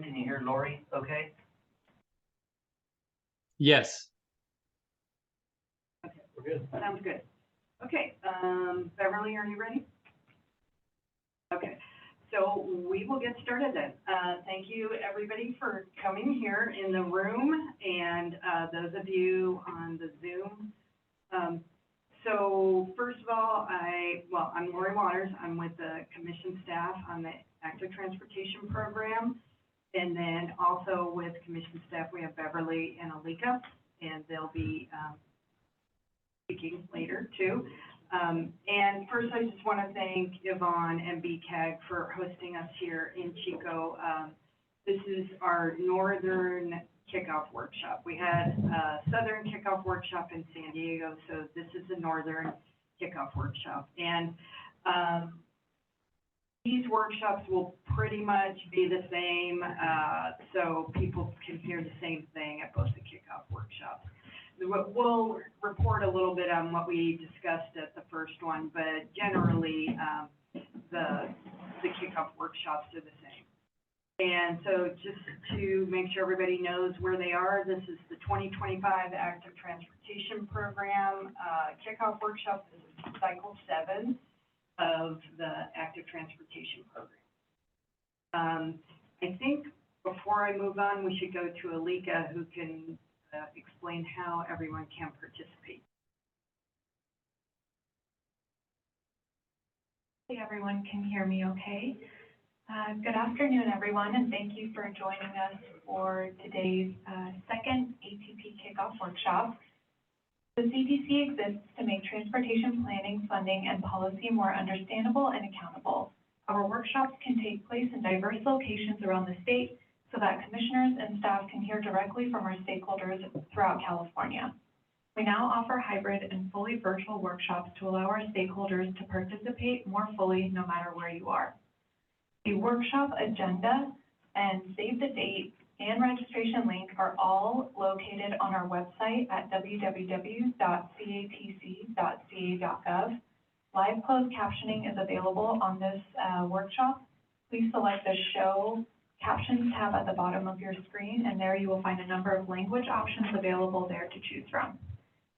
Kevin, can you hear Lori okay? Yes. Okay, We're good. sounds good. Okay, Beverly, are you ready? Okay, so we will get started then. Thank you, everybody, for coming here in the room, and those of you on the Zoom. So first of all, I'm Lori Waters. I'm with the commission staff on the Active Transportation Program. And then also with commission staff, we have Beverly and Alika, and they'll be speaking later too. And first, I just want to thank Yvonne and BCAG for hosting us here in Chico. This is our Northern Kickoff Workshop. We had a Southern Kickoff Workshop in San Diego, so this is the Northern Kickoff Workshop. And these workshops will pretty much be the same, so people can hear the same thing at both the kickoff workshops. We'll report a little bit on what we discussed at the first one, but generally, the kickoff workshops are the same. And so just to make sure everybody knows where they are, this is the 2025 Active Transportation Program kickoff workshop. This is cycle 7 of the Active Transportation Program. I think before I move on, we should go to Alika, who can explain how everyone can participate. Hey, everyone can hear me okay? Good afternoon, everyone, and thank you for joining us for today's second ATP Kickoff Workshop. The CTC exists to make transportation planning, funding, and policy more understandable and accountable. Our workshops can take place in diverse locations around the state so that commissioners and staff can hear directly from our stakeholders throughout California. We now offer hybrid and fully virtual workshops to allow our stakeholders to participate more fully no matter where you are. The workshop agenda and save the date and registration link are all located on our website at www.catc.ca.gov. Live closed captioning is available on this workshop. Please select the Show Captions tab at the bottom of your screen, and there you will find a number of language options available there to choose from.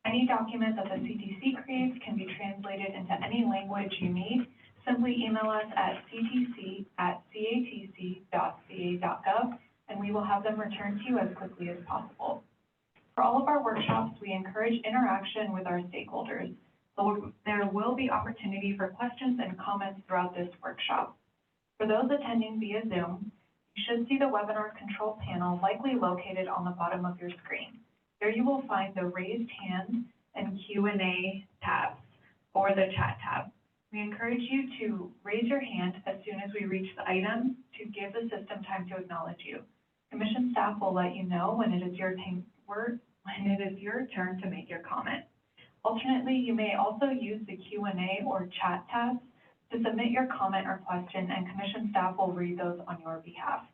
Any document that the CTC creates can be translated into any language you need. Simply email us at ctc@catc.ca.gov, and we will have them returned to you as quickly as possible. For all of our workshops, we encourage interaction with our stakeholders. So there will be opportunity for questions and comments throughout this workshop. For those attending via Zoom, you should see the webinar control panel likely located on the bottom of your screen. There you will find the raised hand and Q&A tabs or the chat tab. We encourage you to raise your hand as soon as we reach the item to give the system time to acknowledge you. Commission staff will let you know when it is your turn to make your comment. Alternately, you may also use the Q&A or chat tabs to submit your comment or question, and commission staff will read those on your behalf.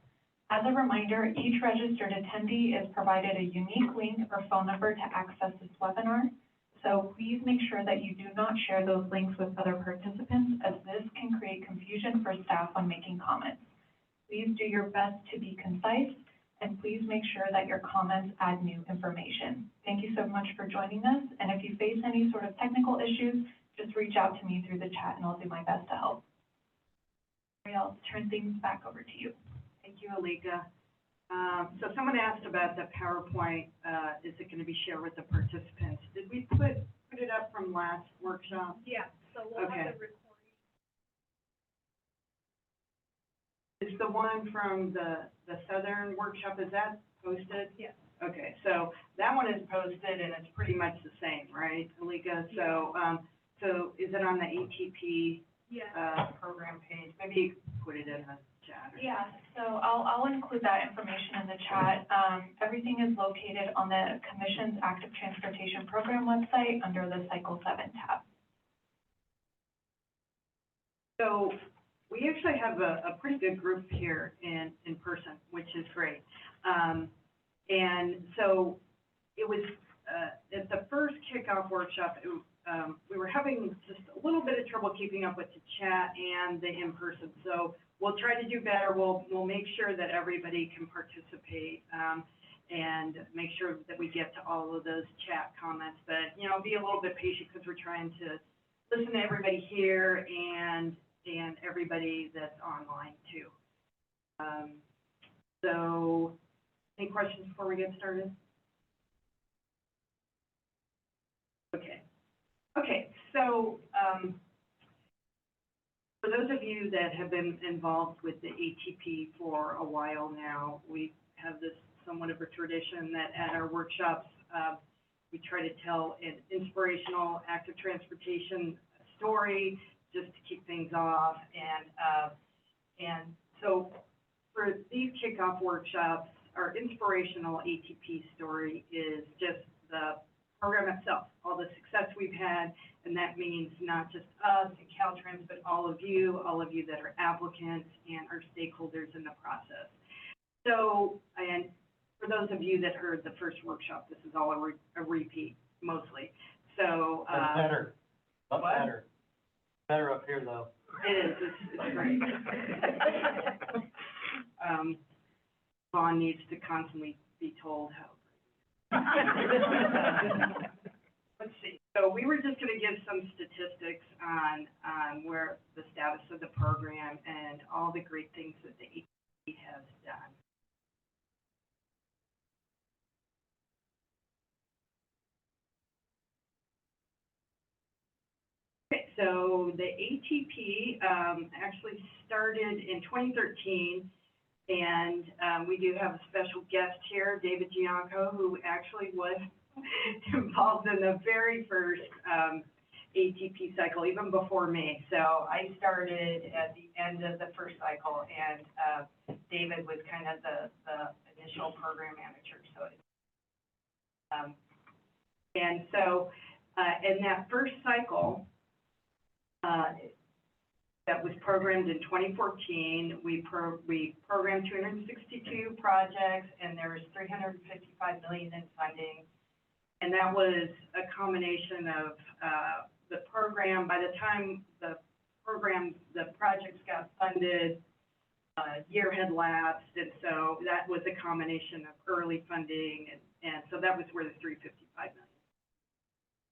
As a reminder, each registered attendee is provided a unique link or phone number to access this webinar. So please make sure that you do not share those links with other participants, as this can create confusion for staff when making comments. Please do your best to be concise, and please make sure that your comments add new information. Thank you so much for joining us, and if you face any sort of technical issues, just reach out to me through the chat and I'll do my best to help. I'll turn things back over to you. Thank you, Alika. So someone asked about the PowerPoint. Is it going to be shared with the participants? Did we put it up from last workshop? Yeah, so we'll have the recording. Is the one from the Southern workshop, is that posted? Yes. Okay, so that one is posted and it's pretty much the same, right, Alika? So, so is it on the ATP program page? Maybe you can put it in the chat. Yeah, so I'll include that information in the chat. Everything is located on the Commission's Active Transportation Program website under the Cycle 7 tab. So we actually have a pretty good group here in person, which is great. And so it was at the first kickoff workshop, we were having just a little bit of trouble keeping up with the chat and the in-person. So we'll try to do better. We'll make sure that everybody can participate, and make sure that we get to all of those chat comments. But, you know, be a little bit patient because we're trying to listen to everybody here and everybody that's online too. So, any questions before we get started? Okay, so, for those of you that have been involved with the ATP for a while now, we have this somewhat of a tradition that at our workshops, we try to tell an inspirational active transportation story just to keep things off. And so for these kickoff workshops, our inspirational ATP story is just the program itself, all the success we've had, and that means not just us and Caltrans, but all of you that are applicants and our stakeholders in the process. So, and for those of you that heard the first workshop, this is all a repeat, mostly. So, That's better. Much what? better. Better up here, though. It is, it's great. Vaughn needs to constantly be told how. Let's see. So we were just going to give some statistics on where the status of the program and all the great things that the ATP has done. Okay, so the ATP actually started in 2013. And we do have a special guest here, David Gianco, who actually was involved in the very first ATP cycle, even before me. So I started at the end of the first cycle, and David was kind of the initial program manager. So, and so in that first cycle, that was programmed in 2014. We programmed 262 projects, and there was $355 million in funding. And that was a combination of the program. By the time the projects got funded, a year had lapsed, and so that was a combination of early funding, and so that was where the $355 million.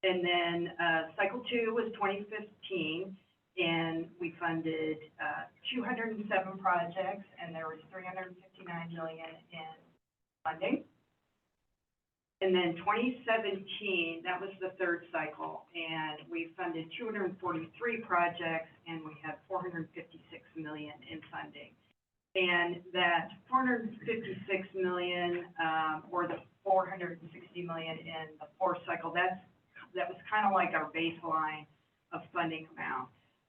And then cycle 2 was 2015. And we funded 207 projects, and there was $359 million in funding. And then 2017, that was the third cycle, and we funded 243 projects, and we had $456 million in funding. And that $456 million, or the $460 million in the fourth cycle, that was kind of like our baseline of funding amount.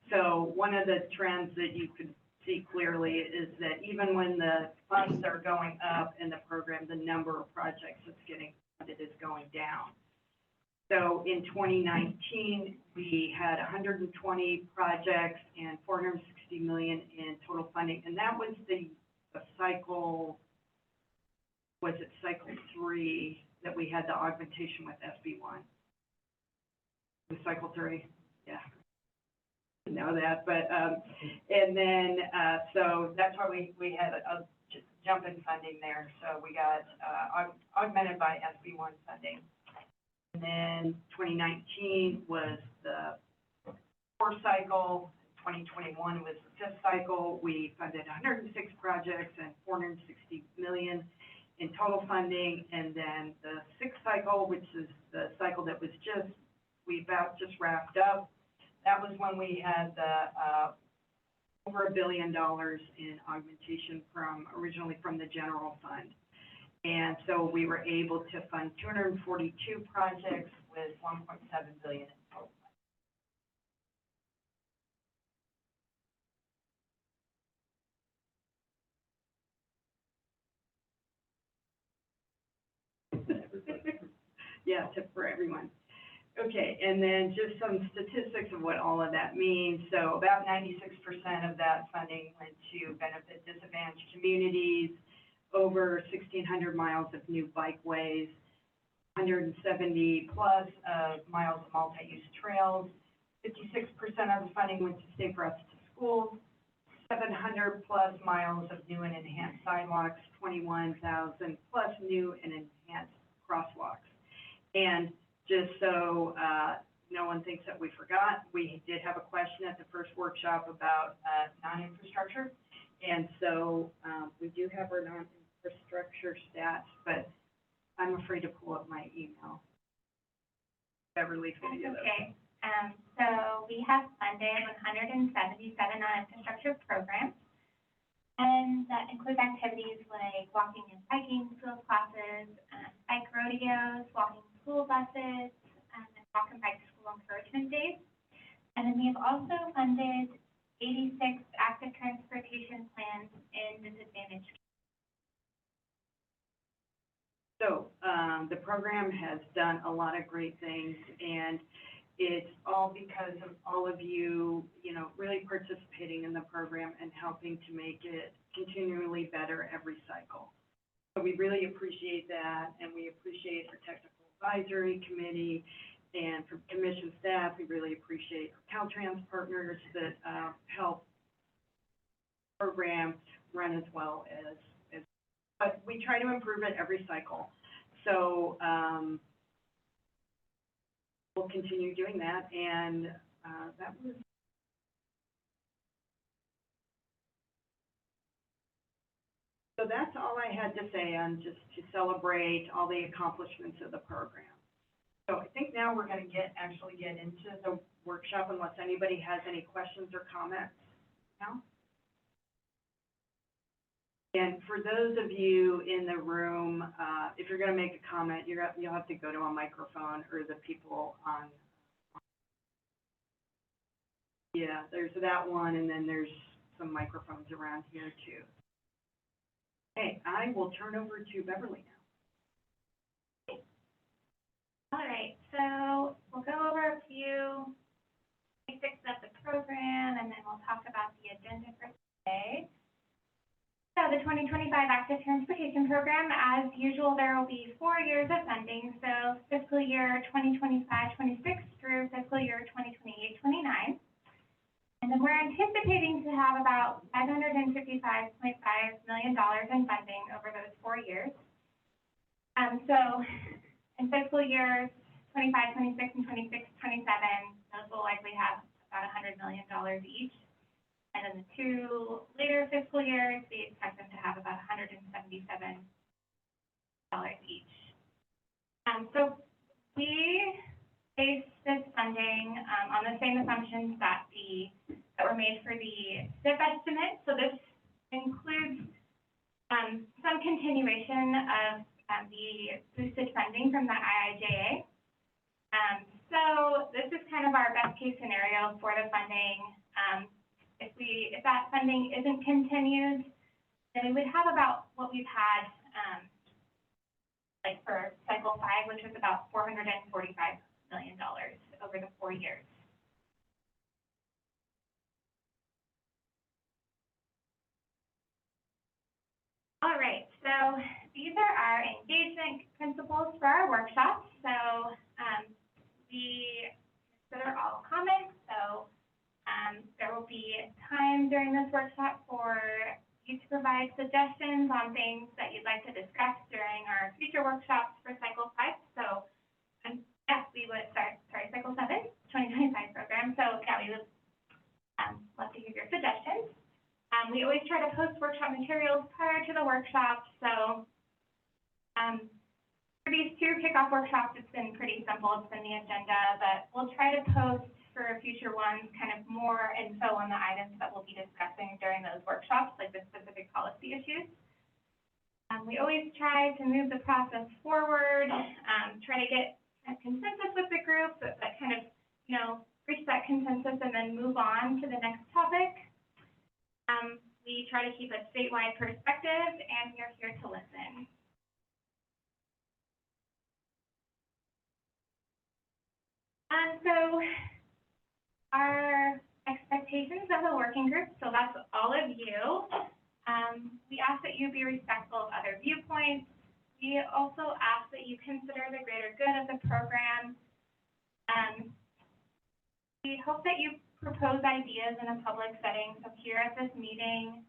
So one of the trends that you could see clearly is that even when the funds are going up in the program, the number of projects that's getting funded is going down. So in 2019, we had 120 projects and $460 million in total funding, and that was the cycle, was it cycle 3 that we had the augmentation with SB1? The cycle 3, yeah. Know that, but and then so that's why we had a jump in funding there. So we got augmented by SB1 funding. And then 2019 was the fourth cycle. 2021 was the fifth cycle. We funded 106 projects and $460 million in total funding. And then the sixth cycle, which is the cycle that was we about just wrapped up. That was when we had the over $1 billion in augmentation originally from the general fund. And so we were able to fund 242 projects with $1.7 billion in total. Yeah, tip for everyone. Okay, and then just some statistics of what all of that means. So about 96% of that funding went to benefit disadvantaged communities, over 1,600 miles of new bikeways, 170 plus miles of multi-use trails. 56% of the funding went to safer routes to schools, 700 plus miles of new and enhanced sidewalks, 21,000 plus new and enhanced crosswalks. And just so no one thinks that we forgot, we did have a question at the first workshop about non-infrastructure. And so we do have our non-infrastructure stats, but I'm afraid to pull up my email. Beverly's going to give That's those. okay. So we have funded 177 non-infrastructure programs, and that includes activities like walking and biking school classes, bike rodeos, walking school buses, and walk and bike school encouragement days. And then we have also funded 86 active transportation plans in disadvantaged. So the program has done a lot of great things, and it's all because of all of you, really participating in the program and helping to make it continually better every cycle. So we really appreciate that, and we appreciate our technical advisory committee, and from commission staff, we really appreciate our Caltrans partners that help the program run as well as, but we try to improve it every cycle. So we'll continue doing that, and that was. So that's all I had to say on just to celebrate all the accomplishments of the program. So I think now we're going to actually get into the workshop unless anybody has any questions or comments now. And for those of you in the room, if you're going to make a comment, you'll have to go to a microphone, or the people on. Yeah, there's that one, and then there's some microphones around here too. Okay, I will turn over to Beverly now. All right, so we'll go over a few basics of the program, and then we'll talk about the agenda for today. So the 2025 Active Transportation Program, as usual, there will be 4 years of funding, so fiscal year 2025-26 through fiscal year 2028-29. And then we're anticipating to have about $555.5 million in funding over those 4 years. So in fiscal years 25, 26, and 26, 27, those will likely have about $100 million each. And in the 2 later fiscal years, we expect them to have about $177 each. So we base this funding on the same assumptions that were made for the SIP estimate. So this includes some continuation of the boosted funding from the IIJA. So this is kind of our best case scenario for the funding. If that funding isn't continued, then we would have about what we've had like for cycle 5, which was about $445 million over the 4 years. All right, so these are our engagement principles for our workshops. So we consider all comments. So there will be time during this workshop for you to provide suggestions on things that you'd like to discuss during our future workshops for cycle 5. So we would cycle 7, 2025 program. So we would love to hear your suggestions. We always try to post workshop materials prior to the workshop. So for these 2 kickoff workshops, it's been pretty simple. It's been the agenda, but we'll try to post for future ones kind of more info on the items that we'll be discussing during those workshops, like the specific policy issues. We always try to move the process forward, try to get a consensus with the group, but kind of, reach that consensus and then move on to the next topic. We try to keep a statewide perspective, and we're here to listen. So our expectations of the working group, so that's all of you. We ask that you be respectful of other viewpoints. We also ask that you consider the greater good of the program. We hope that you propose ideas in a public setting, so here at this meeting.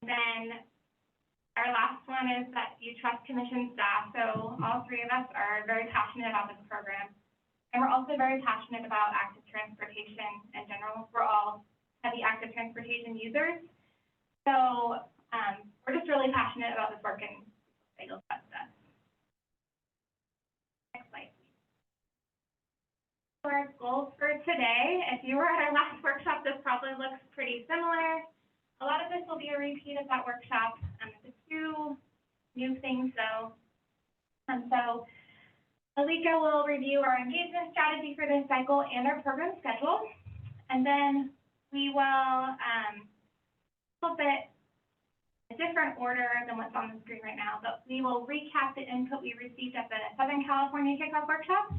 Then our last one is that you trust commission staff, so all three of us are very passionate about this program. And we're also very passionate about active transportation in general. We're all heavy active transportation users. So, we're just really passionate about this work and cycle trust us. Next slide, please. So our goals for today, if you were at our last workshop, this probably looks pretty similar. A lot of this will be a repeat of that workshop, the two new things though. So Alika will review our engagement strategy for this cycle and our program schedule. And then we will, a little bit a different order than what's on the screen right now, but we will recap the input we received at the Southern California Kickoff Workshop.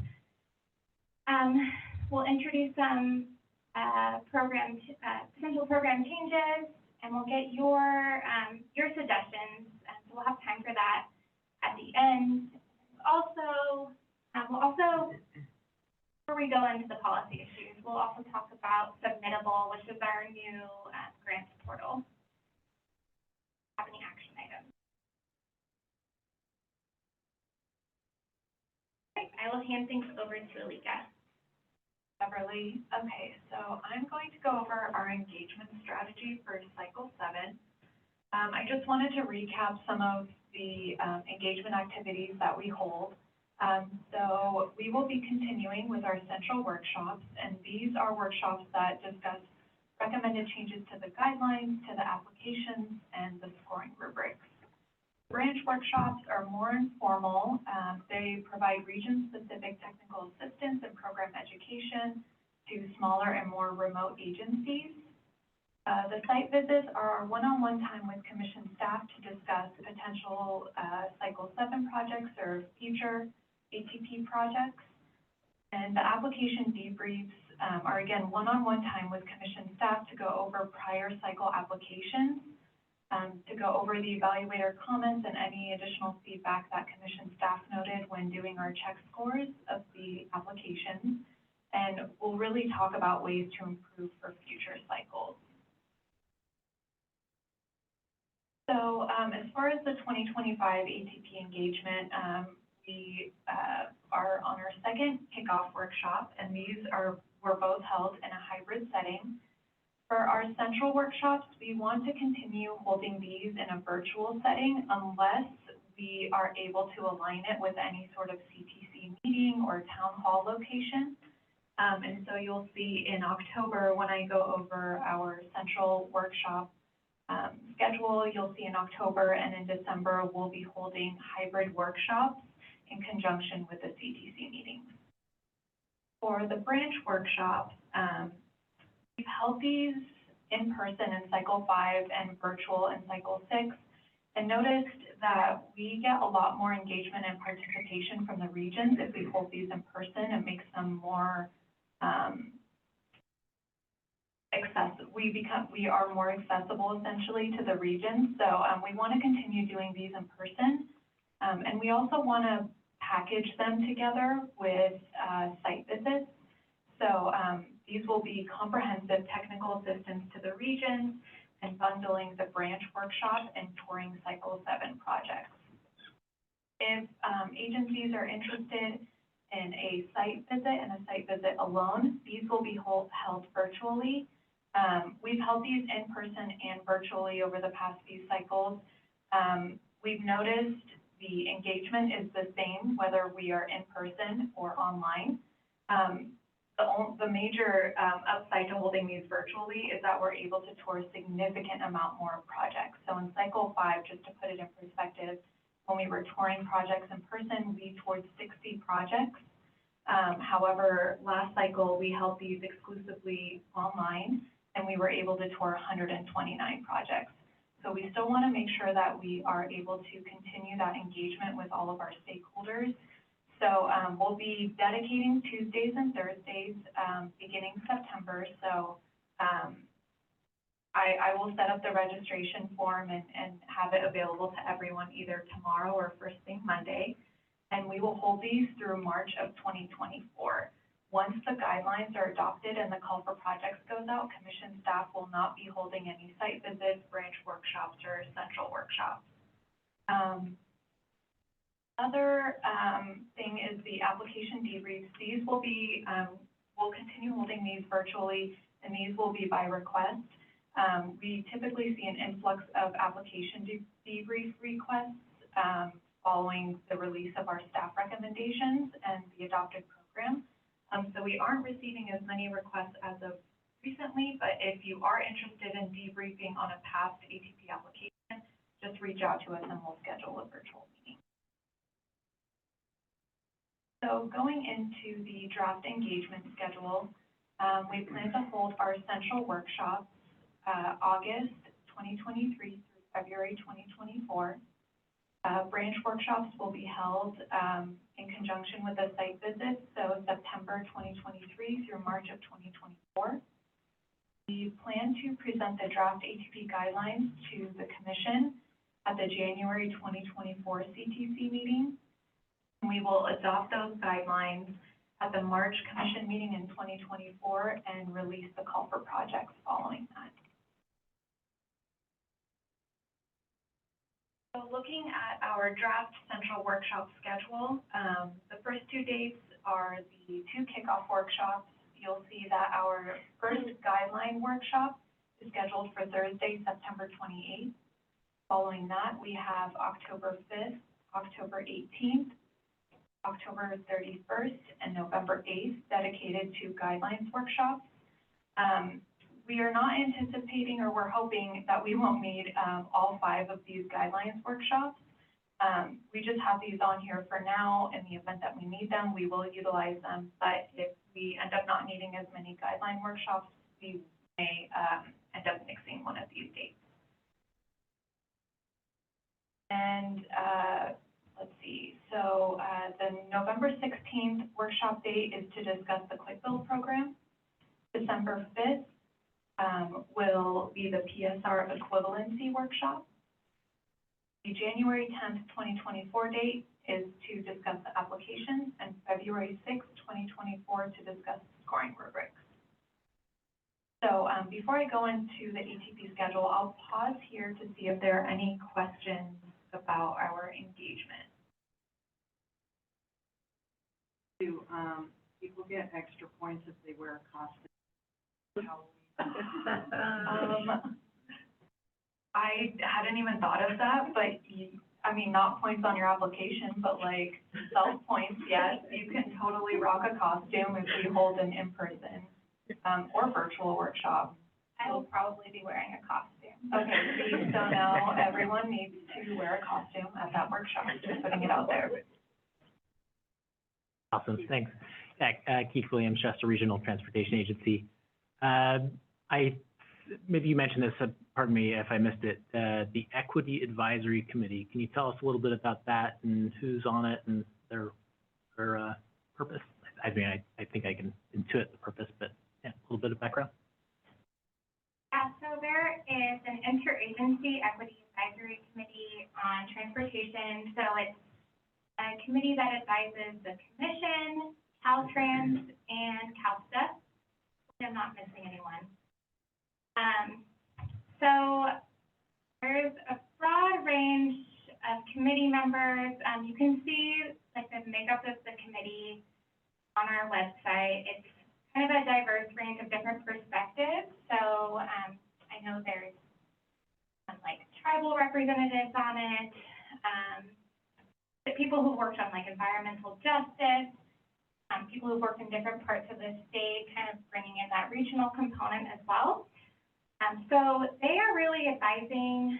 We'll introduce some potential program changes, and we'll get your suggestions, and so we'll have time for that at the end. Also, before we go into the policy issues, we'll also talk about Submittable, which is our new grants portal. Have any action items? Great, I will hand things over to Alika. Beverly. Okay, so I'm going to go over our engagement strategy for Cycle 7. I just wanted to recap some of the engagement activities that we hold. So we will be continuing with our central workshops, and these are workshops that discuss recommended changes to the guidelines, to the applications, and the scoring rubrics. Branch workshops are more informal. They provide region-specific technical assistance and program education to smaller and more remote agencies. The site visits are our one-on-one time with commission staff to discuss potential Cycle 7 projects or future ATP projects. And the application debriefs are again one-on-one time with commission staff to go over prior cycle applications, to go over the evaluator comments and any additional feedback that commission staff noted when doing our check scores of the applications. And we'll really talk about ways to improve for future cycles. So as far as the 2025 ATP engagement, we are on our second kickoff workshop, and these were both held in a hybrid setting. For our central workshops, we want to continue holding these in a virtual setting unless we are able to align it with any sort of CTC meeting or town hall location. And so you'll see in October, when I go over our central workshop schedule, you'll see in October and in December, we'll be holding hybrid workshops in conjunction with the CTC meetings. For the branch workshops, we've held these in person in Cycle 5 and virtual in Cycle 6, and noticed that we get a lot more engagement and participation from the regions if we hold these in person. It makes them more we are more accessible essentially to the regions. So we want to continue doing these in person, and we also want to package them together with site visits. So these will be comprehensive technical assistance to the regions and bundling the branch workshop and touring Cycle 7 projects. If agencies are interested in a site visit and a site visit alone, these will be held virtually. We've held these in person and virtually over the past few cycles. We've noticed the engagement is the same whether we are in person or online. The major upside to holding these virtually is that we're able to tour a significant amount more projects. So in Cycle 5, just to put it in perspective, when we were touring projects in person, we toured 60 projects. However, last cycle, we held these exclusively online, and we were able to tour 129 projects. So we still want to make sure that we are able to continue that engagement with all of our stakeholders. So we'll be dedicating Tuesdays and Thursdays beginning September. So I will set up the registration form and have it available to everyone either tomorrow or first thing Monday. And we will hold these through March of 2024. Once the guidelines are adopted and the call for projects goes out, commission staff will not be holding any site visits, branch workshops, or central workshops. Other thing is the application debriefs. These will be, we'll continue holding these virtually, and these will be by request. We typically see an influx of application debrief requests following the release of our staff recommendations and the adopted program. So we aren't receiving as many requests as of recently, but if you are interested in debriefing on a past ATP application, just reach out to us and we'll schedule a virtual meeting. So going into the draft engagement schedule, we plan to hold our central workshops August 2023 through February 2024. Branch workshops will be held in conjunction with the site visits, so September 2023 through March of 2024. We plan to present the draft ATP guidelines to the Commission at the January 2024 CTC meeting. We will adopt those guidelines at the March Commission meeting in 2024 and release the call for projects following that. So looking at our draft central workshop schedule, the first 2 dates are the 2 kickoff workshops. You'll see that our first guideline workshop is scheduled for Thursday, September 28th. Following that, we have October 5th, October 18th, October 31st, and November 8th dedicated to guidelines workshops. We are not anticipating, or we're hoping that we won't need all 5 of these guidelines workshops. We just have these on here for now. In the event that we need them, we will utilize them. But if we end up not needing as many guideline workshops, we may end up mixing one of these dates. And let's see, so the November 16th workshop date is to discuss the Quick Build program. December 5th will be the PSR equivalency workshop. The January 10th, 2024 date is to discuss the applications, and February 6th, 2024 to discuss scoring rubrics. So before I go into the ATP schedule, I'll pause here to see if there are any questions about our engagement. Do people get extra points if they wear a costume? I hadn't even thought of that, but I mean, not points on your application, but like self-points, yes. You can totally rock a costume if you hold an in-person or virtual workshop. I will probably be wearing a costume. Okay, please don't know, everyone needs to wear a costume at that workshop, just putting it out there. Awesome, thanks. Keith Williams, Shasta Regional Transportation Agency. Maybe you mentioned this, pardon me if I missed it, the Equity Advisory Committee. Can you tell us a little bit about that and who's on it and their purpose? I mean, I think I can intuit the purpose, but yeah, a little bit of background. Yeah, so there is an interagency equity advisory committee on transportation. So it's a committee that advises the Commission, Caltrans, and CalSTA. I'm not missing anyone. So there's a broad range of committee members. You can see like the makeup of the committee on our website. It's kind of a diverse range of different perspectives. So I know there's like tribal representatives on it, the people who worked on like environmental justice, people who worked in different parts of the state, kind of bringing in that regional component as well. So they are really advising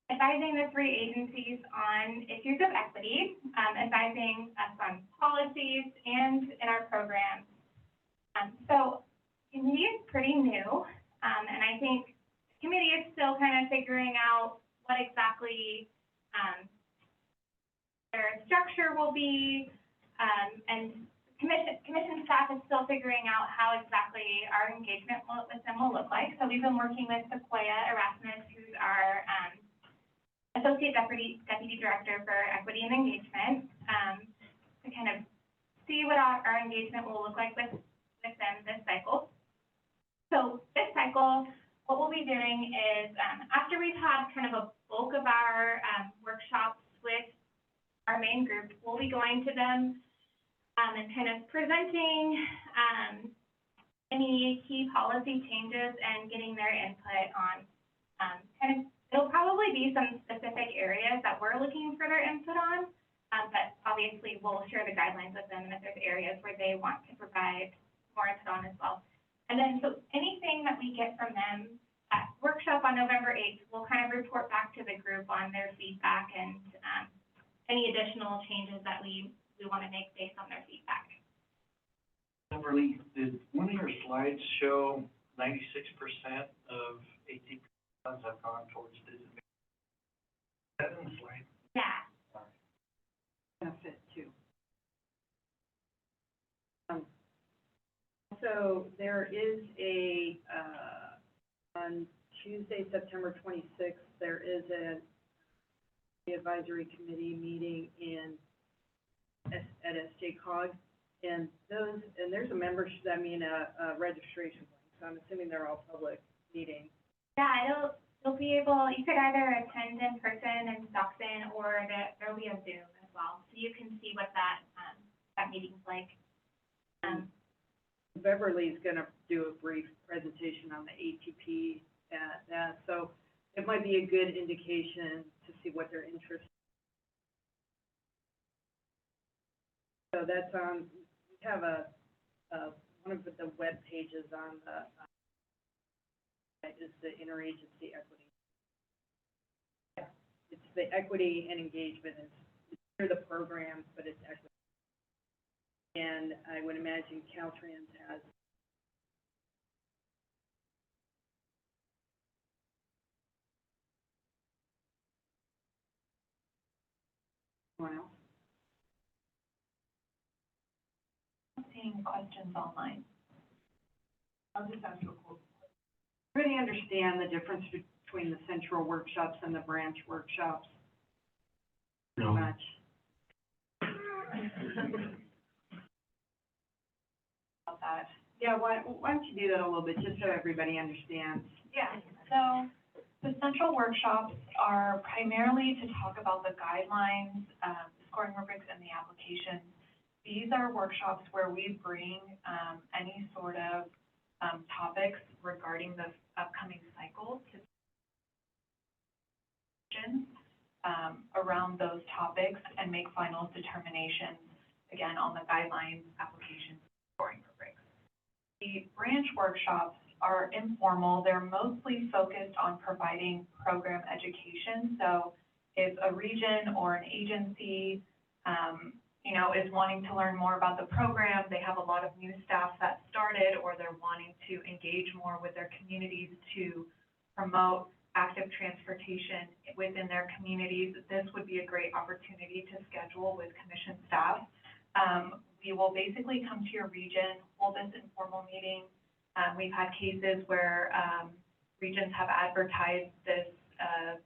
the 3 agencies on issues of equity, advising us on policies and in our programs. So the committee is pretty new, and I think the committee is still kind of figuring out what exactly their structure will be, and commission staff is still figuring out how exactly our engagement with them will look like. So we've been working with Sequoia Erasmus, who's our Associate Deputy Director for Equity and Engagement, to kind of see what our engagement will look like with them this cycle. So this cycle, what we'll be doing is, after we've had kind of a bulk of our workshops with our main group, we'll be going to them and kind of presenting any key policy changes and getting their input on it'll probably be some specific areas that we're looking for their input on, but obviously we'll share the guidelines with them, and if there's areas where they want to provide more input on as well. And then, so anything that we get from them at workshop on November 8th, we'll kind of report back to the group on their feedback and any additional changes that we want to make based on their feedback. Kimberly, did one of your slides show 96% of ATP funds have gone towards digital? Is that in the slide? Yeah. Benefit too. So there is on Tuesday, September 26th, there is the advisory committee meeting at SJCOG, and there's a membership, a registration link, so I'm assuming they're all public meetings. Yeah, you'll be able, you could either attend in person in Stockton, or there'll be a Zoom as well, so you can see what that meeting's like. Beverly's going to do a brief presentation on the ATP, so it might be a good indication to see what their interest. So that's on. We have one of the web pages on is the interagency equity. Yeah, it's the equity and engagement. It's under the programs, but it's equity. And I would imagine Caltrans has. Anyone else? I'm seeing questions online. I'll just ask you a question. Really understand the difference between the central workshops and the branch workshops? No. Much. About that. Yeah, why don't you do that a little bit, just so everybody understands? Yeah, so the central workshops are primarily to talk about the guidelines, scoring rubrics, and the applications. These are workshops where we bring any sort of topics regarding the upcoming cycle to around those topics and make final determinations, again, on the guidelines, applications, scoring rubrics. The branch workshops are informal. They're mostly focused on providing program education. So if a region or an agency, is wanting to learn more about the program, they have a lot of new staff that started, or they're wanting to engage more with their communities to promote active transportation within their communities, this would be a great opportunity to schedule with commission staff. We will basically come to your region, hold this informal meeting. We've had cases where regions have advertised this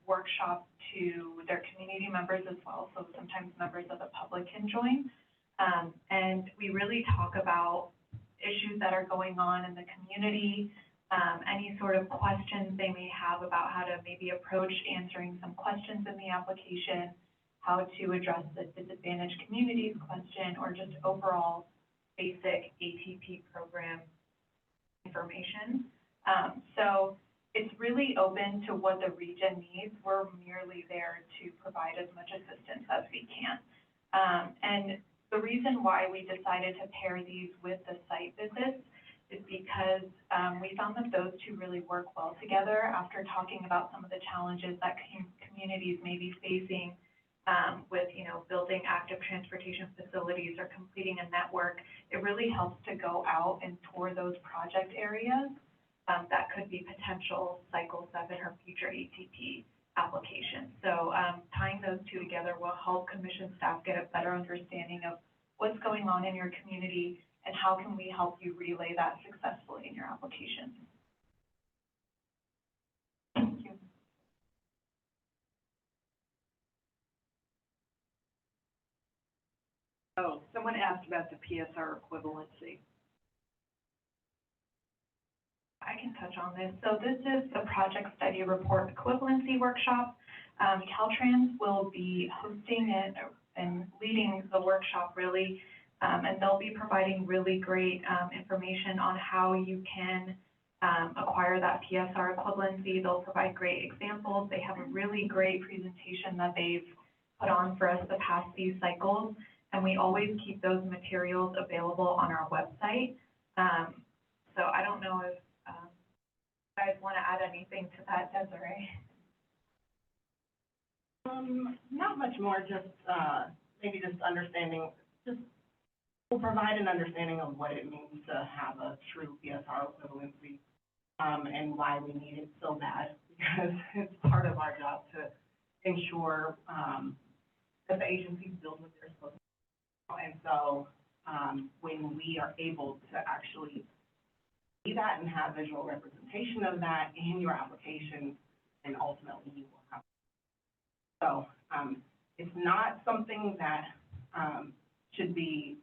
workshop to their community members as well, so sometimes members of the public can join. And we really talk about issues that are going on in the community, any sort of questions they may have about how to maybe approach answering some questions in the application, how to address the disadvantaged communities question, or just overall basic ATP program information. So it's really open to what the region needs. We're merely there to provide as much assistance as we can. And the reason why we decided to pair these with the site visits is because we found that those two really work well together after talking about some of the challenges that communities may be facing with, building active transportation facilities or completing a network. It really helps to go out and tour those project areas that could be potential Cycle 7 or future ATP applications. So tying those two together will help commission staff get a better understanding of what's going on in your community and how can we help you relay that successfully in your application. Thank you. Oh, someone asked about the PSR equivalency. I can touch on this. So this is the project study report equivalency workshop. Caltrans will be hosting it and leading the workshop really, and they'll be providing really great information on how you can acquire that PSR equivalency. They'll provide great examples. They have a really great presentation that they've put on for us to pass these cycles, and we always keep those materials available on our website. So I don't know if you guys want to add anything to that, Desiree? Not much more, just, maybe just understanding, we'll provide an understanding of what it means to have a true PSR equivalency, and why we need it so bad, because it's part of our job to ensure, that the agencies build what they're supposed to do. And so, when we are able to actually see that and have visual representation of that in your application, and ultimately you will have. So, it's not something that, should be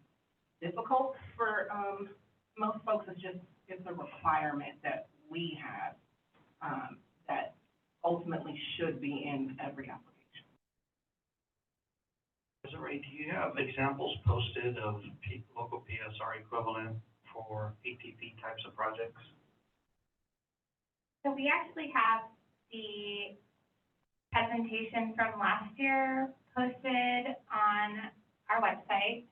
difficult for, most folks. It's a requirement that we have, that ultimately should be in every application. Desiree, do you have examples posted of local PSR equivalent for ATP types of projects? So we actually have the presentation from last year posted on our website.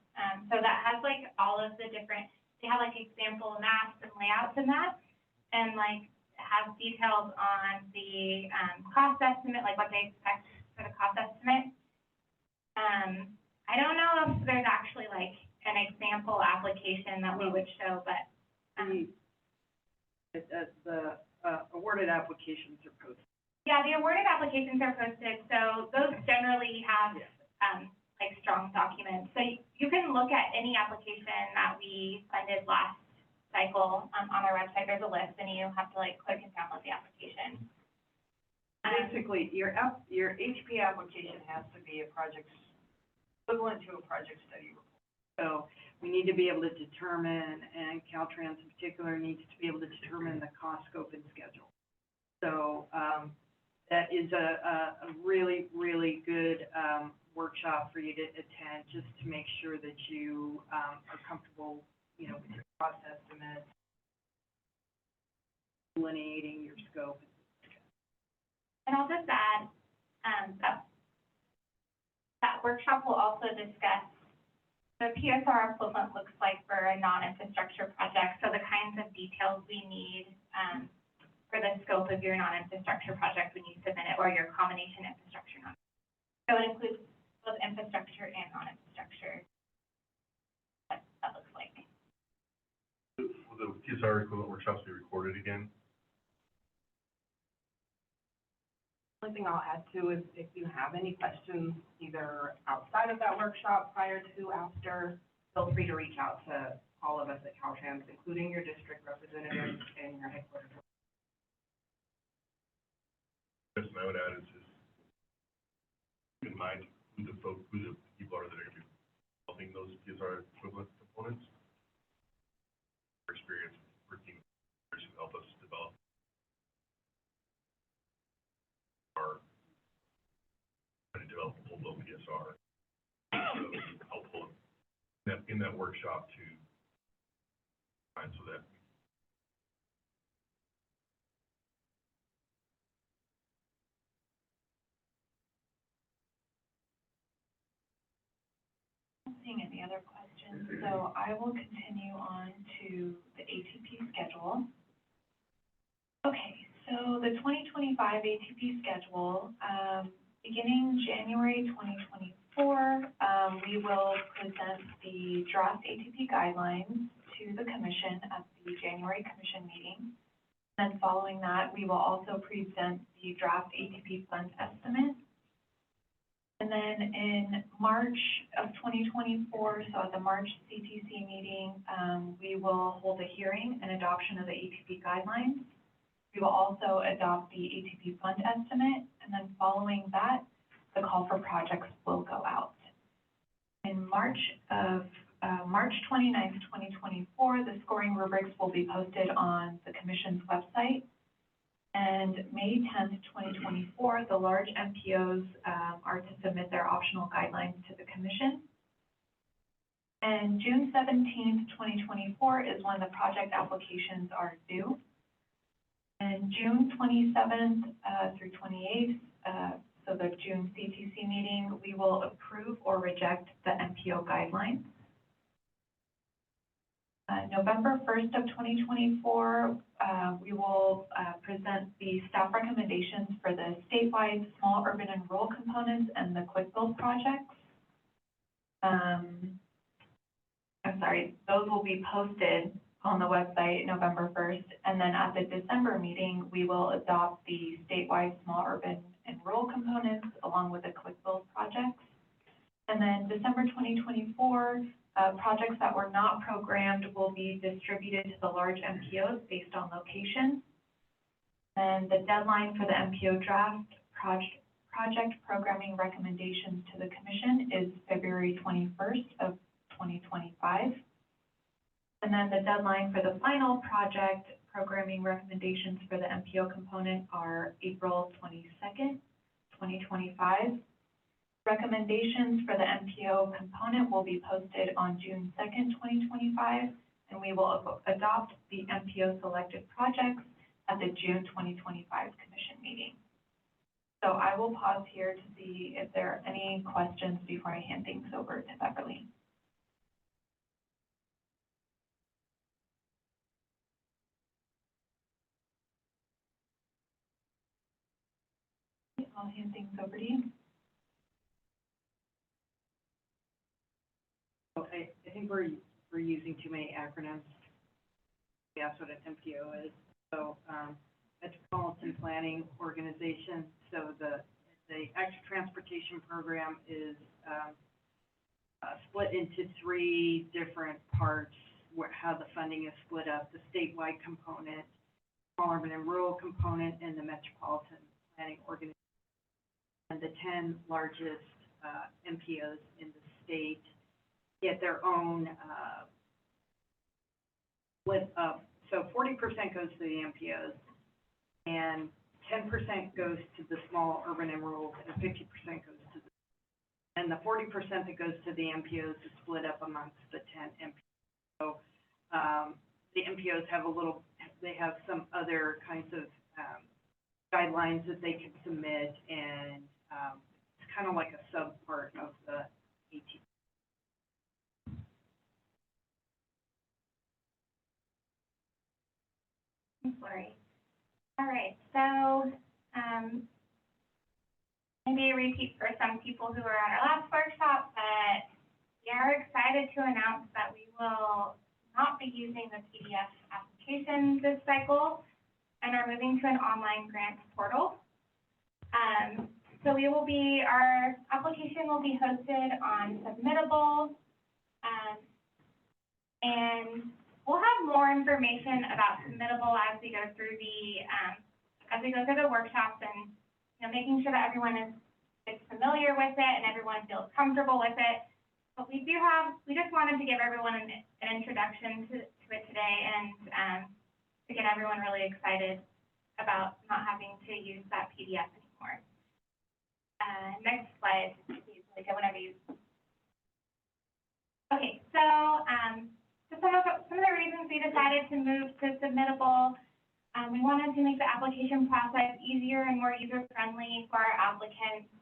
So that has like all of the different, they have like example maps and layouts in that, and like have details on the cost estimate, like what they expect for the cost estimate. I don't know if there's actually like an example application that we would show, but The awarded applications are posted. yeah, the awarded applications are posted, so those generally have, like, strong documents. So you can look at any application that we funded last cycle, on our website. There's a list, and you have to, like, click and download the application. Basically, your HP application has to be a project, equivalent to a project study report. So we need to be able to determine, and Caltrans in particular needs to be able to determine the cost, scope, and schedule. So, that is a really, really good, workshop for you to attend, just to make sure that you, are comfortable, you know, with your cost estimates, delineating your scope. And I'll just add, that workshop will also discuss the PSR equivalent looks like for a non-infrastructure project, so the kinds of details we need, for the scope of your non-infrastructure project when you submit it, or your combination infrastructure non. So it includes both infrastructure and non-infrastructure. What that looks like. Will the PSR equivalent workshops be recorded again? The only thing I'll add to is if you have any questions, either outside of that workshop, prior to, after, feel free to reach out to all of us at Caltrans, including your district representatives and your headquarters. Yes, and I would add is just keep in mind who the people are that are going to be developing those PSR equivalent components. Our experience working to help us develop our trying to develop a full-blown PSR. So helpful in that workshop to find so that Seeing any other questions, so I will continue on to the ATP schedule. Okay, so the 2025 ATP schedule, beginning January 2024, we will present the draft ATP guidelines to the commission at the January commission meeting. Then following that, we will also present the draft ATP fund estimate. And then in March of 2024, so at the March CTC meeting, we will hold a hearing and adoption of the ATP guidelines. We will also adopt the ATP fund estimate, and then following that, the call for projects will go out. In March March 29th, 2024, the scoring rubrics will be posted on the Commission's website. And May 10th, 2024, the large MPOs are to submit their optional guidelines to the Commission. And June 17th, 2024 is when the project applications are due. And June 27th through 28th, so the June CTC meeting, we will approve or reject the MPO guidelines. November 1st of 2024, we will present the staff recommendations for the statewide small urban and rural components and the quick build projects. I'm sorry, those will be posted on the website November 1st, and then at the December meeting, we will adopt the statewide small urban and rural components along with the quick build projects. And then December 2024, projects that were not programmed will be distributed to the large MPOs based on location. And the deadline for the MPO draft project programming recommendations to the Commission is February 21st of 2025. And then the deadline for the final project programming recommendations for the MPO component are April 22nd, 2025. Recommendations for the MPO component will be posted on June 2nd, 2025, and we will adopt the MPO selected projects at the June 2025 Commission meeting. So I will pause here to see if there are any questions before I hand things over to Beverly. I'll hand things over to you. I think we're using too many acronyms. That's what an MPO is. So, Metropolitan Planning Organization. So the Active Transportation Program is split into three different parts, how the funding is split up: the statewide component, small urban and rural component, and the Metropolitan Planning Organization. And the 10 largest MPOs in the state get their own split up. So 40% goes to the MPOs, and 10% goes to the small urban and rural, and 50% goes to the, and the 40% that goes to the MPOs is split up amongst the 10 MPOs. So the MPOs have they have some other kinds of guidelines that they can submit, and it's kind of like a sub-part of the ATP. Lori. All right, so maybe a repeat for some people who were at our last workshop, but we are excited to announce that we will not be using the PDF application this cycle and are moving to an online grant portal. So our application will be hosted on Submittable, and we'll have more information about Submittable as we go through the workshops, and making sure that everyone is familiar with it and everyone feels comfortable with it. But we just wanted to give everyone an introduction to it today, and to get everyone really excited about not having to use that PDF anymore. Next slide, please, like whenever you. Okay, so some of the reasons we decided to move to Submittable, we wanted to make the application process easier and more user-friendly for our applicants.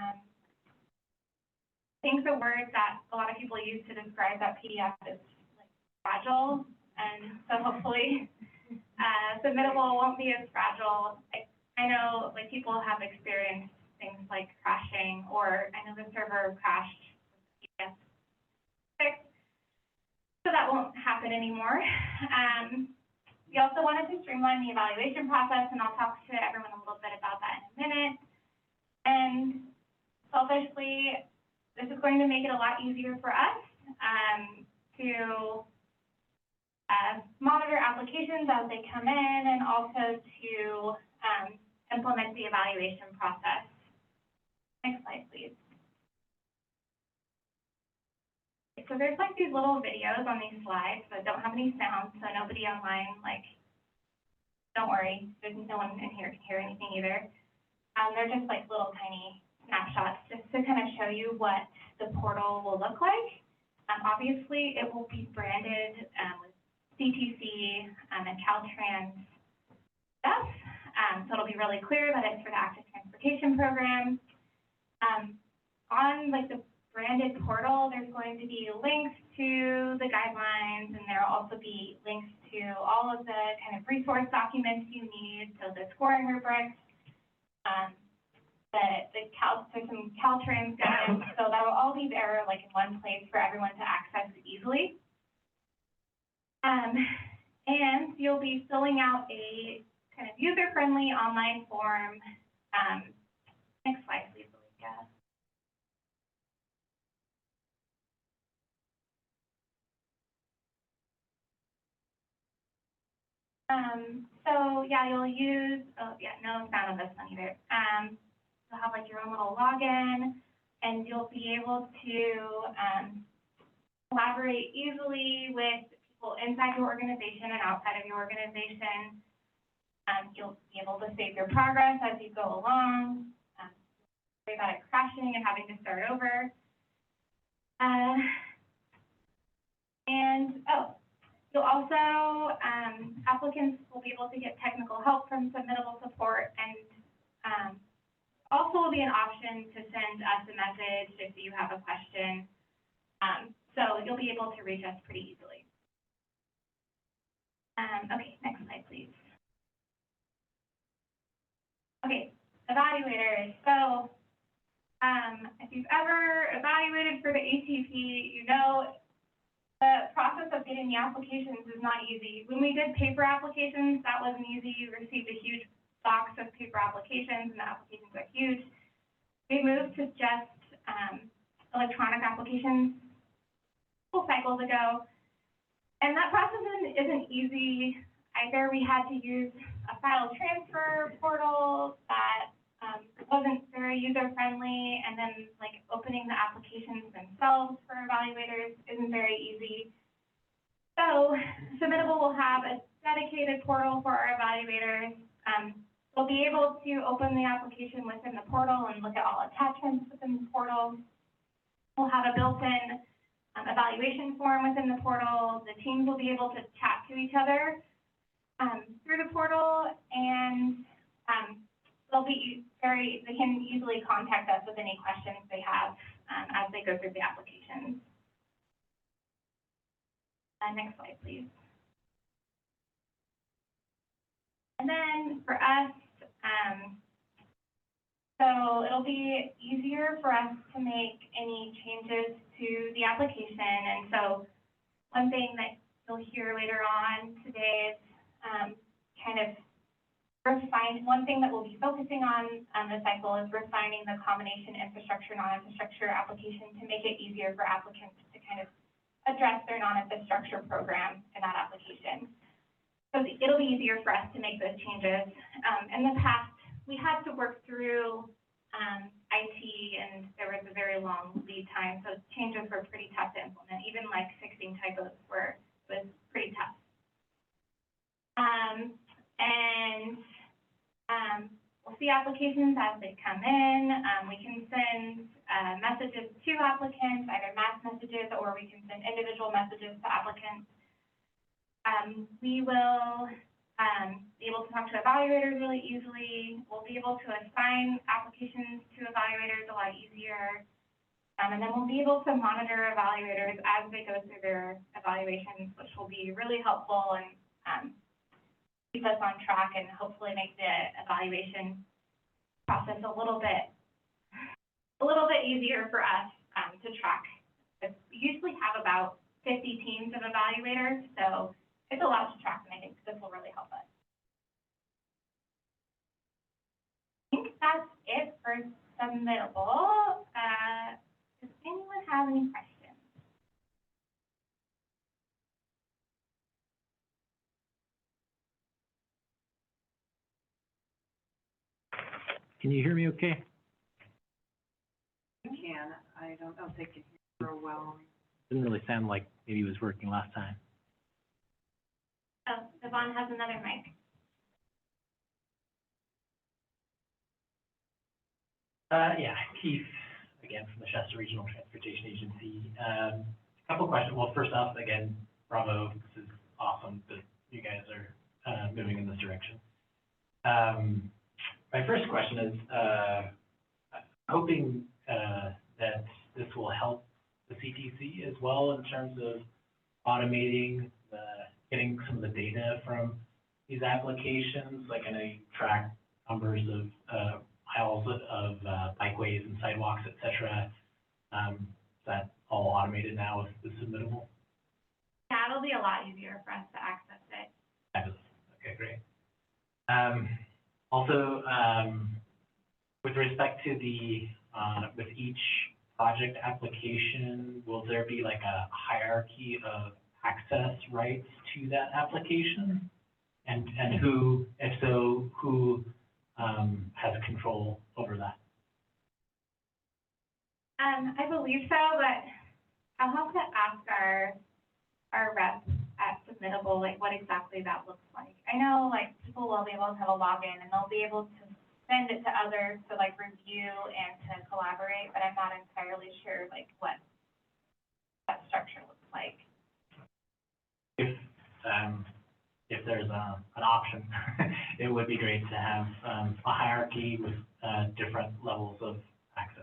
I think the word that a lot of people use to describe that PDF is like fragile, and so hopefully Submittable won't be as fragile. I know people have experienced things like crashing, or I know the server crashed with PDF 6, so that won't happen anymore. We also wanted to streamline the evaluation process, and I'll talk to everyone a little bit about that in a minute. And selfishly, this is going to make it a lot easier for us to monitor applications as they come in, and also to implement the evaluation process. Next slide, please. So there's like these little videos on these slides that don't have any sound, so nobody online, like, don't worry, there's no one in here can hear anything either. They're just like little tiny snapshots just to kind of show you what the portal will look like. Obviously, it will be branded with CTC and Caltrans stuff, so it'll be really clear that it's for the active transportation program. On like the branded portal, there's going to be links to the guidelines, and there will also be links to all of the kind of resource documents you need, so the scoring rubrics, there's some Caltrans guidance, so that will all be there like in one place for everyone to access easily. And you'll be filling out a kind of user-friendly online form. Next slide, please, Alicia. So yeah, you'll use, oh yeah, no sound on this one either. You'll have like your own little login, and you'll be able to collaborate easily with people inside your organization and outside of your organization. You'll be able to save your progress as you go along. Worry about it crashing and having to start over. You'll also, applicants will be able to get technical help from submittable support, and also will be an option to send us a message if you have a question. So you'll be able to reach us pretty easily. Okay, next slide, please. Okay, evaluators. So if you've ever evaluated for the ATP, you know the process of getting the applications is not easy. When we did paper applications, that wasn't easy. You received a huge box of paper applications, and the applications are huge. We moved to just electronic applications a couple cycles ago, and that process isn't easy either. We had to use a file transfer portal that wasn't very user-friendly, and then like opening the applications themselves for evaluators isn't very easy. So Submittable will have a dedicated portal for our evaluators. They'll be able to open the application within the portal and look at all attachments within the portal. We'll have a built-in evaluation form within the portal. The teams will be able to chat to each other through the portal, and they can easily contact us with any questions they have as they go through the applications. Next slide, please. And then for us, so it'll be easier for us to make any changes to the application. And so one thing that you'll hear later on today is kind of one thing that we'll be focusing on the cycle is refining the combination infrastructure, non-infrastructure application to make it easier for applicants to kind of address their non-infrastructure program in that application. So it'll be easier for us to make those changes. In the past, we had to work through IT, and there was a very long lead time, so changes were pretty tough to implement. Even like fixing typos was pretty tough. We'll see applications as they come in. We can send messages to applicants, either mass messages, or we can send individual messages to applicants. We will be able to talk to evaluators really easily. We'll be able to assign applications to evaluators a lot easier. And then we'll be able to monitor evaluators as they go through their evaluations, which will be really helpful and keep us on track and hopefully make the evaluation process a little bit easier for us to track. We usually have about 50 teams of evaluators, so it's a lot to track, and I think this will really help us. I think that's it for Submittable. Does anyone have any questions? Can you hear me okay? I can. I don't know if they can hear real well. didn't really sound like maybe it was working last time. Oh, Yvonne has another mic. Yeah, Keith, again, from the Shasta Regional Transportation Agency. A couple questions. Well, first off, again, bravo. This is awesome that you guys are moving in this direction. My first question is, hoping that this will help the CTC as well in terms of automating getting some of the data from these applications. Like, I know you track numbers of miles of bikeways and sidewalks, et cetera. Is that all automated now with Submittable? Yeah, it'll be a lot easier for us to access it. Fabulous. Okay, great. Also, with respect to the, with each project application, will there be like a hierarchy of access rights to that application? And who, if so, who has control over that? I believe so, but I'll have to ask our reps at Submittable, like, what exactly that looks like. I know, like, people will be able to have a login and they'll be able to send it to others to, like, review and to collaborate, but I'm not entirely sure, like, what that structure looks like. If there's an option, it would be great to have a hierarchy with different levels of access.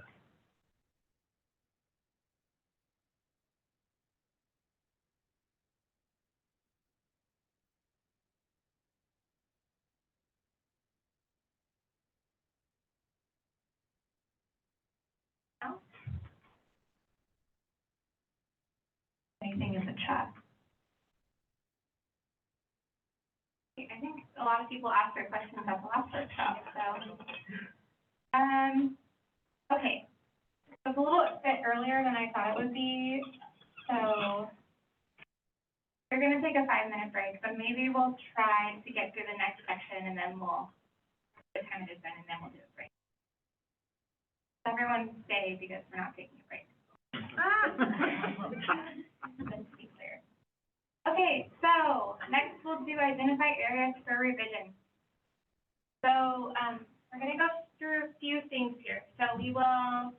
Anything in the chat? I think a lot of people asked their questions at the last workshop, so. Okay. It was a little bit earlier than I thought it would be, so we're gonna take a 5-minute break, but maybe we'll try to get through the next section and then the time it is done, and then we'll do a break. Everyone stay because we're not taking a break. Let's be clear. Okay, so next we'll do identify areas for revision. So we're going to go through a few things here. So we will,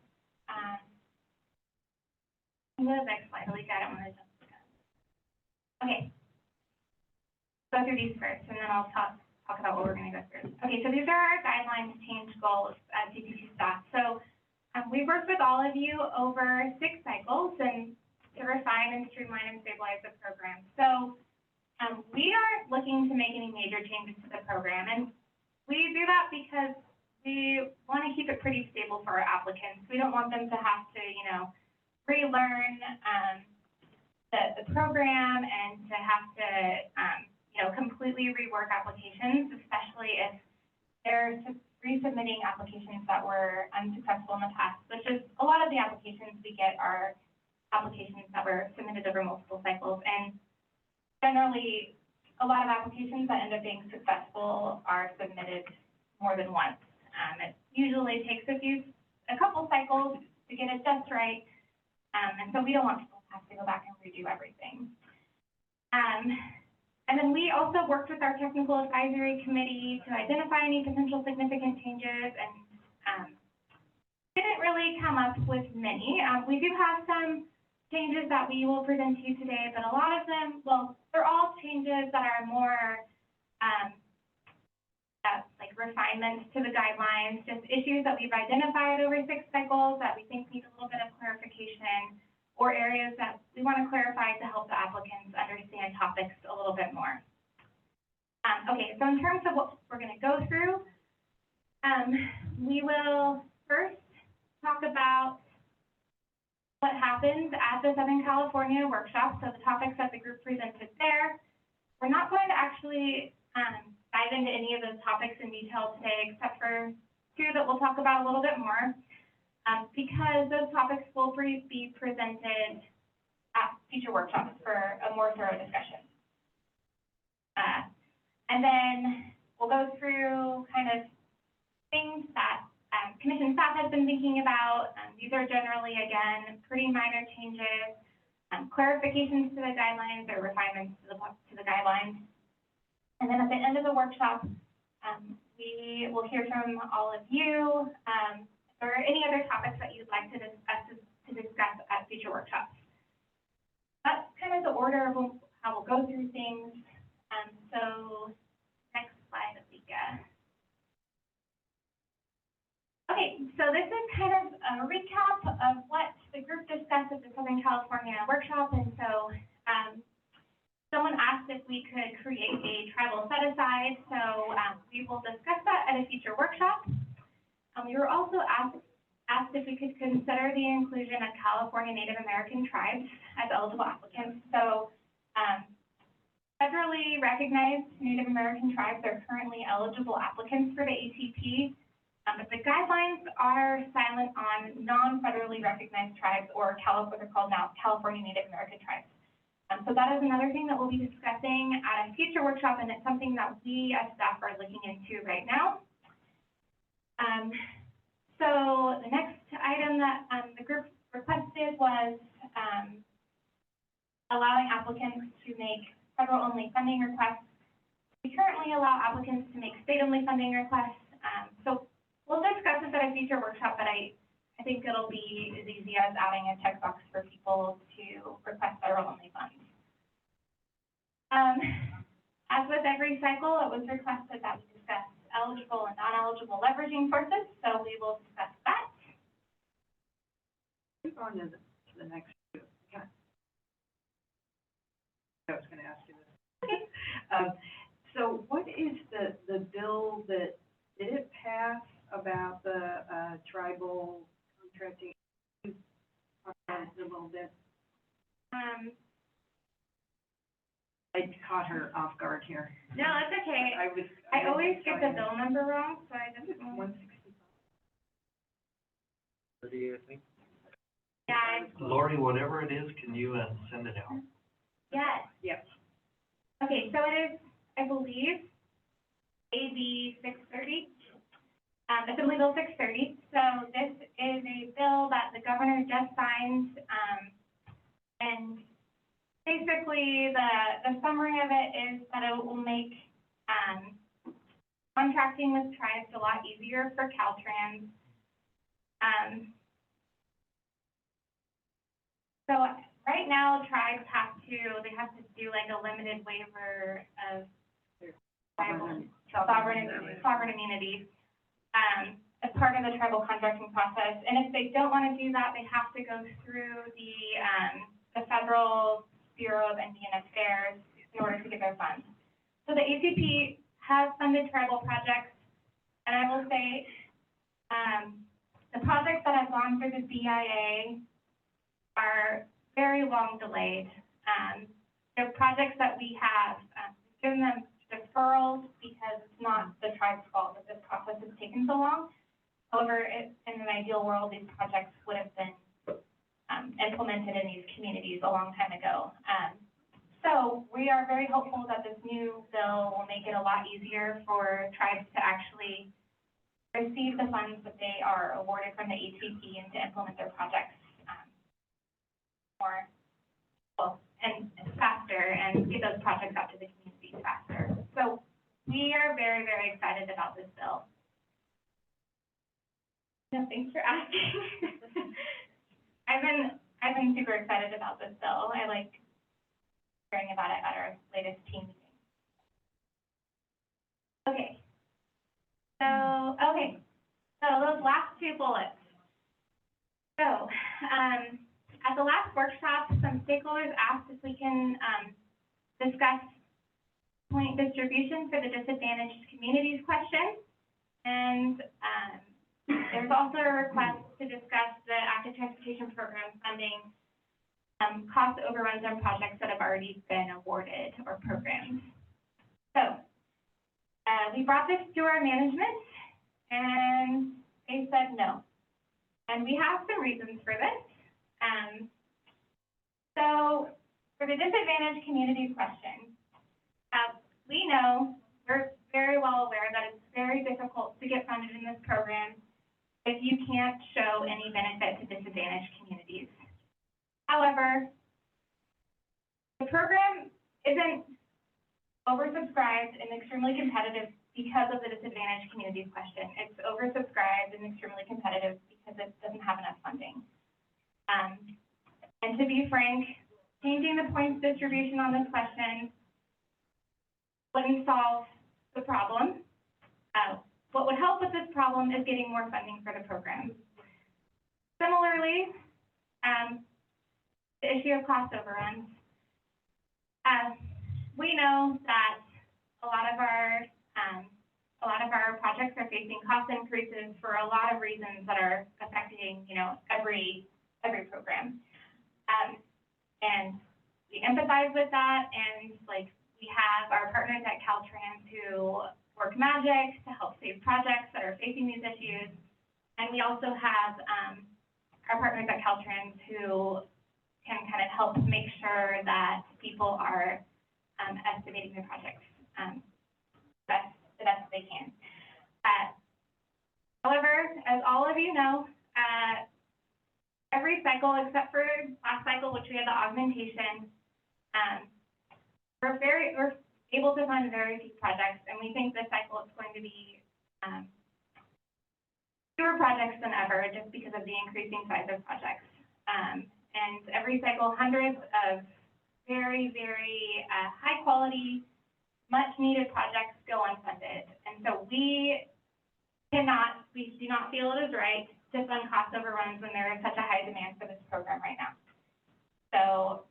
go to the next slide. At least I don't want to jump the gun. Okay. Go through these first, and then I'll talk about what we're going to go through. Okay, so these are our guidelines, change goals as CTC staff. So we've worked with all of you over 6 cycles and to refine and streamline and stabilize the program. So we aren't looking to make any major changes to the program, and we do that because we want to keep it pretty stable for our applicants. We don't want them to have to, relearn the program and to have to, completely rework applications, especially if they're resubmitting applications that were unsuccessful in the past, which is a lot of the applications we get are applications that were submitted over multiple cycles. And generally, a lot of applications that end up being successful are submitted more than once. It usually takes a couple cycles to get it just right. And so we don't want people to have to go back and redo everything. And then we also worked with our technical advisory committee to identify any potential significant changes and didn't really come up with many. We do have some changes that we will present to you today, but a lot of them, well, they're all changes that are more like refinements to the guidelines, just issues that we've identified over 6 cycles that we think need a little bit of clarification, or areas that we want to clarify to help the applicants understand topics a little bit more. Okay, so in terms of what we're going to go through, we will first talk about what happens at the Southern California workshop, so the topics that the group presented there. We're not going to actually dive into any of those topics in detail today, except for 2 that we'll talk about a little bit more. Because those topics will be presented at future workshops for a more thorough discussion. And then we'll go through kind of things that commission staff has been thinking about. These are generally, again, pretty minor changes. clarifications to the guidelines or refinements to the guidelines. And then at the end of the workshop, we will hear from all of you, or any other topics that you'd like to discuss at future workshops. That's kind of the order of how we'll go through things. So next slide, Alika. Okay, so this is kind of a recap of what the group discussed at the Southern California workshop. And so someone asked if we could create a tribal set-aside. So we will discuss that at a future workshop. We were also asked if we could consider the inclusion of California Native American tribes as eligible applicants. So federally recognized Native American tribes are currently eligible applicants for the ATP, but the guidelines are silent on non-federally recognized tribes, or what they're called now California Native American tribes. So that is another thing that we'll be discussing at a future workshop, and it's something that we as staff are looking into right now. So the next item that the group requested was allowing applicants to make federal-only funding requests. We currently allow applicants to make state-only funding requests. So we'll discuss this at a future workshop, but I think it'll be as easy as adding a checkbox for people to request federal-only funds. As with every cycle, it was requested that we discuss eligible and non-eligible leveraging sources, so we will discuss that. Keep on to the next. Yeah. I was going to ask you this. Okay. So what is the bill that, did it pass about the tribal contracting? Talk about it a little bit. I caught her off guard here. No, that's okay. I always get the bill number wrong, so I just. 165. 30, I think. Yeah. Lori, whatever it is, can you send it out? Yes. Yes. Okay, so it is, I believe, AB 630. Assembly Bill 630. So this is a bill that the governor just signed, and basically the summary of it is that it will make contracting with tribes a lot easier for Caltrans. So right now, tribes have to do like a limited waiver of tribal sovereign immunity as part of the tribal contracting process. And if they don't want to do that, they have to go through the Federal Bureau of Indian Affairs in order to get their funds. So the ATP has funded tribal projects, and I will say the projects that have gone through the BIA are very long delayed. They're projects that we have given them deferrals because it's not the tribe's fault that this process has taken so long. However, in an ideal world, these projects would have been implemented in these communities a long time ago. So we are very hopeful that this new bill will make it a lot easier for tribes to actually receive the funds that they are awarded from the ATP and to implement their projects more, and faster, and get those projects out to the communities faster. So we are very, very excited about this bill. No, thanks for asking. I've been super excited about this bill. I like hearing about it at our latest team meeting. Okay. So those last two bullets. So, at the last workshop, some stakeholders asked if we can discuss point distribution for the disadvantaged communities question. And there's also a request to discuss the active transportation program funding cost overruns on projects that have already been awarded or programs. So we brought this to our management, and they said no. And we have some reasons for this. So for the disadvantaged communities question, we know, we're very well aware that it's very difficult to get funded in this program if you can't show any benefit to disadvantaged communities. However, The program isn't oversubscribed and extremely competitive because of the disadvantaged communities question. It's oversubscribed and extremely competitive because it doesn't have enough funding. And to be frank, changing the points distribution on this question wouldn't solve the problem. What would help with this problem is getting more funding for the program. Similarly, the issue of cost overruns. We know that a lot of our projects are facing cost increases for a lot of reasons that are affecting, every program. And we empathize with that, and we have our partners at Caltrans who work magic to help save projects that are facing these issues. And we also have our partners at Caltrans who can kind of help make sure that people are estimating their projects the best they can. However, as all of you know, every cycle except for last cycle, which we had the augmentation, we're able to fund very few projects, and we think this cycle is going to be fewer projects than ever just because of the increasing size of projects. And every cycle, hundreds of very, very high quality, much needed projects go unfunded. And so we do not feel it is right to fund cost overruns when there is such a high demand for this program right now. So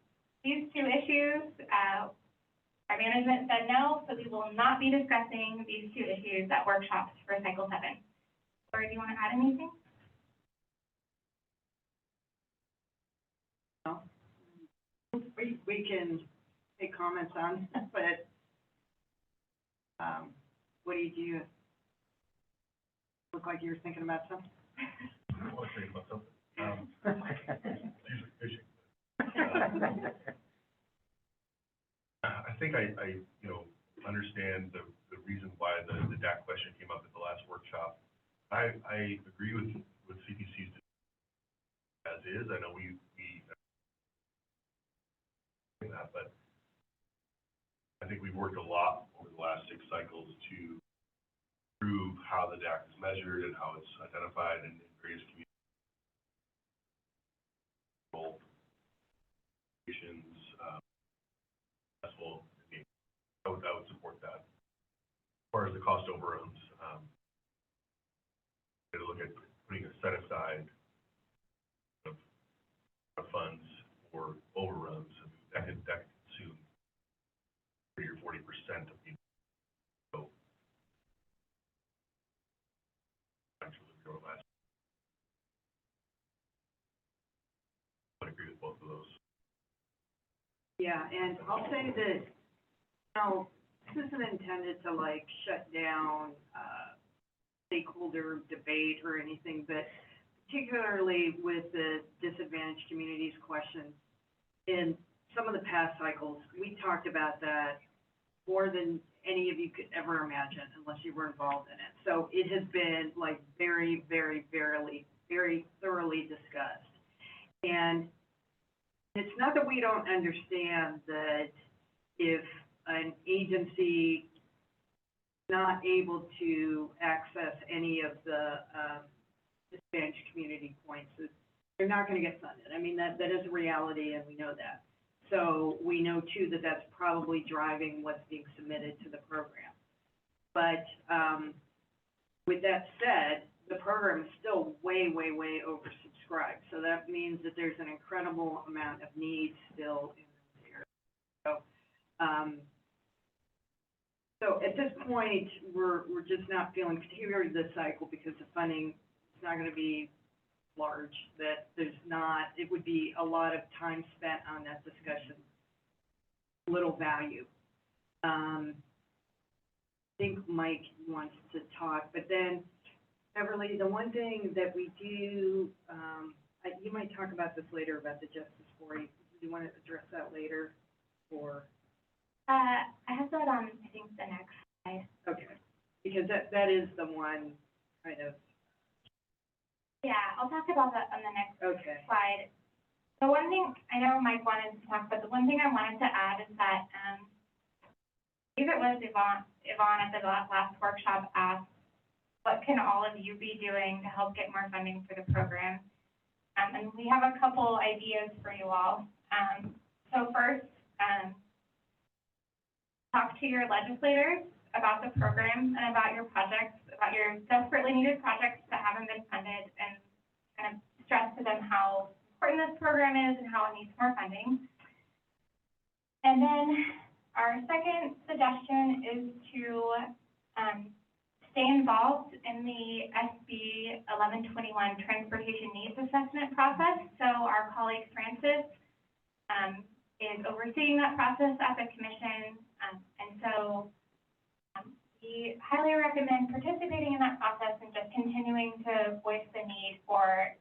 these two issues, our management said no, so we will not be discussing these two issues at workshops for cycle 7. Or do you want to add anything? No. We can take comments on, but what do you do? Look like you were thinking about something. I want to say about something. Usually fishing. I think I understand the reason why the DAC question came up at the last workshop. I agree with CPC's as is. I know we that, but I think we've worked a lot over the last 6 cycles to prove how the DAC is measured and how it's identified in various communities. Successful. I would support that. As far as the cost overruns, to look at putting a set aside of funds for overruns, that could consume 30 or 40% of the so actually go last. I would agree with both of those. Yeah, and I'll say that, this isn't intended to shut down stakeholder debate or anything, but particularly with the disadvantaged communities question, in some of the past cycles, we talked about that more than any of you could ever imagine unless you were involved in it. So it has been very, very, very thoroughly discussed. And it's not that we don't understand that if an agency is not able to access any of the disadvantaged community points, they're not going to get funded. I mean, that is a reality, and we know that. So we know, too, that that's probably driving what's being submitted to the program. But with that said, the program is still way, way, way oversubscribed. So that means that there's an incredible amount of need still in this area. So at this point, we're just not feeling, particularly this cycle, because the funding is not going to be large, that it would be a lot of time spent on that discussion, little value. I think Mike wants to talk, but then Beverly, the one thing that we do, you might talk about this later about the Justice 40. Do you want to address that later, or? I have that on, I think, the next slide. Okay, because that is the one kind of. Yeah, I'll talk about that on the next slide. The one thing, I know Mike wanted to talk, but the one thing I wanted to add is that, I believe it was Yvonne at the last workshop asked, what can all of you be doing to help get more funding for the program? And we have a couple ideas for you all. So first, talk to your legislators about the program and about your projects, about your desperately needed projects that haven't been funded, and kind of stress to them how important this program is and how it needs more funding. And then our second suggestion is to stay involved in the SB 1121 Transportation Needs Assessment process. So our colleague Francis is overseeing that process at the commission. And so we highly recommend participating in that process and just continuing to voice the need for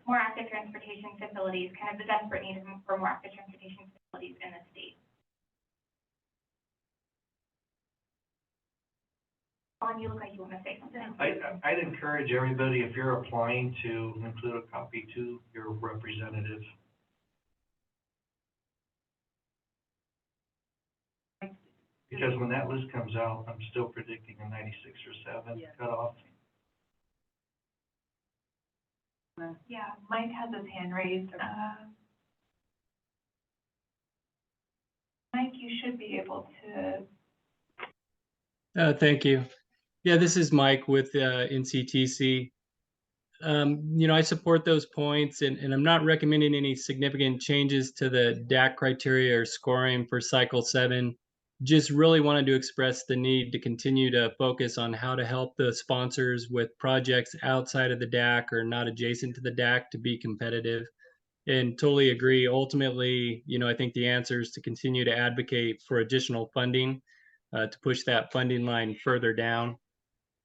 more active transportation facilities, kind of the desperate need for more active transportation facilities in the state. Vaughn, you look like you want to say something. I'd encourage everybody, if you're applying, to include a copy to your representative. Because when that list comes out, I'm still predicting a 96 or 7 cutoff. Yeah, Mike has his hand raised. Mike, you should be able to. Thank you. Yeah, this is Mike with NCTC. I support those points, and I'm not recommending any significant changes to the DAC criteria or scoring for cycle 7. Just really wanted to express the need to continue to focus on how to help the sponsors with projects outside of the DAC or not adjacent to the DAC to be competitive. And totally agree. Ultimately, I think the answer is to continue to advocate for additional funding to push that funding line further down.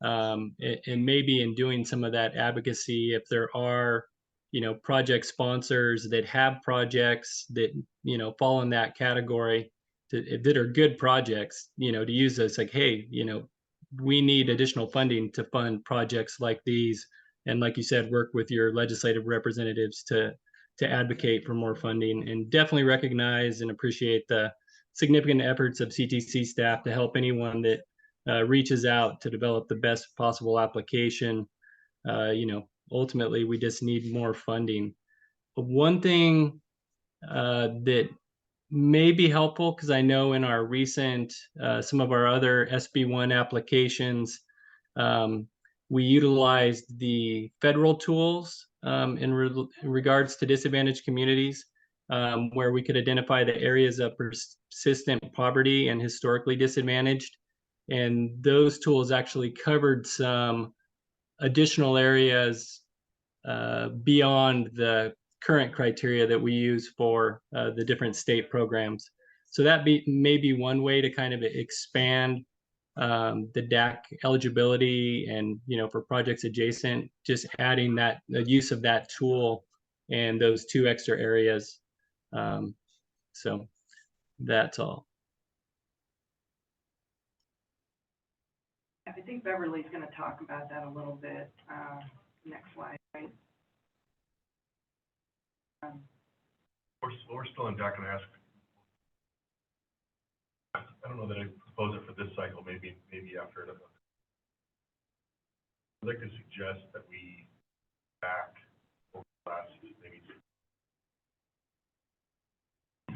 And maybe in doing some of that advocacy, if there are, project sponsors that have projects that, fall in that category, that are good projects, to use this like, hey, we need additional funding to fund projects like these. And like you said, work with your legislative representatives to advocate for more funding, and definitely recognize and appreciate the significant efforts of CTC staff to help anyone that reaches out to develop the best possible application. Ultimately, we just need more funding. But one thing that may be helpful, because I know in our recent, some of our other SB1 applications, we utilized the federal tools in regards to disadvantaged communities, where we could identify the areas of persistent poverty and historically disadvantaged. And those tools actually covered some additional areas beyond the current criteria that we use for the different state programs. So that may be one way to kind of expand the DAC eligibility, and for projects adjacent, just adding the use of that tool and those 2 extra areas. So that's all. I think Beverly's going to talk about that a little bit. Next slide, right? We're still in DAC, and ask. I don't know that I propose it for this cycle. Maybe after it. I'd like to suggest that we back over the last maybe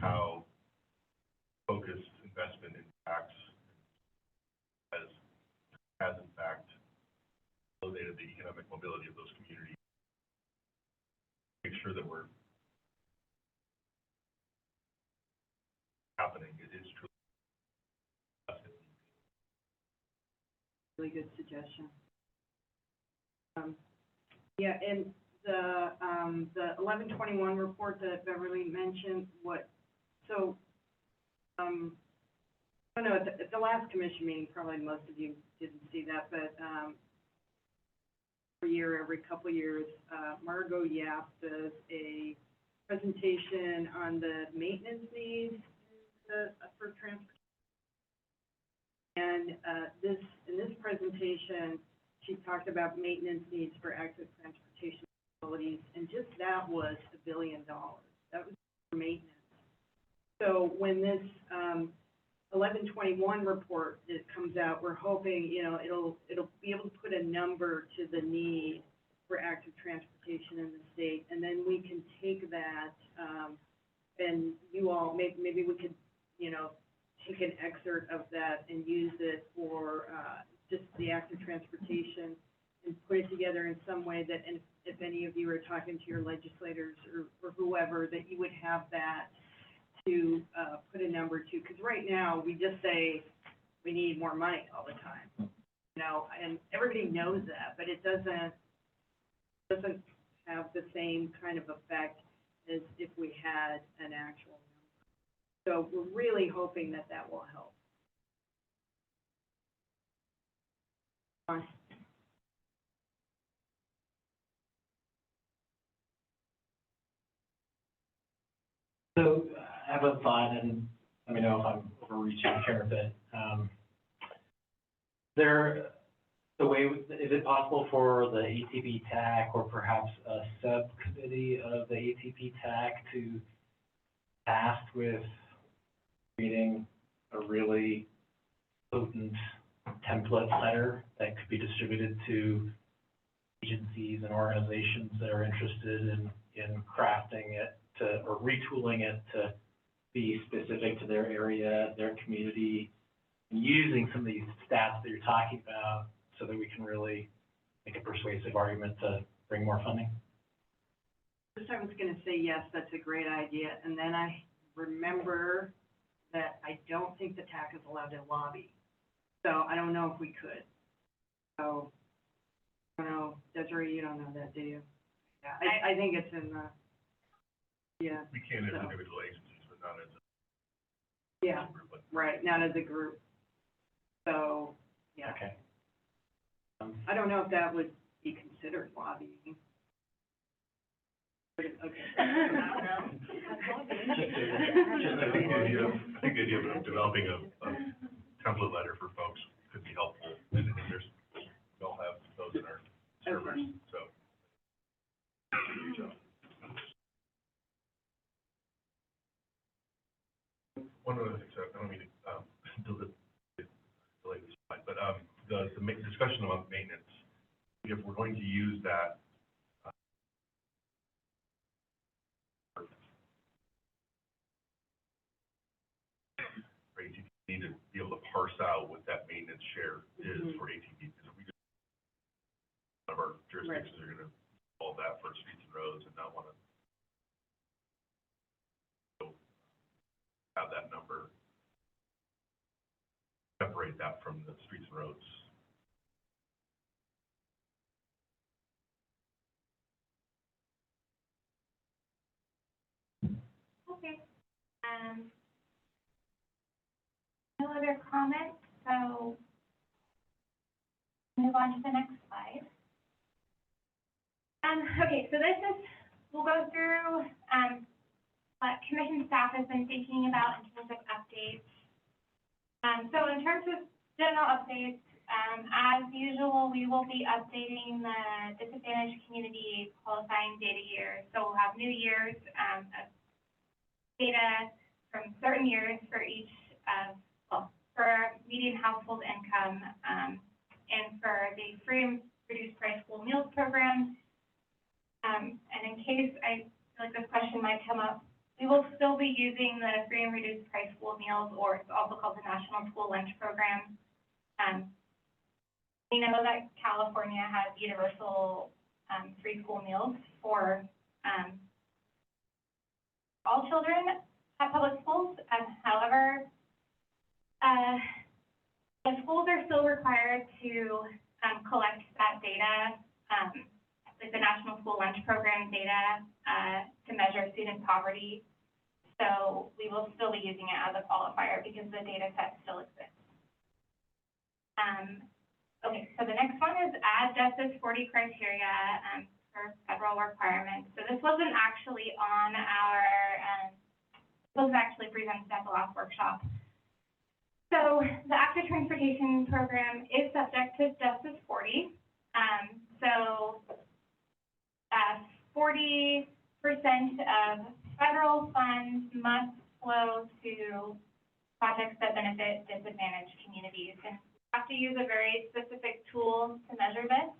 how focused investment in DACs has in fact elevated the economic mobility of those communities. Make sure that we're happening. It is truly really good suggestion. Yeah, and the 1121 report that Beverly mentioned, I don't know, at the last commission meeting, probably most of you didn't see that, but every couple of years, Margot Yap does a presentation on the maintenance needs for transportation. And in this presentation, she talked about maintenance needs for active transportation facilities, and just that was a billion. That was for maintenance. So when this, 1121 report that comes out, we're hoping, you know, it'll be able to put a number to the need for active transportation in the state, and then we can take that, and you all, maybe we could, you know, take an excerpt of that and use it for, just the active transportation and put it together in some way that, and if any of you are talking to your legislators or whoever, that you would have that to, put a number to, because right now, we just say we need more money all the time, you know, and everybody knows that, but it doesn't have the same kind of effect as if we had an actual number. So we're really hoping that that will help. So I have a thought, and let me know if I'm overreaching here, but, is it possible for the ATP TAC or perhaps a subcommittee of the ATP TAC to tasked with creating a really potent template letter that could be distributed to agencies and organizations that are interested in crafting it to, or retooling it to be specific to their area, their community, and using some of these stats that you're talking about so that we can really make a persuasive argument to bring more funding? First, I was gonna say, yes, that's a great idea, and then I remember that I don't think the TAC is allowed to lobby. So I don't know if we could. So, I don't know, Desiree, you don't know that, do you? Yeah, I think it's in the, yeah. We can as So. individual agencies, but not as a Yeah, group. Like, right, not as a group. So, yeah. Okay. I don't know if that would be considered lobbying. Okay. I think the idea of developing a template letter for folks could be helpful, and we all have those in our servers, so. One of the things, I don't mean to delay this slide, but the discussion about maintenance, if we're going to use that for ATP, we need to be able to parse out what that maintenance share is for ATP, because we just, one of our jurisdictions are gonna solve that for streets and roads and not wanna have that number, separate that from the streets and roads. Okay. No other comments, so move on to the next slide. Okay, so this is, we'll go through, what commission staff has been thinking about in terms of updates. So in terms of general updates, as usual, we will be updating the disadvantaged community qualifying data year. So we'll have new years, of data from certain years for each, for median household income, and for the free and reduced price school meals program. And in case I feel like this question might come up, we will still be using the free and reduced price school meals, or it's also called the National School Lunch Program. We know that California has universal free school meals for all children at public schools. However, the schools are still required to collect that data, like the National School Lunch Program data, to measure student poverty. So we will still be using it as a qualifier because the data set still exists. Okay, so the next one is add Justice 40 criteria for federal requirements. So this wasn't actually on our, this was actually presented at the last workshop. So the active transportation program is subject to Justice 40. 40 of federal funds must flow to projects that benefit disadvantaged communities. And we have to use a very specific tool to measure this.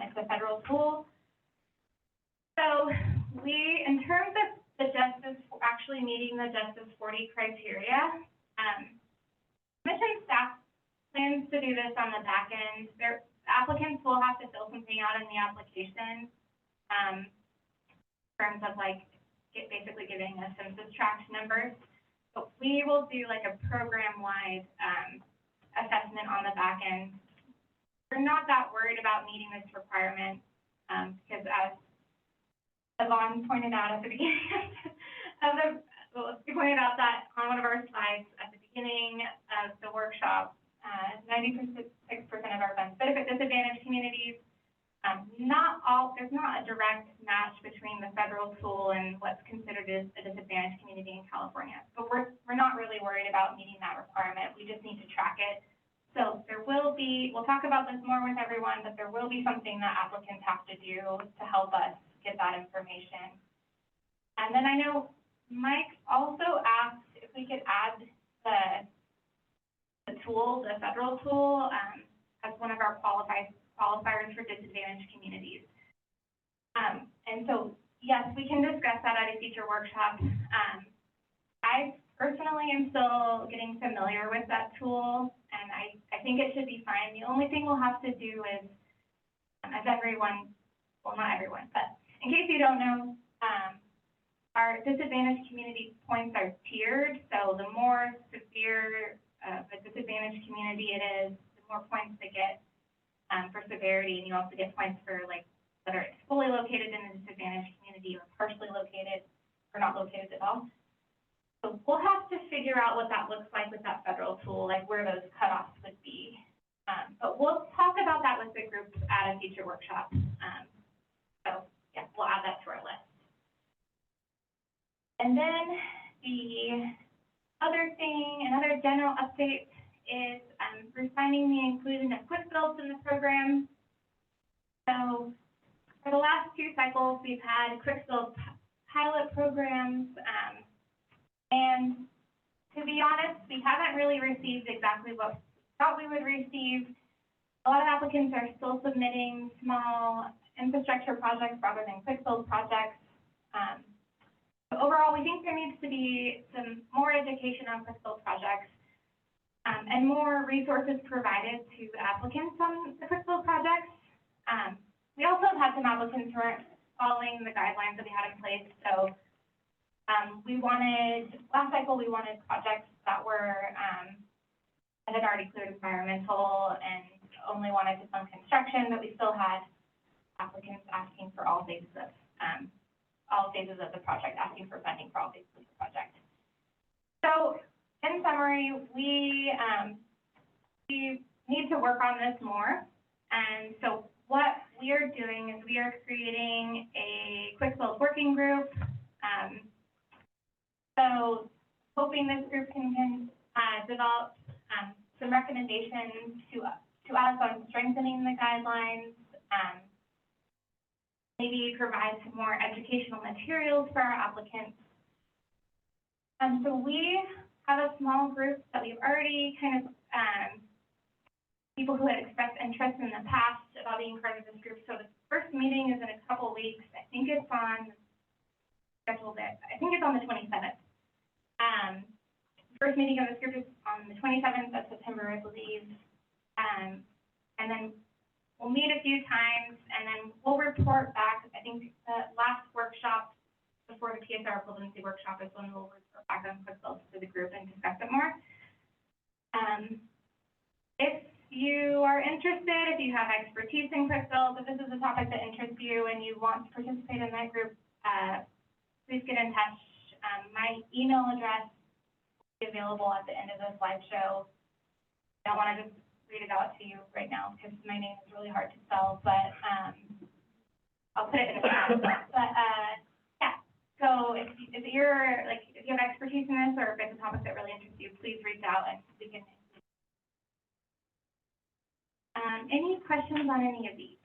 It's a federal tool. So in terms of the actually meeting the Justice 40 criteria, mission staff plans to do this on the back end. Applicants will have to fill something out in the application, in terms of basically giving a census tract numbers. But we will do like a program-wide, assessment on the back end. We're not that worried about meeting this requirement, because as Yvonne pointed out at the beginning she pointed out that on one of our slides at the beginning of the workshop, 96% of our funds benefit disadvantaged communities. There's not a direct match between the federal tool and what's considered a disadvantaged community in California. But we're not really worried about meeting that requirement. We just need to track it. So we'll talk about this more with everyone, but there will be something that applicants have to do to help us get that information. And then I know Mike also asked if we could add the tool, the federal tool, as one of our qualifiers for disadvantaged communities. And so, yes, we can discuss that at a future workshop. I personally am still getting familiar with that tool, and I think it should be fine. The only thing we'll have to do is, as everyone, well, not everyone, but in case you don't know, our disadvantaged community points are tiered. So the more severe of a disadvantaged community it is, the more points they get for severity, and you also get points for whether it's fully located in a disadvantaged community or partially located or not located at all. So we'll have to figure out what that looks like with that federal tool, like where those cutoffs would be. But we'll talk about that with the group at a future workshop. So yeah, we'll add that to our list. And then the other thing, another general update is refining the inclusion of quick builds in the program. So for the last 2 cycles, we've had quick build pilot programs, and to be honest, we haven't really received exactly what we thought we would receive. A lot of applicants are still submitting small infrastructure projects rather than quick build projects. But overall, we think there needs to be some more education on quick build projects, and more resources provided to applicants on the quick build projects. We also have had some applicants who aren't following the guidelines that we had in place. So last cycle, we wanted projects that were, that had already cleared environmental and only wanted to fund construction, but we still had applicants asking for all phases of the project, asking for funding for all phases of the project. So in summary, we need to work on this more. And so what we are doing is we are creating a quick build working group. So hoping this group can develop some recommendations to us on strengthening the guidelines, maybe provide some more educational materials for our applicants. So we have a small group that we've already kind of, people who had expressed interest in the past about being part of this group. So the first meeting is in a couple weeks. I think it's on, scheduled it, I think it's on the 27th. First meeting of this group is on the 27th of September, I believe. And then we'll meet a few times, and then we'll report back. I think the last workshop before the PSR equivalency workshop is when we'll report back on quick builds to the group and discuss it more. If you are interested, if you have expertise in quick builds, if this is a topic that interests you and you want to participate in that group, please get in touch. My email address will be available at the end of the slideshow. I don't want to just read it out to you right now because my name is really hard to spell, but I'll put it in the chat. But yeah, so if you're if you have expertise in this, or if it's a topic that really interests you, please reach out and we can. Any questions on any of these?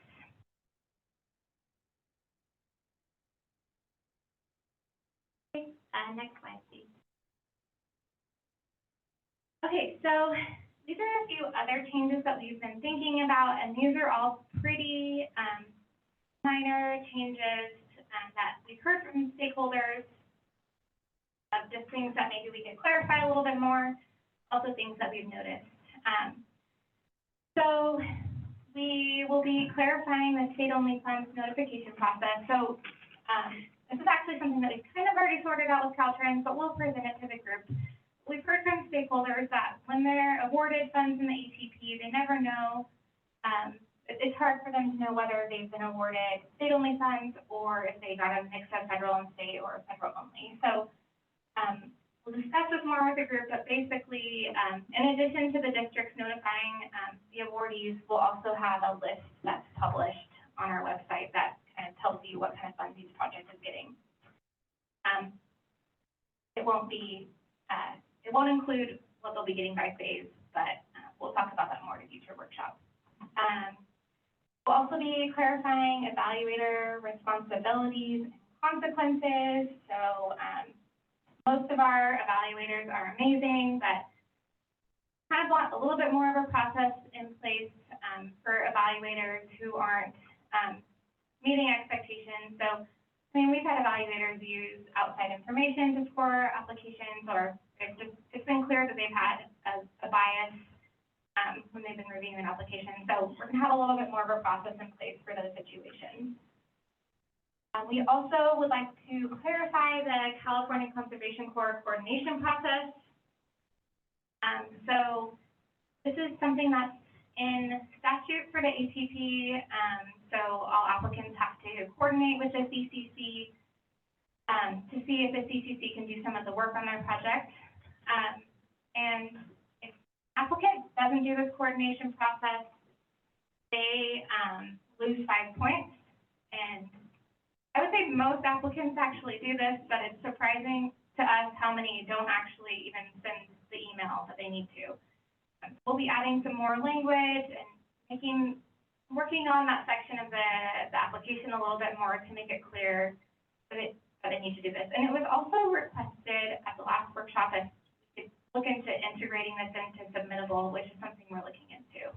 Okay, next slide, please. Okay, so these are a few other changes that we've been thinking about, and these are all pretty minor changes that we've heard from stakeholders, just things that maybe we could clarify a little bit more, also things that we've noticed. So we will be clarifying the state-only funds notification process. So this is actually something that we've kind of already sorted out with Caltrans, but we'll present it to the group. We've heard from stakeholders that when they're awarded funds in the ATP, they never know, it's hard for them to know whether they've been awarded state-only funds or if they got a mix of federal and state or federal only. So we'll discuss this more with the group, but basically, in addition to the districts notifying the awardees, we'll also have a list that's published on our website that kind of tells you what kind of funds each project is getting. It won't include what they'll be getting by phase, but we'll talk about that more in a future workshop. We'll also be clarifying evaluator responsibilities and consequences. So most of our evaluators are amazing, but kind of want a little bit more of a process in place for evaluators who aren't meeting expectations. So, I mean, we've had evaluators use outside information to score applications, or it's been clear that they've had a bias when they've been reviewing an application. So we're going to have a little bit more of a process in place for those situations. We also would like to clarify the California Conservation Corps coordination process. So this is something that's in statute for the ATP. So all applicants have to coordinate with the CCC to see if the CCC can do some of the work on their project. And if applicant doesn't do this coordination process, they lose 5 points. And I would say most applicants actually do this, but it's surprising to us how many don't actually even send the email that they need to. We'll be adding some more language and working on that section of the application a little bit more to make it clear that they need to do this. And it was also requested at the last workshop that we could look into integrating this into Submittable, which is something we're looking into.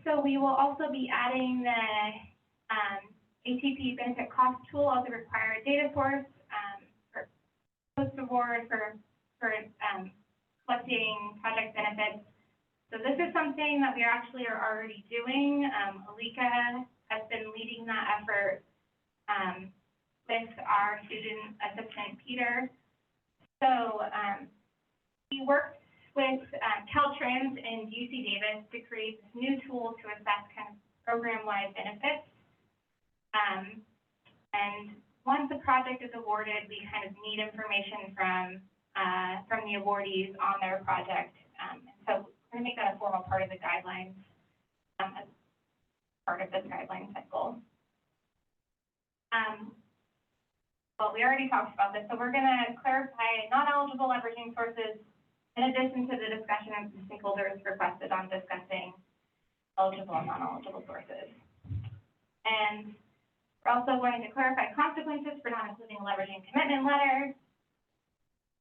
So we will also be adding the ATP benefit cost tool as a required data source for post-award for collecting project benefits. So this is something that we actually are already doing. Alika has been leading that effort with our student assistant, Peter. So we worked with Caltrans and UC Davis to create this new tool to assess kind of program-wide benefits. And once a project is awarded, we kind of need information from the awardees on their project. And so we're going to make that a formal part of the guidelines as part of this guideline cycle. Well, we already talked about this, so we're going to clarify non-eligible leveraging sources in addition to the discussion of the stakeholders requested on discussing eligible and non-eligible sources. And we're also going to clarify consequences for not including a leveraging commitment letter.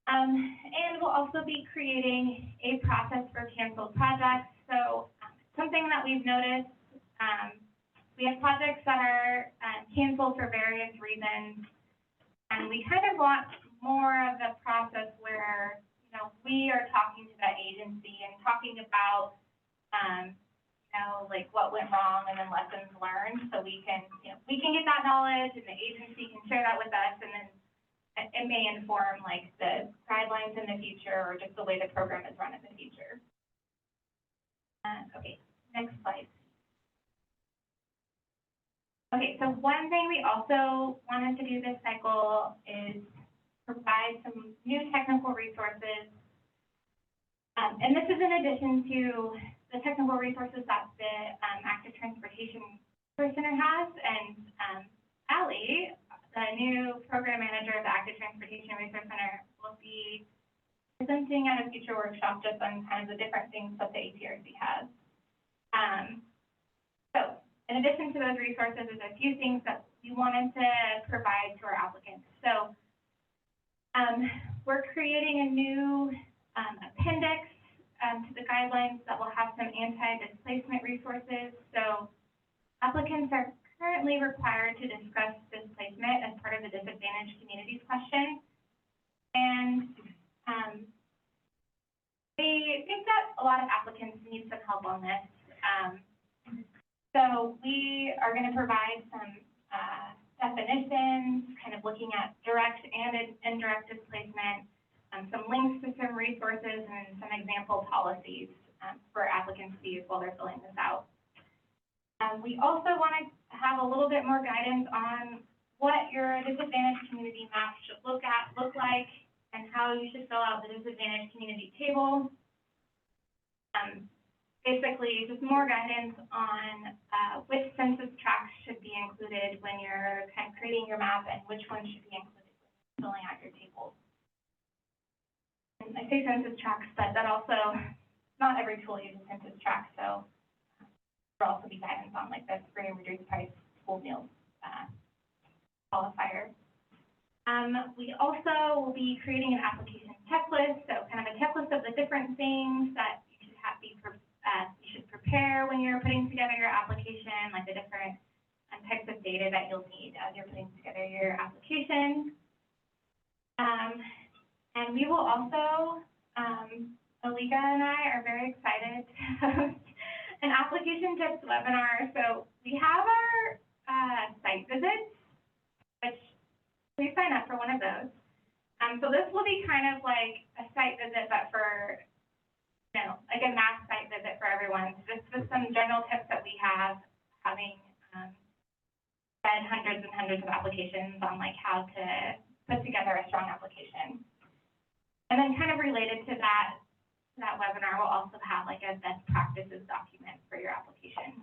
And we'll also be creating a process for canceled projects. So something that we've noticed, we have projects that are canceled for various reasons, and we kind of want more of a process where, you know, we are talking to that agency and talking about, you know, like what went wrong and then lessons learned, so we can, you know, we can get that knowledge and the agency can share that with us, and then it may inform like the guidelines in the future or just the way the program is run in the future. Okay, next slide. Okay, so one thing we also wanted to do this cycle is provide some new technical resources. And this is in addition to the technical resources that the Active Transportation Resource Center has. And Allie, the new program manager of the Active Transportation Resource Center, will be presenting at a future workshop just on kind of the different things that the ATRC has. So in addition to those resources, there's a few things that we wanted to provide to our applicants We're creating a new appendix to the guidelines that will have some anti-displacement resources. So applicants are currently required to discuss displacement as part of the disadvantaged communities question. And we think that a lot of applicants need some help on this. So we are going to provide some definitions, kind of looking at direct and indirect displacement, some links to some resources and some example policies for applicants to use while they're filling this out. We also want to have a little bit more guidance on what your disadvantaged community map should look like, and how you should fill out the disadvantaged community table. Basically, just more guidance on which census tracts should be included when you're kind of creating your map, and which ones should be included when you're filling out your tables. And I say census tracts, but that also, not every tool uses census tracts, so there'll also be guidance on like the free and reduced price school meals qualifier. We also will be creating an application checklist, so kind of a checklist of the different things that you should have you should prepare when you're putting together your application, like the different types of data that you'll need as you're putting together your application. And we will also, Aliga and I are very excited to host an application tips webinar. So we have our site visits, which please sign up for one of those. So this will be kind of like a site visit, but for, like a mass site visit for everyone. Just with some general tips that we have, having read hundreds and hundreds of applications on like how to put together a strong application. And then kind of related to that webinar, we'll also have like a best practices document for your application.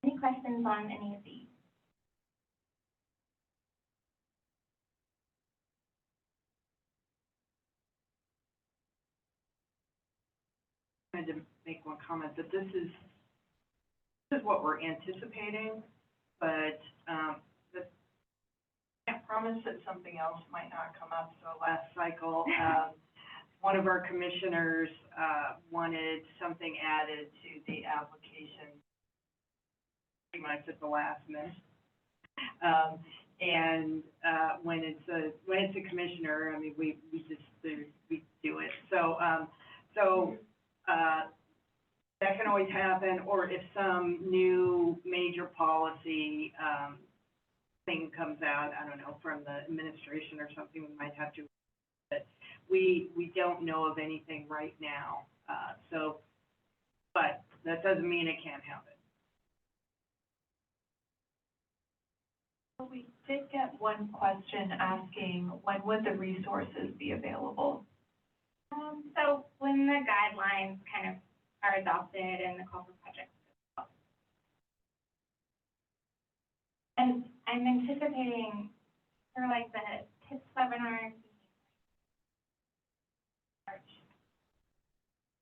Any questions on any of these? I wanted to make one comment that this is what we're anticipating, but I can't promise that something else might not come up. So last cycle, one of our commissioners wanted something added to the application pretty much at the last minute. And when it's a commissioner, I mean, we do it. So that can always happen, or if some new major policy thing comes out, I don't know, from the administration or something, we might have to, but we don't know of anything right now. But that doesn't mean it can't happen. We did get one question asking, when would the resources be available? So when the guidelines kind of are adopted and the call for projects. And I'm anticipating for like the tips webinars,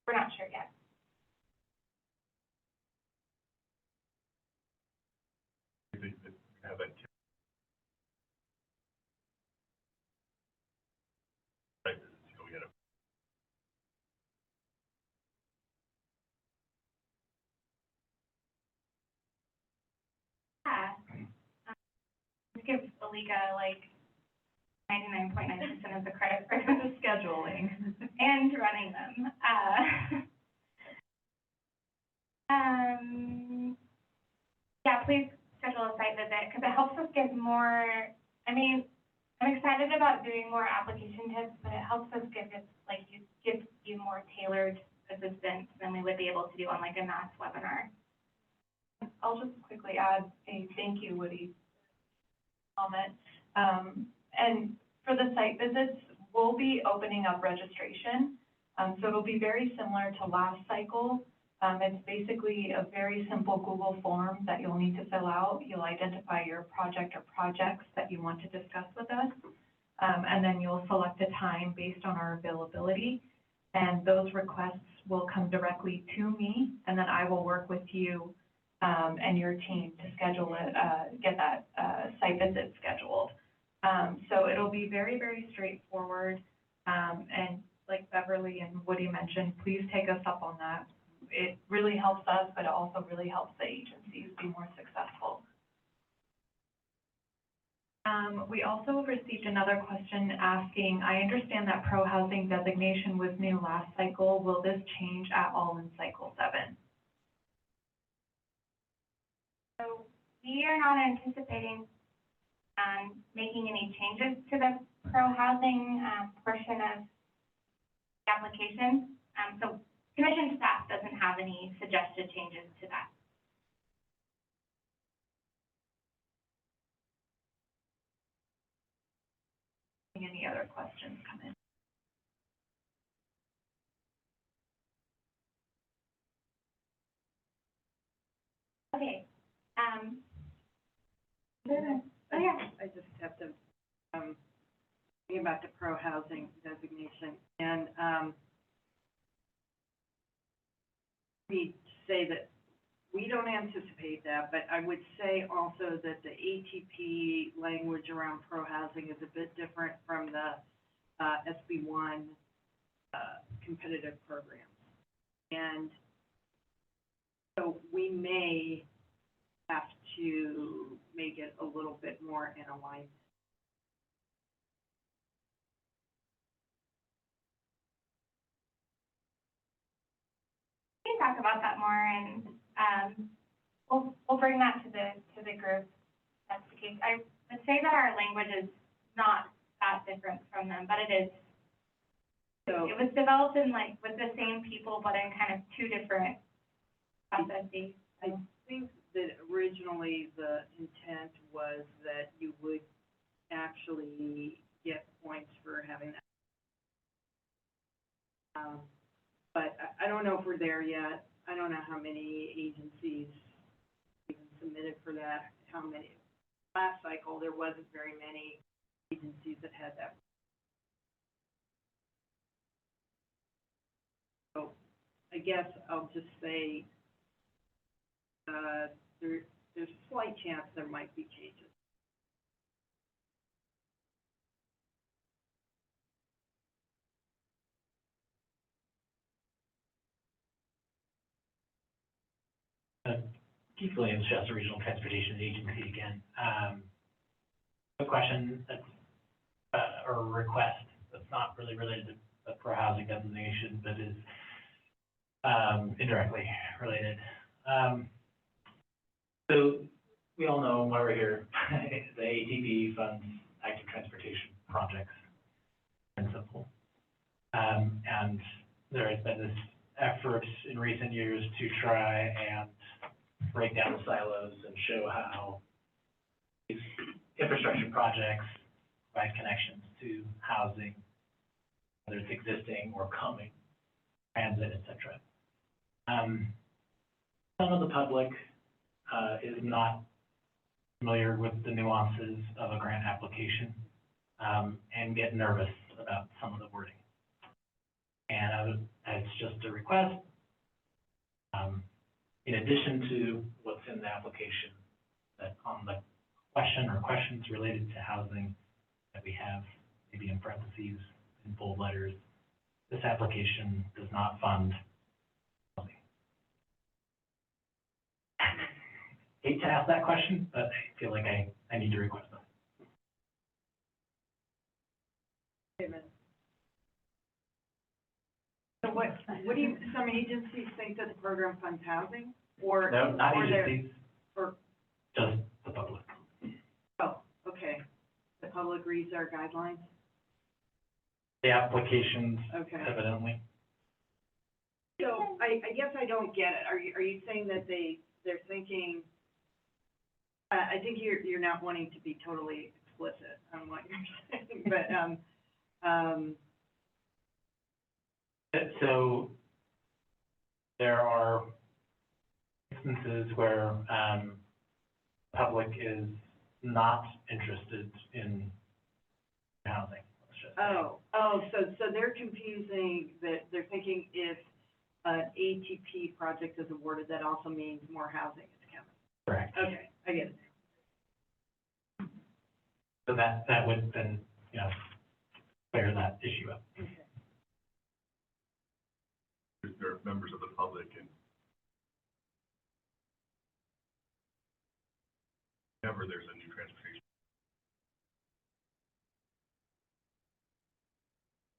we're not sure yet. They have that. We had a Give Aliga like 99.9% of the credit for the scheduling and running them. Yeah, please schedule a site visit because it helps us get more. I mean, I'm excited about doing more application tips, but it helps us give you more tailored assistance than we would be able to do on like a mass webinar. I'll just quickly add a thank you, Woody, comment. And for the site visits, we'll be opening up registration. So it'll be very similar to last cycle. It's basically a very simple Google form that you'll need to fill out. You'll identify your project or projects that you want to discuss with us. And then you'll select a time based on our availability. And those requests will come directly to me, and then I will work with you and your team to schedule it, get that site visit scheduled. So it'll be very, very straightforward. And like Beverly and Woody mentioned, please take us up on that. It really helps us, but it also really helps the agencies be more successful. We also received another question asking, I understand that pro-housing designation was new last cycle. Will this change at all in cycle 7? So we are not anticipating making any changes to the pro-housing portion of the application. So commission staff doesn't have any suggested changes to that. Any other questions come in? Okay. Oh, yeah. I just have to, think about the pro-housing designation, and, we say that we don't anticipate that, but I would say also that the ATP language around pro-housing is a bit different from the, SB1, competitive programs. And so we may have to make it a little bit more in alignment. We can talk about that more, and we'll bring that to the group. That's the case. I would say that our language is not that different from them, but it is. So It was developed in with the same people, but in kind of two different processes. I think that originally the intent was that you would actually get points for having that. But I don't know if we're there yet. I don't know how many agencies even submitted for that, how many. Last cycle, there wasn't very many agencies that had that. So I guess I'll just say, there's a slight chance there might be changes. Keith Williams, Shasta Regional Transportation Agency again. A question that's, or a request that's not really related to the pro-housing designation, but is indirectly related. So we all know why we're here. The ATP funds active transportation projects, and simple. And there has been this effort in recent years to try and break down the silos and show how these infrastructure projects provide connections to housing, whether it's existing or coming, transit, et cetera. Some of the public is not familiar with the nuances of a grant application and get nervous about some of the wording. And it's just a request. In addition to what's in the application, that on the question or questions related to housing that we have, maybe in parentheses, in bold letters, this application does not fund housing. Hate to ask that question, but I feel like I need to request that. Amen. So what do you, some agencies think that the program funds housing, or? No, not or agencies, or, just the public. oh, okay. The public reads our guidelines? The applications, Okay. evidently. So I guess I don't get it. Are you saying that they're thinking, I think you're not wanting to be totally explicit on what you're saying, but, So there are instances where public is not interested in housing. Let's just say. so they're confusing that, they're thinking if an ATP project is awarded, that also means more housing is coming. Correct. Okay, I get it. So that would then, you know, clear that issue up. There are members of the public and whenever there's a new transportation.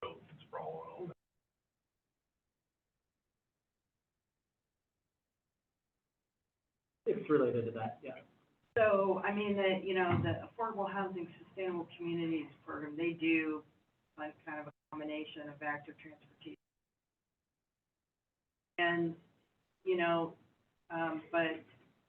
So sprawl and all that. It's related to that, yeah. So, I mean, the, you know, the Affordable Housing Sustainable Communities Program, they do like kind of a combination of active transportation. And, you know, but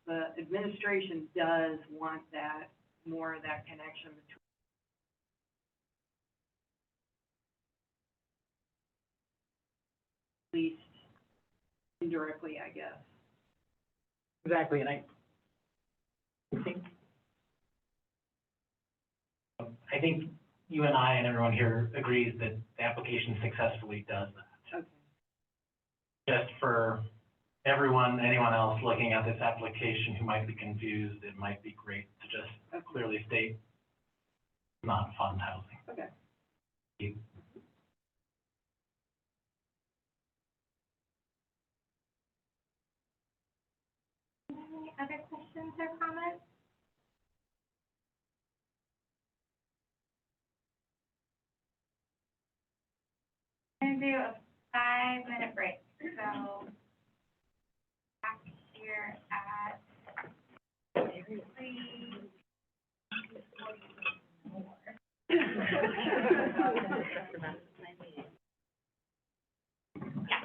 the administration does want that, more of that connection between at least indirectly, I guess. Exactly, and I think you and I and everyone here agrees that the application successfully does that. Okay. Just for everyone, anyone else looking at this application who might be confused, it might be great to just clearly state not fund housing. Okay. You- Any other questions or comments? I'm gonna do a 5-minute break, so back here at 3:44.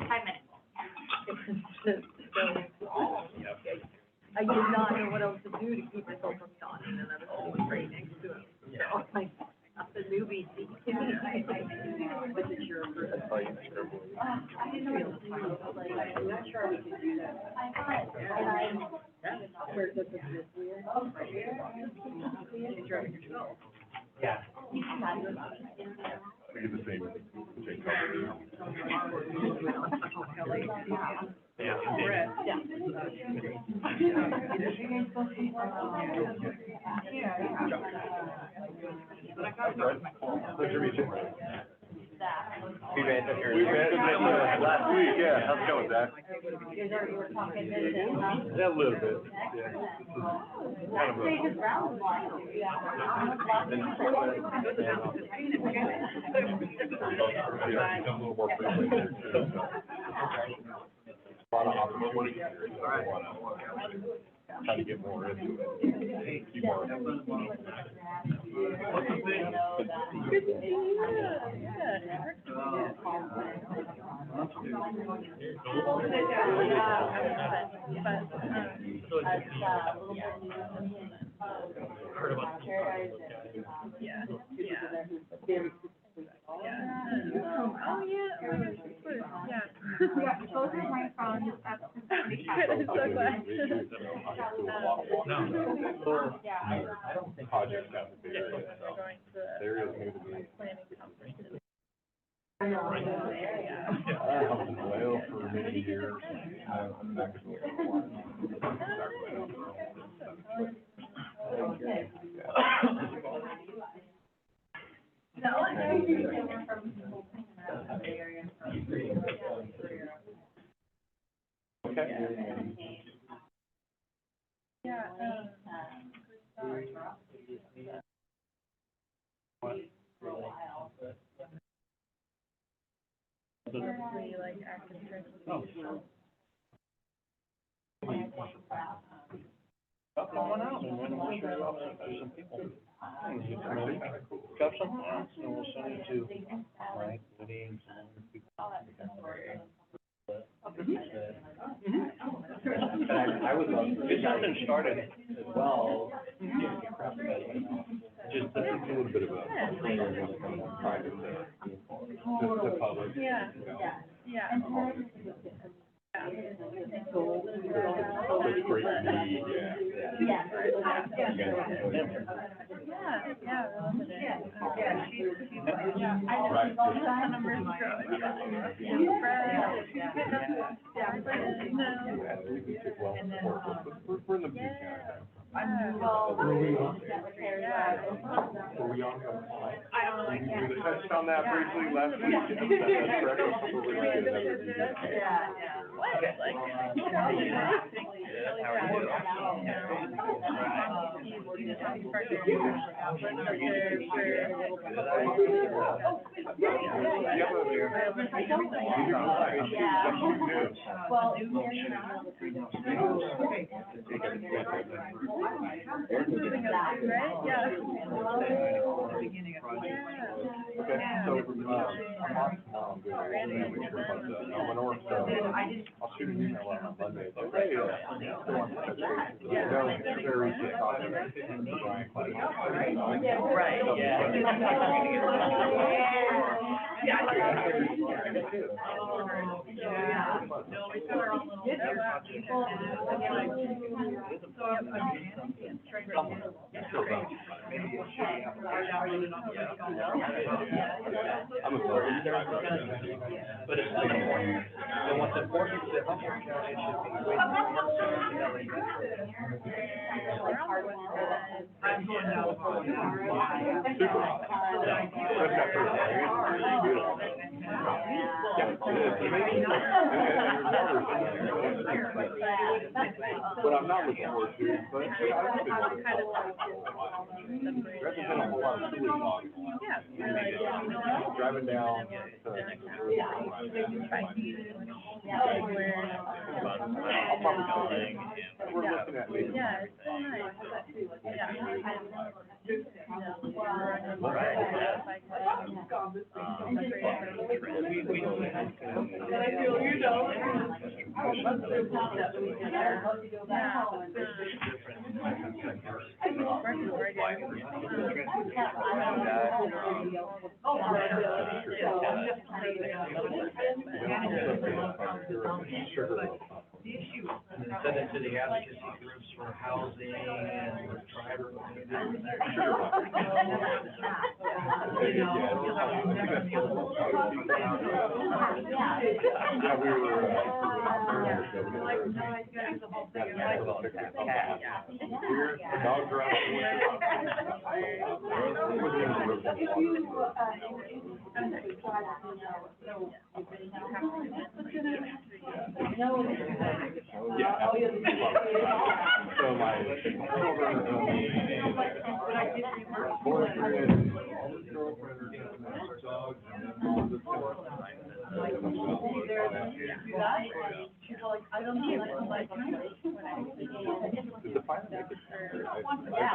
5 minutes. I did not know what else to do to keep myself from yawning, and I was sitting right next to him. So, like, the newbie seat. Was it your first? I didn't know it was fine. I was like, I'm not sure we can do that. I thought, and Where does it this weird? Right here. You're driving yourself. Yeah. We get the same color. Yeah. Red. Yeah. Pleasure to meet you. We met last week, yeah. How's it going, Zach? you guys already were talking this, huh? Yeah, a little bit, yeah. Kind of They just round one. yeah, become a little more frequent here, too. A lot of opportunities here, so I wanna try to get more into it. Keep more. Both of my phones up to 75. I'm so glad. I don't think. Project out in the area, so there is new to me. I was in Wales for many years. I'm back to Come on out and then we'll show you off to some people. Got some plans and we'll send you to Mike, Woody, and some other people. I would love to. Get something started as well. Just I think a little bit of a private, the public. Yeah. That's great need, yeah. We're in the Butte County. We touched on that briefly last week. I'll shoot an email out on Monday. But it's not important. And what's important is that But I'm not looking forward to it, but there's been a whole lot of sewer logs. Driving down to. I'll probably call it. We're looking at maybe. Send it to the advocacy groups for housing and driver. Dogs are out. Yeah. So my children, boyfriend, girlfriend are dogs.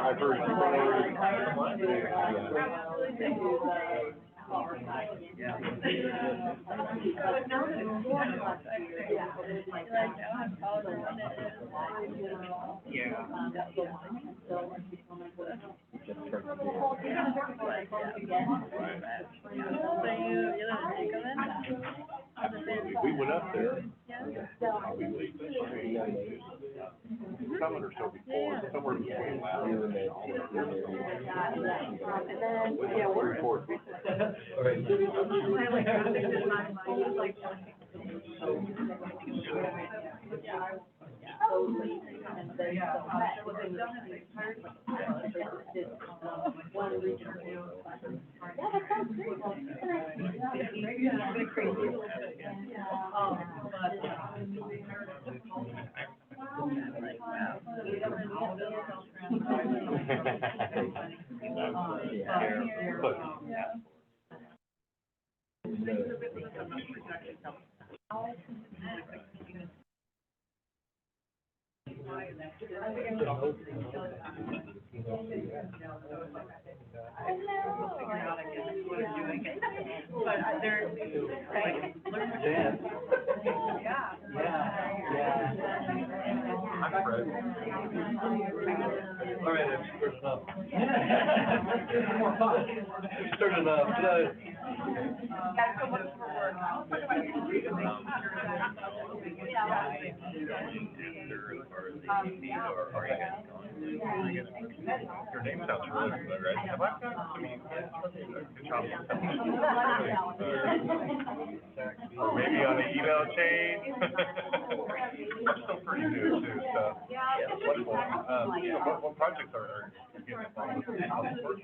I've heard we went up there. Probably late spring. Summer or so before, somewhere between last year and now. All right, I've stirred it up. More fun. Stirred it up. Your name sounds really good, right? Have I got, I mean, good job. Or maybe on an email chain. I'm still pretty new too, so. Wonderful. What projects are you getting involved with?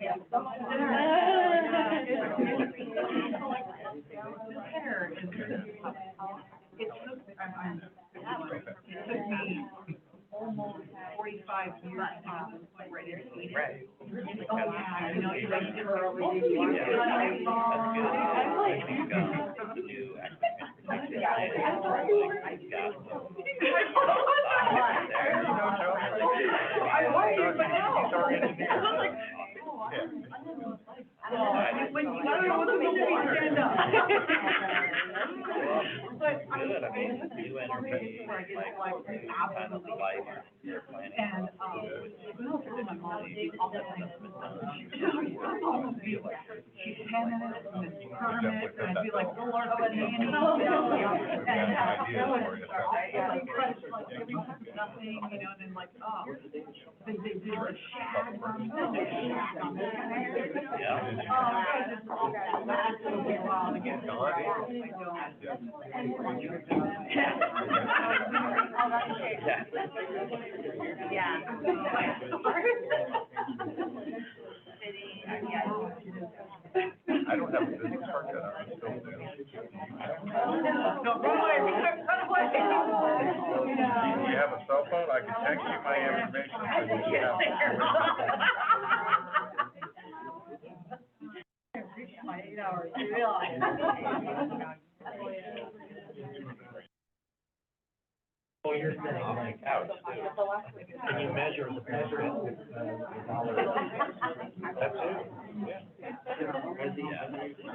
It took me almost 45 years to right here. Oh, yeah, you know, it's like early. She's 10 minutes and it's permit, and I'd be like, oh, Lord, but nothing, you know, and then like, oh, they did a shag on me, they did a shag on me. I don't have a business card yet, I'm still there. Do you have a cell phone? I can text you my information. My 8 hours, you realize. Oh, you're sitting on the couch. Can you measure the pressure? That's it. Yeah.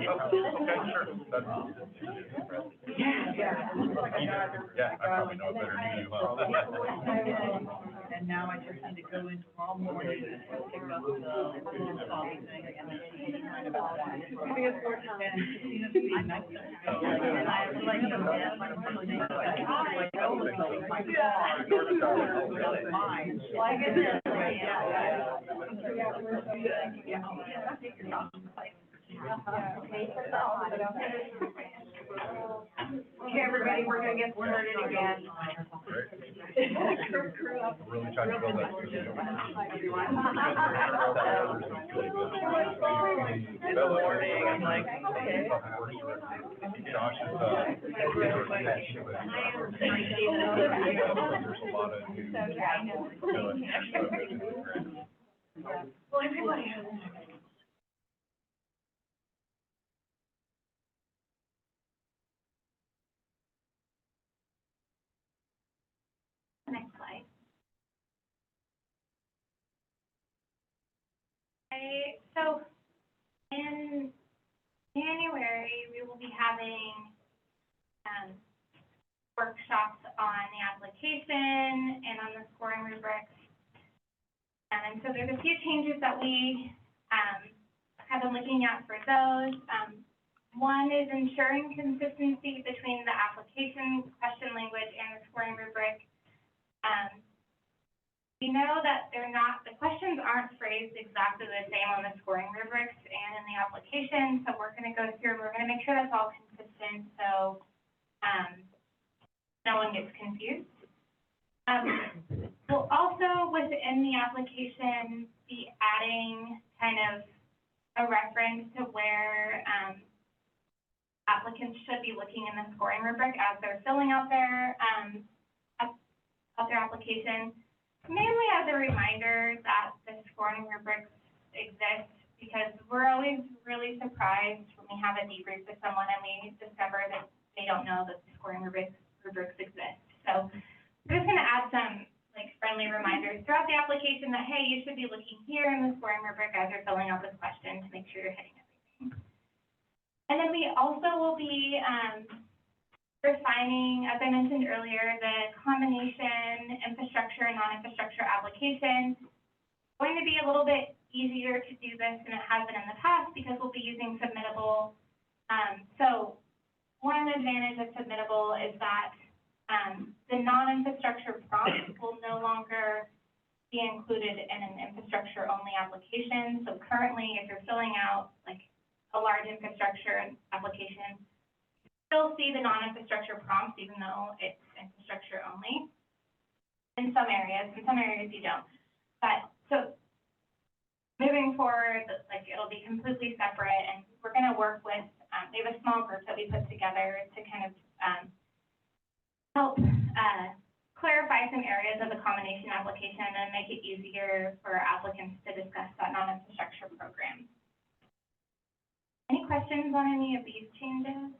Oh, okay, sure. Yeah, I probably know it better than you, huh? And now I just need to go in tomorrow morning and pick up the coffee thing and then see kind of about that. And Christina's being nice. And I was like, oh, yeah, my personal like, oh, my car. Mine. Like it is. Okay, everybody, we're gonna get started again. Really trying to build that. In the morning, I'm like, okay. Josh is, there's a lot of new, Well, everybody has. Next slide. Okay, so in January, we will be having workshops on the application and on the scoring rubrics. And so there's a few changes that we have been looking at for those. One is ensuring consistency between the application question language and the scoring rubric. We know that the questions aren't phrased exactly the same on the scoring rubrics and in the application, so we're gonna go through and we're gonna make sure that's all consistent, so, no one gets confused. We'll also, within the application, be adding kind of a reference to where, applicants should be looking in the scoring rubric as they're filling out their application, mainly as a reminder that the scoring rubrics exist, because we're always really surprised when we have a debrief with someone and we discover that they don't know that the scoring rubrics exist. So we're just going to add some like friendly reminders throughout the application that, hey, you should be looking here in the scoring rubric as you're filling out this question to make sure you're hitting everything. And then we also will be refining, as I mentioned earlier, the combination infrastructure and non-infrastructure application. It's going to be a little bit easier to do this than it has been in the past because we'll be using submittable. So one advantage of submittable is that the non-infrastructure prompts will no longer be included in an infrastructure-only application. So currently, if you're filling out like a large infrastructure application, still see the non-infrastructure prompts, even though it's infrastructure only. In some areas you don't. moving forward, like, it'll be completely separate, and we're gonna work with, we have a small group that we put together to kind of, help, clarify some areas of the combination application and make it easier for applicants to discuss that non-infrastructure program. Any questions on any of these changes?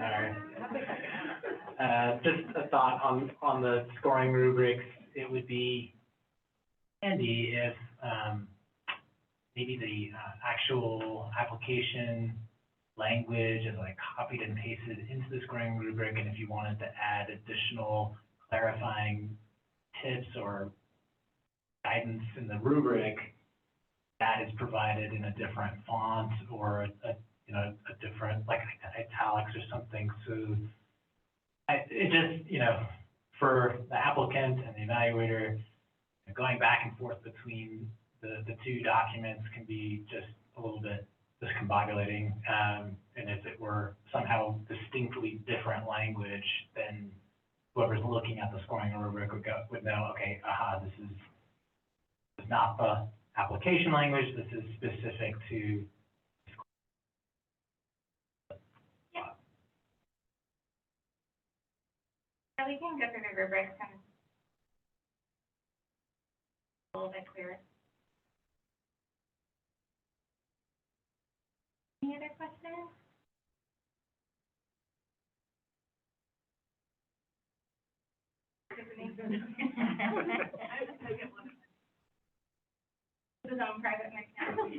Alright. Just a thought on the scoring rubrics. It would be handy if, maybe the, actual application language is like copied and pasted into the scoring rubric, and if you wanted to add additional clarifying tips or guidance in the rubric, that is provided in a different font or a different, like italics or something. So it just, for the applicant and the evaluator, going back and forth between the two documents can be just a little bit discombobulating. And if it were somehow distinctly different language, then whoever's looking at the scoring rubric would know, okay, this is not the application language, this is specific to. Yeah, we can go through the rubrics and a little bit clearer. Any other questions? His own private account.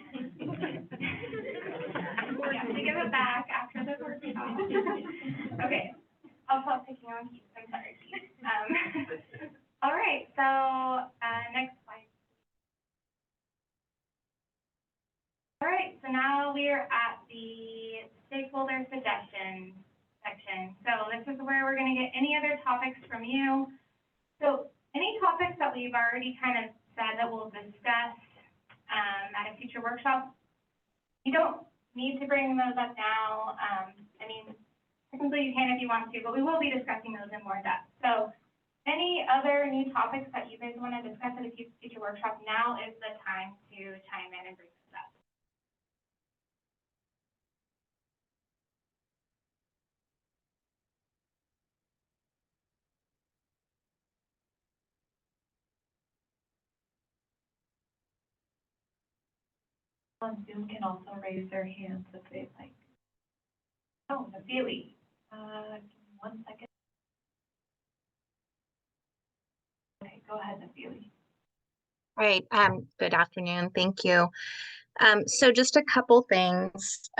Yeah, we give it back after the workshop. Okay, I'll stop picking on Keith, I'm sorry, Keith. All right, so, next slide. All right, so now we're at the stakeholder suggestions section. So this is where we're gonna get any other topics from you. So any topics that we've already kind of said that we'll discuss at a future workshop, you don't need to bring those up now. I mean, technically you can if you want to, but we will be discussing those in more depth. So any other new topics that you guys want to discuss at a future workshop, now is the time to chime in and bring those up. On Zoom can also raise their hands if they'd like. Oh, Nafili. Give me 1 second. Okay, go ahead, Nafili. Right. Good afternoon. Thank you. So just a couple things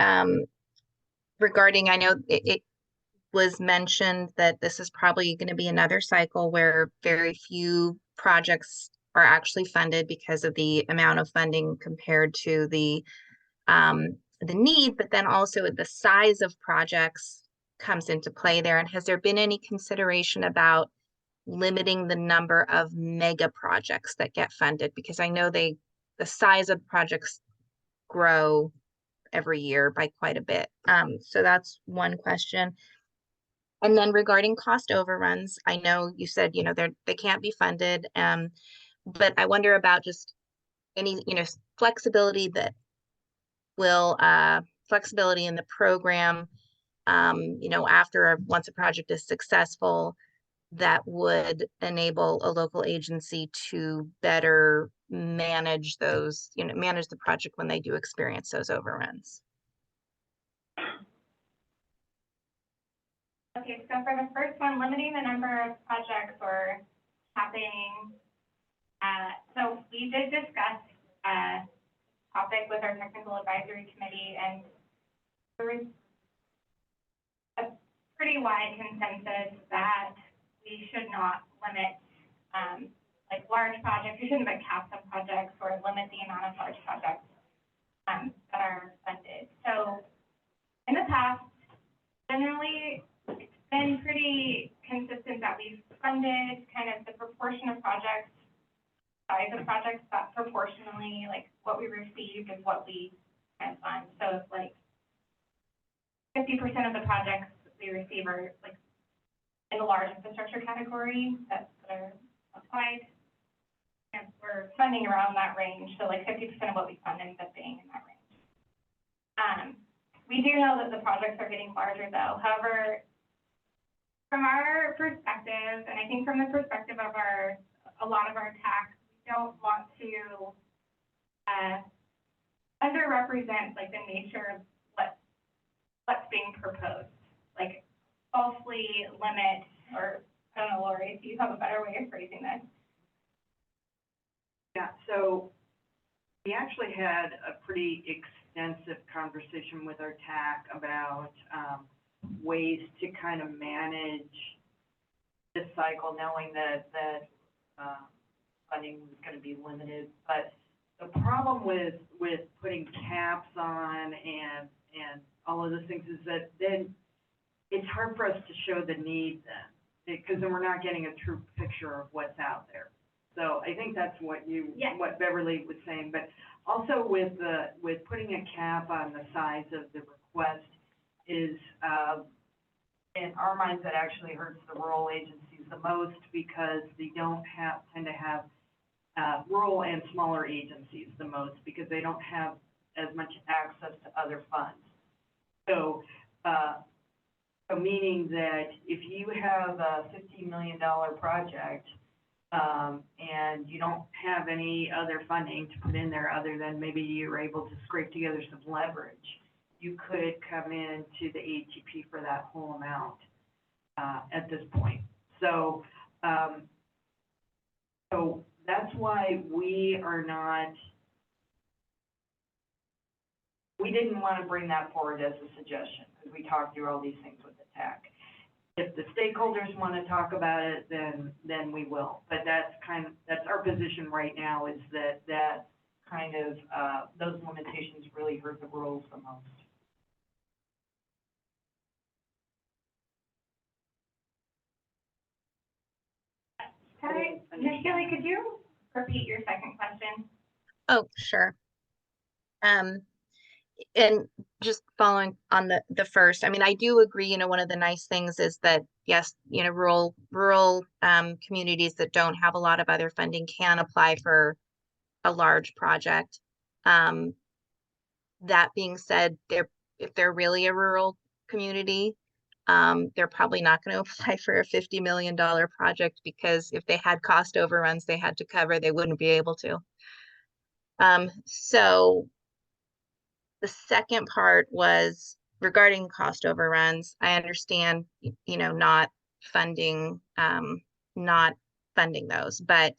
regarding, I know it was mentioned that this is probably going to be another cycle where very few projects are actually funded because of the amount of funding compared to the need, but then also the size of projects comes into play there. And has there been any consideration about limiting the number of mega projects that get funded? Because I know the size of projects grow every year by quite a bit. So that's one question. And then regarding cost overruns, I know you said, they can't be funded. But I wonder about just any, flexibility that will, flexibility in the program, once a project is successful, that would enable a local agency to better manage those, manage the project when they do experience those overruns. Okay, so for the first one, limiting the number of projects or capping, so we did discuss topic with our technical advisory committee, and there was a pretty wide consensus that we should not limit, like large projects, we shouldn't put caps on projects or limit the amount of large projects that are funded. So in the past, generally, it's been pretty consistent that we've funded kind of the proportion of projects, size of projects, that proportionally, like what we received is what we kind of fund. So if like 50% of the projects we receive are like in the large infrastructure category that are applied. And we're funding around that range, so like 50% of what we fund ends up being in that range. We do know that the projects are getting larger though. However, from our perspective, and I think from the perspective of a lot of our TAC, we don't want to underrepresent like the nature of what's being proposed, like falsely limit, or I don't know, Lori, if you have a better way of phrasing this. Yeah, so we actually had a pretty extensive conversation with our TAC about ways to kind of manage this cycle, knowing that funding was going to be limited. But the problem with putting caps on and all of those things is that then it's hard for us to show the need then, because then we're not getting a true picture of what's out there. So I think that's what what Beverly was saying, but also with putting a cap on the size of the request is, in our minds, that actually hurts the rural agencies the most, because they don't tend to have rural and smaller agencies the most, because they don't have as much access to other funds. So, meaning that if you have a $50 million project, and you don't have any other funding to put in there other than maybe you're able to scrape together some leverage, you could come into the ATP for that whole amount at this point. So, so that's why we didn't want to bring that forward as a suggestion, because we talked through all these things with the TAC. If the stakeholders want to talk about it, then we will. But that's our position right now, is that kind of those limitations really hurt the rurals the most. Ms. Gilly, could you repeat your second question? Oh, sure. And just following on the first, I mean, I do agree, you know, one of the nice things is that, yes, you know, rural communities that don't have a lot of other funding can apply for a large project. That being said, if they're really a rural community, they're probably not going to apply for a $50 million project, because if they had cost overruns they had to cover, they wouldn't be able to. So the second part was regarding cost overruns. I understand, you know, not funding those, but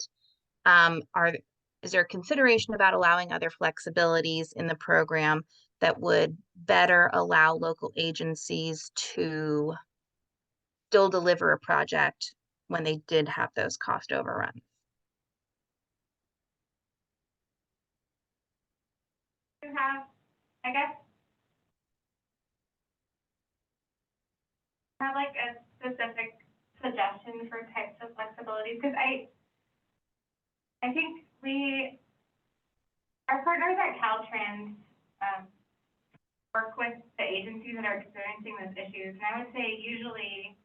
is there a consideration about allowing other flexibilities in the program that would better allow local agencies to still deliver a project when they did have those cost overruns? You have, I guess, like a specific suggestion for types of flexibilities, because I think our partners at Caltrans work with the agencies that are experiencing those issues, and I would say usually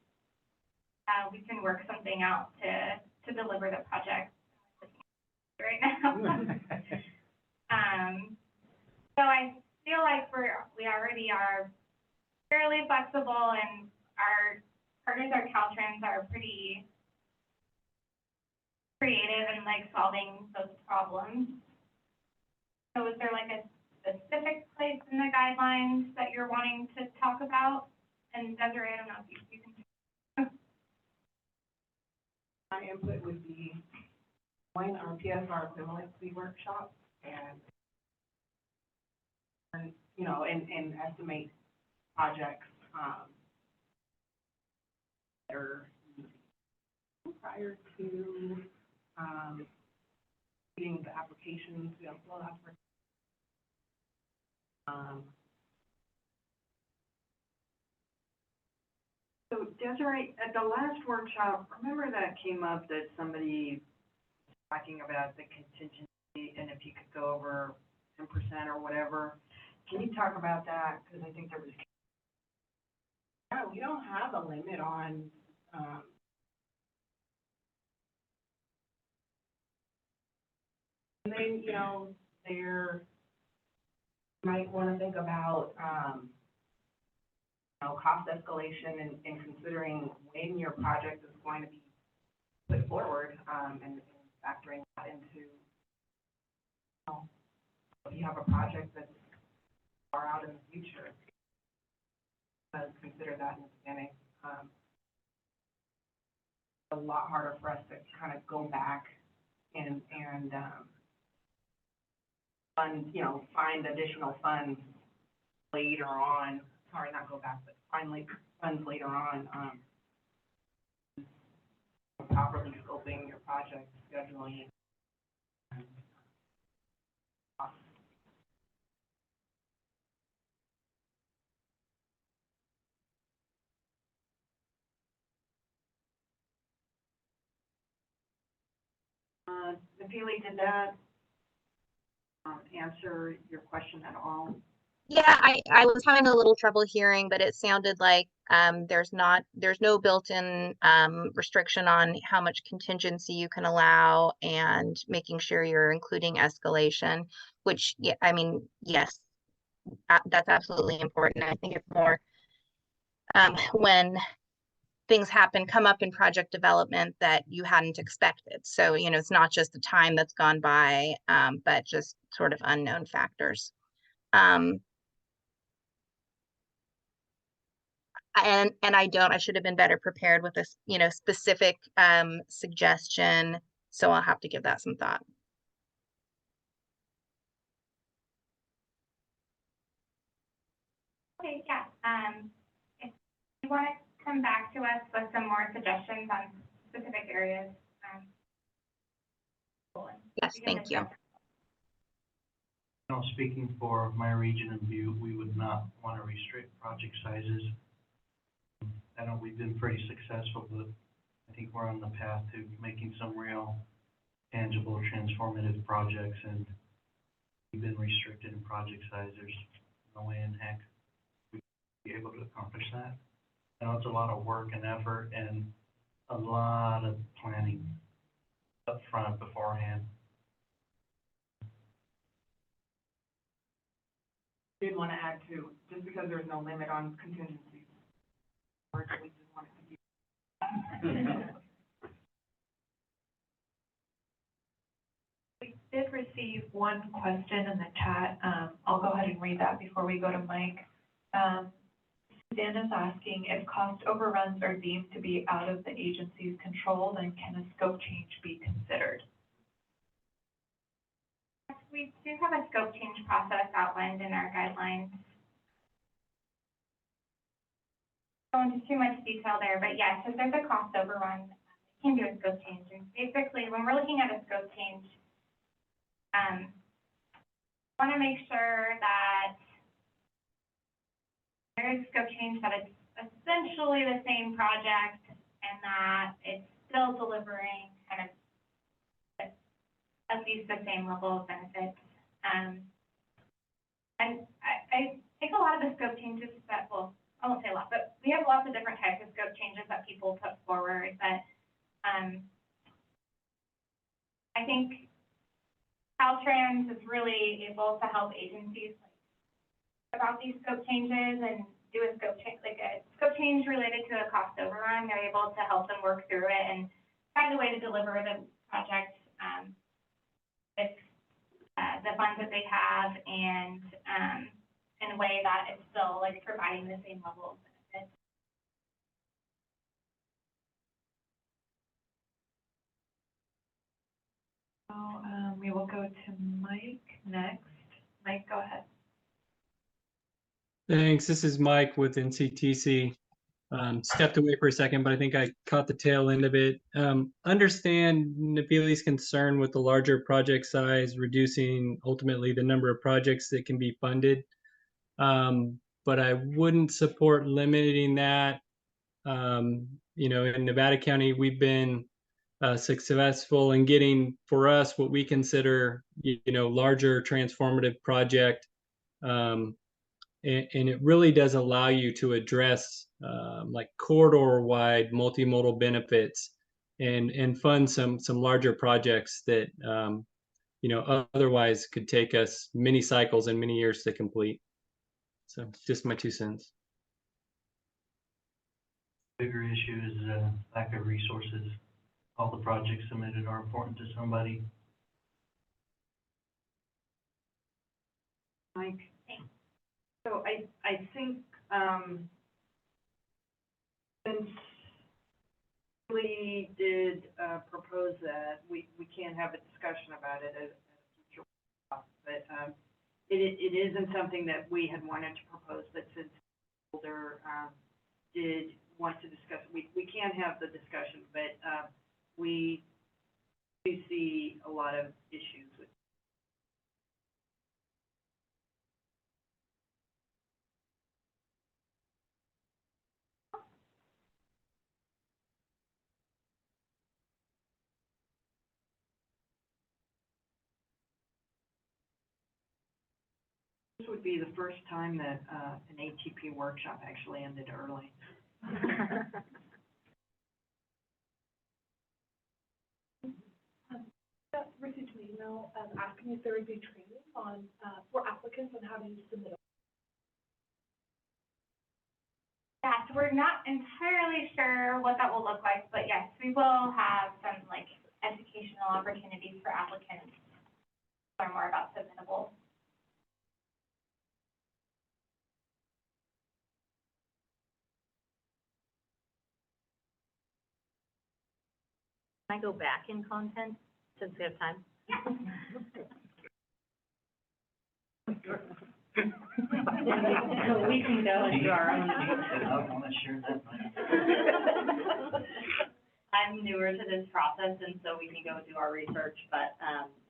we can work something out to deliver the project right now. So I feel like we already are fairly flexible, and our partners at Caltrans are pretty creative in like solving those problems. So is there like a specific place in the guidelines that you're wanting to talk about? And Desiree, I don't know if you can. My input would be join our PSR equivalency workshop and you know, and estimate projects that are prior to getting the applications. We also have So Desiree, at the last workshop, remember that came up that somebody was talking about the contingency and if you could go over 10% or whatever. Can you talk about that? Because I think there was Yeah, we don't have a limit on, and then, you know, there, you might wanna think about, you know, cost escalation and considering when your project is going to be put forward, and factoring that into, you know, if you have a project that's far out in the future, consider that in the beginning. A lot harder for us to kind of go back and fund, you know, find additional funds later on, sorry, not go back, but find funds later on, properly scoping your project, scheduling it. Nafili, did that answer your question at all? Yeah, I was having a little trouble hearing, but it sounded like there's no built-in restriction on how much contingency you can allow and making sure you're including escalation, which, yeah, I mean, yes, that's absolutely important. I think it's more when things come up in project development that you hadn't expected. So, you know, it's not just the time that's gone by, but just sort of unknown factors. And I should have been better prepared with this, you know, specific suggestion. So I'll have to give that some thought. Okay, yeah, if you want to come back to us with some more suggestions on specific areas, Yes, we can thank you. discuss. You know, speaking for my region and view, we would not want to restrict project sizes. I know we've been pretty successful, but I think we're on the path to making some real tangible, transformative projects, and we've been restricted in project size. There's no way in heck we'd be able to accomplish that. I know it's a lot of work and effort and a lot of planning up front beforehand. Did want to add too, just because there's no limit on contingencies. Or do we just want it to be? We did receive one question in the chat. I'll go ahead and read that before we go to Mike. Suzanne is asking if cost overruns are deemed to be out of the agency's control, then can a scope change be considered? We do have a scope change process outlined in our guidelines. Go into too much detail there, but yes, if there's a cost overrun, you can do a scope change. And basically, when we're looking at a scope change, want to make sure that there is scope change, that it's essentially the same project and that it's still delivering kind of at least the same level of benefits. And I think a lot of the scope changes that, well, I won't say a lot, but we have lots of different types of scope changes that people put forward that I think Caltrans is really able to help agencies about these scope changes and do a scope change, like a scope change related to a cost overrun. They're able to help them work through it and find a way to deliver the project with the funds that they have and in a way that it's still like providing the same level of benefits. So we will go to Mike next. Mike, go ahead. Thanks. This is Mike with NCTC. Stepped away for a second, but I think I caught the tail end of it. Understand Nafili's concern with the larger project size, reducing ultimately the number of projects that can be funded. But I wouldn't support limiting that. You know, in Nevada County, we've been successful in getting, for us, what we consider, you know, larger transformative project. and it really does allow you to address like corridor-wide multimodal benefits and fund some larger projects that you know, otherwise could take us many cycles and many years to complete. So just my 2 cents. Bigger issue is lack of resources. All the projects submitted are important to somebody. Mike? So I think, since we did propose that, we can have a discussion about it at a future, but it isn't something that we had wanted to propose, but since Boulder did want to discuss, we can have the discussion, but we do see a lot of issues with. This would be the first time that an ATP workshop actually ended early. Received an email asking if there would be training on, for applicants on how to use the middle. Yeah, so we're not entirely sure what that will look like, but yes, we will have some like educational opportunities for applicants to learn more about submittable. Can I go back in content since we have time? So we can go and do our own. I want to share that. I'm newer to this process, and so we can go do our research, but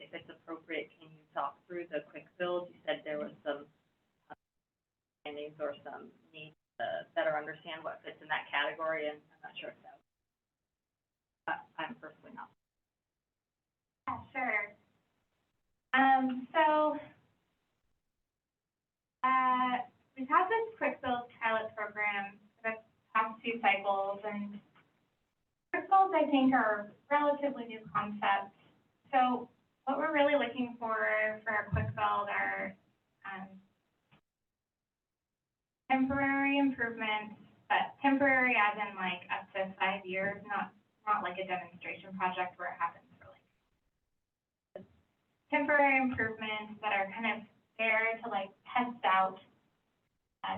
if it's appropriate, can you talk through the quick build? You said there was some understandings or some need to better understand what fits in that category, and I'm not sure if that. I'm personally not. Yeah, sure. So we've had this quick build pilot program for the past 2 cycles, and quick builds I think are relatively new concepts. So what we're really looking for a quick build are temporary improvements, but temporary as in like up to 5 years, not like a demonstration project where it happens for like temporary improvements that are kind of there to like test out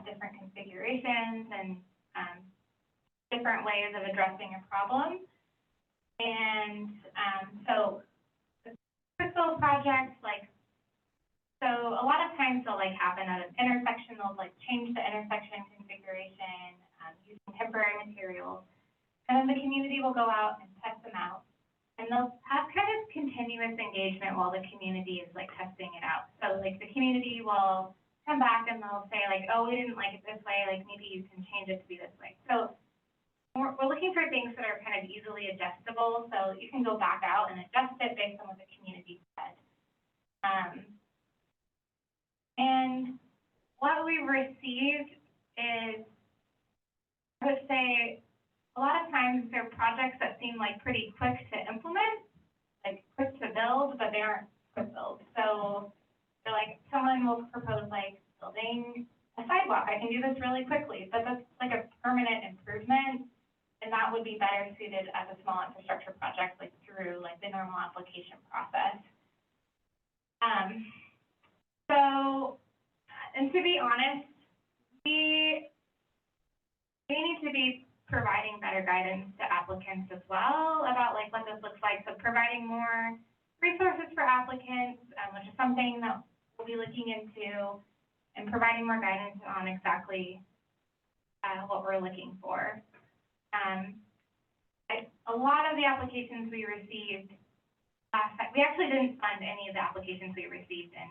different configurations and different ways of addressing a problem. And so the quick build projects, like, so a lot of times they'll like happen at an intersection, they'll like change the intersection configuration using temporary materials. And then the community will go out and test them out. And they'll have kind of continuous engagement while the community is like testing it out. So like the community will come back and they'll say like, oh, we didn't like it this way, like maybe you can change it to be this way. So we're looking for things that are kind of easily adjustable, so you can go back out and adjust it based on what the community said. And what we received is, I would say, a lot of times they're projects that seem like pretty quick to implement, like quick to build, but they aren't quick builds. So they're like, someone will propose like building a sidewalk. I can do this really quickly, but that's like a permanent improvement, and that would be better suited as a small infrastructure project, like through like the normal application process. And to be honest, we need to be providing better guidance to applicants as well about like what this looks like. So providing more resources for applicants, which is something that we'll be looking into, and providing more guidance on exactly what we're looking for. A lot of the applications we received we actually didn't fund any of the applications we received in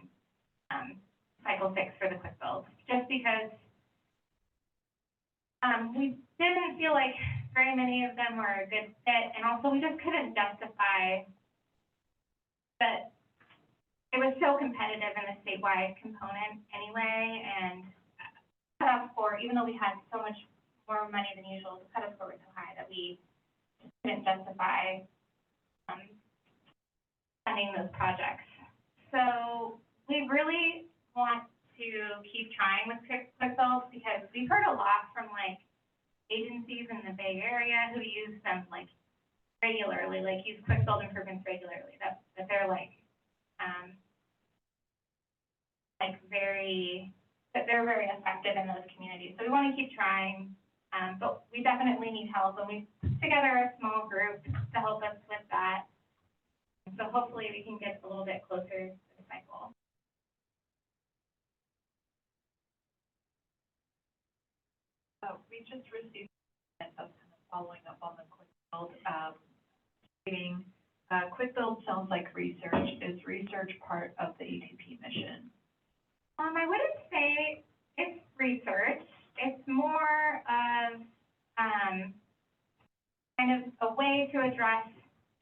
cycle 6 for the quick build, just because we didn't feel like very many of them were a good fit, and also we just couldn't justify that it was so competitive in the statewide component anyway, and even though we had so much more money than usual, the cutoff score was so high that we just couldn't justify, funding those projects. So we really want to keep trying with quick builds because we've heard a lot from like agencies in the Bay Area who use them like regularly, like use quick build improvements regularly, that they're like very effective in those communities. So we want to keep trying, but we definitely need help, and we put together a small group to help us with that. So hopefully we can get a little bit closer to the cycle. We just received of kind of following up on the quick build meeting. Quick build sounds like research. Is research part of the ATP mission? I wouldn't say it's research. It's more of kind of a way to address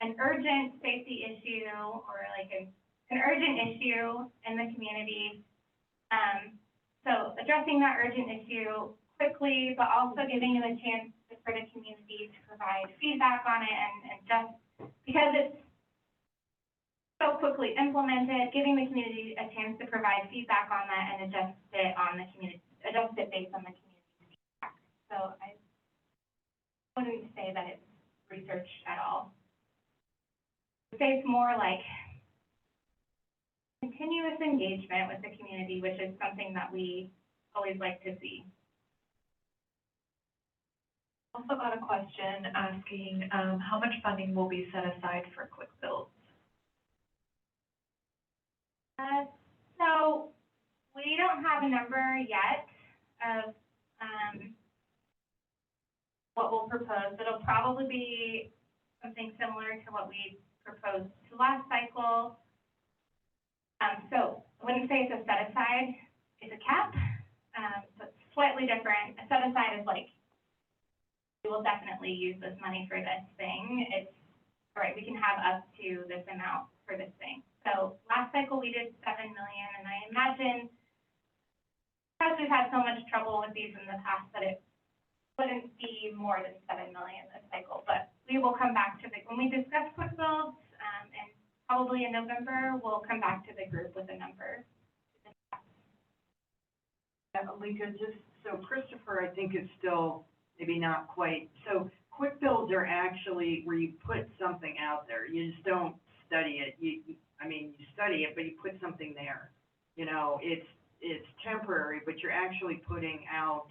an urgent safety issue or like an urgent issue in the community. So addressing that urgent issue quickly, but also giving you a chance for the community to provide feedback on it and just because it's so quickly implemented, giving the community a chance to provide feedback on that and adjust it based on the community feedback. So I wouldn't say that it's research at all. I'd say it's more like continuous engagement with the community, which is something that we always like to see. Also got a question asking how much funding will be set aside for quick builds? So we don't have a number yet of what we'll propose. It'll probably be something similar to what we proposed to last cycle. So I wouldn't say it's a set aside, it's a cap. So it's slightly different. A set aside is like, we will definitely use this money for this thing. It's, all right, we can have up to this amount for this thing. So last cycle we did 7 million, and I imagine because we've had so much trouble with these in the past that it wouldn't be more than 7 million this cycle. But we will come back to when we discuss quick builds, and probably in November, we'll come back to the group with a number. Yeah, Alika, just so Christopher, I think is still maybe not quite. So quick builds are actually where you put something out there. You just don't study it. You study it, but you put something there. You know, it's temporary, but you're actually putting out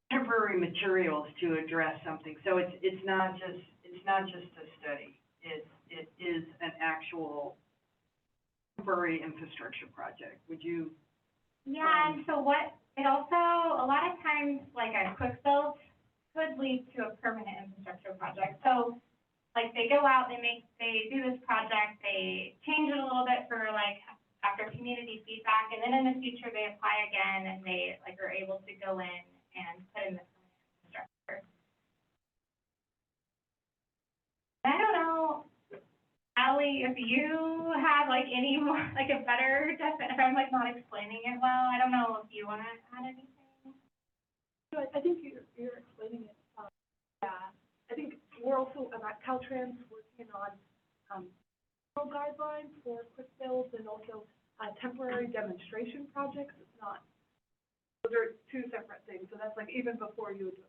temporary materials to address something. So it's not just a study. It is an actual temporary infrastructure project. Would you? Yeah, and so it also, a lot of times, like a quick build could lead to a permanent infrastructure project. So, like, they go out, they do this project, they change it a little bit for, like, after community feedback, and then in the future, they apply again, and they, like, are able to go in and put in the permanent infrastructure. I don't know, Allie, if you have, like, any more, like, a better definition, if I'm, like, not explaining it well, I don't know if you want to add anything. So I think you're explaining it. Yeah, I think we're also about Caltrans working on guidelines for quick builds and also temporary demonstration projects. It's not; those are two separate things. So that's like even before you would do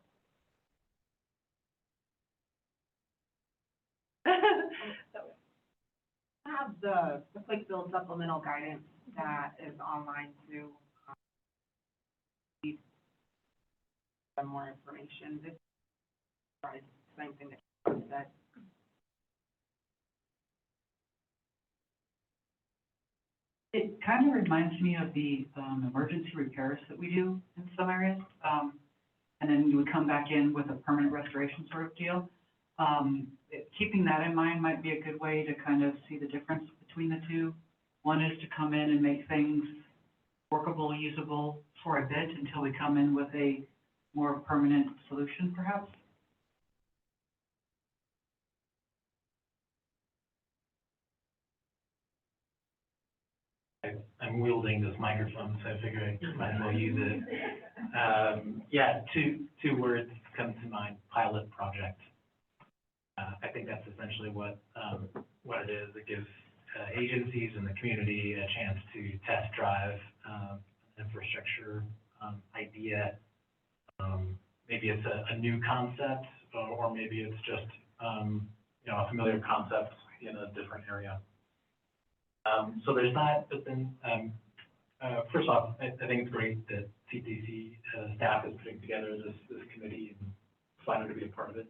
it. So, I have the quick build supplemental guidance that is online too. Some more information. This is the same thing that you said. It kind of reminds me of the emergency repairs that we do in some areas. And then you would come back in with a permanent restoration sort of deal. Keeping that in mind might be a good way to kind of see the difference between the two. One is to come in and make things workable, usable for a bit until we come in with a more permanent solution, perhaps. I'm I'm wielding this microphone, so I figured I might as well use it. Yeah, two words come to mind: pilot project. I think that's essentially what it is. It gives agencies and the community a chance to test drive infrastructure idea. Maybe it's a new concept, or maybe it's just a familiar concept in a different area. So there's that, but then first off, I think it's great that CTC staff is putting together this committee, and excited to be a part of it.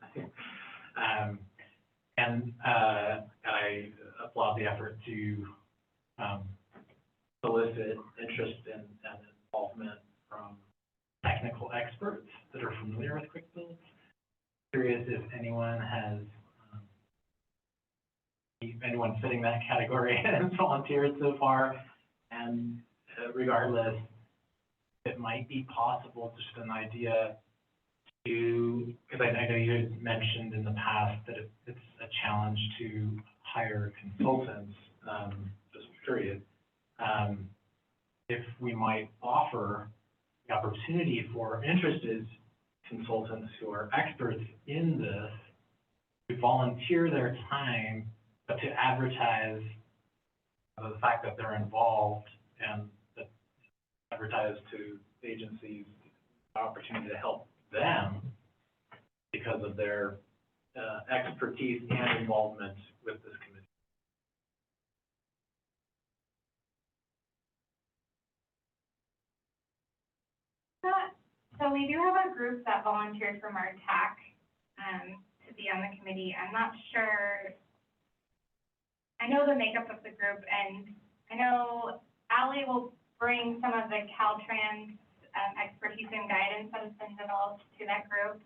And I applaud the effort to solicit interest and involvement from technical experts that are familiar with quick builds. Curious if anyone has anyone fitting that category has volunteered so far, and regardless, it might be possible, just an idea to, because I know you had mentioned in the past that it's a challenge to hire consultants, just period. If we might offer the opportunity for interested consultants who are experts in this to volunteer their time, but to advertise the fact that they're involved, and that advertise to agencies the opportunity to help them because of their expertise and involvement with this committee. So we do have a group that volunteered from our TAC to be on the committee. I'm not sure. I know the makeup of the group, and I know Allie will bring some of the Caltrans expertise and guidance that has been developed to that group.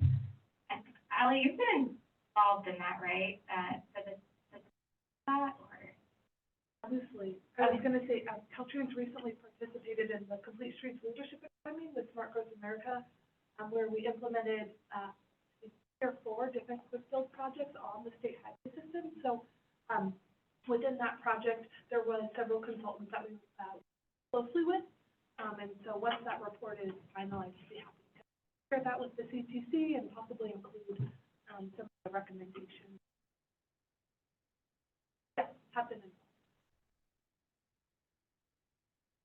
And Allie, you've been involved in that, right? Obviously, I was going to say, Caltrans recently participated in the Complete Streets Leadership Academy with Smart Growth America, where we implemented 3 or 4 different quick build projects on the state highway system. So within that project, there was several consultants that we worked closely with. And so once that report is finalized, we'll be happy to share that with the CTC and possibly include some of the recommendations. Yeah, have been involved.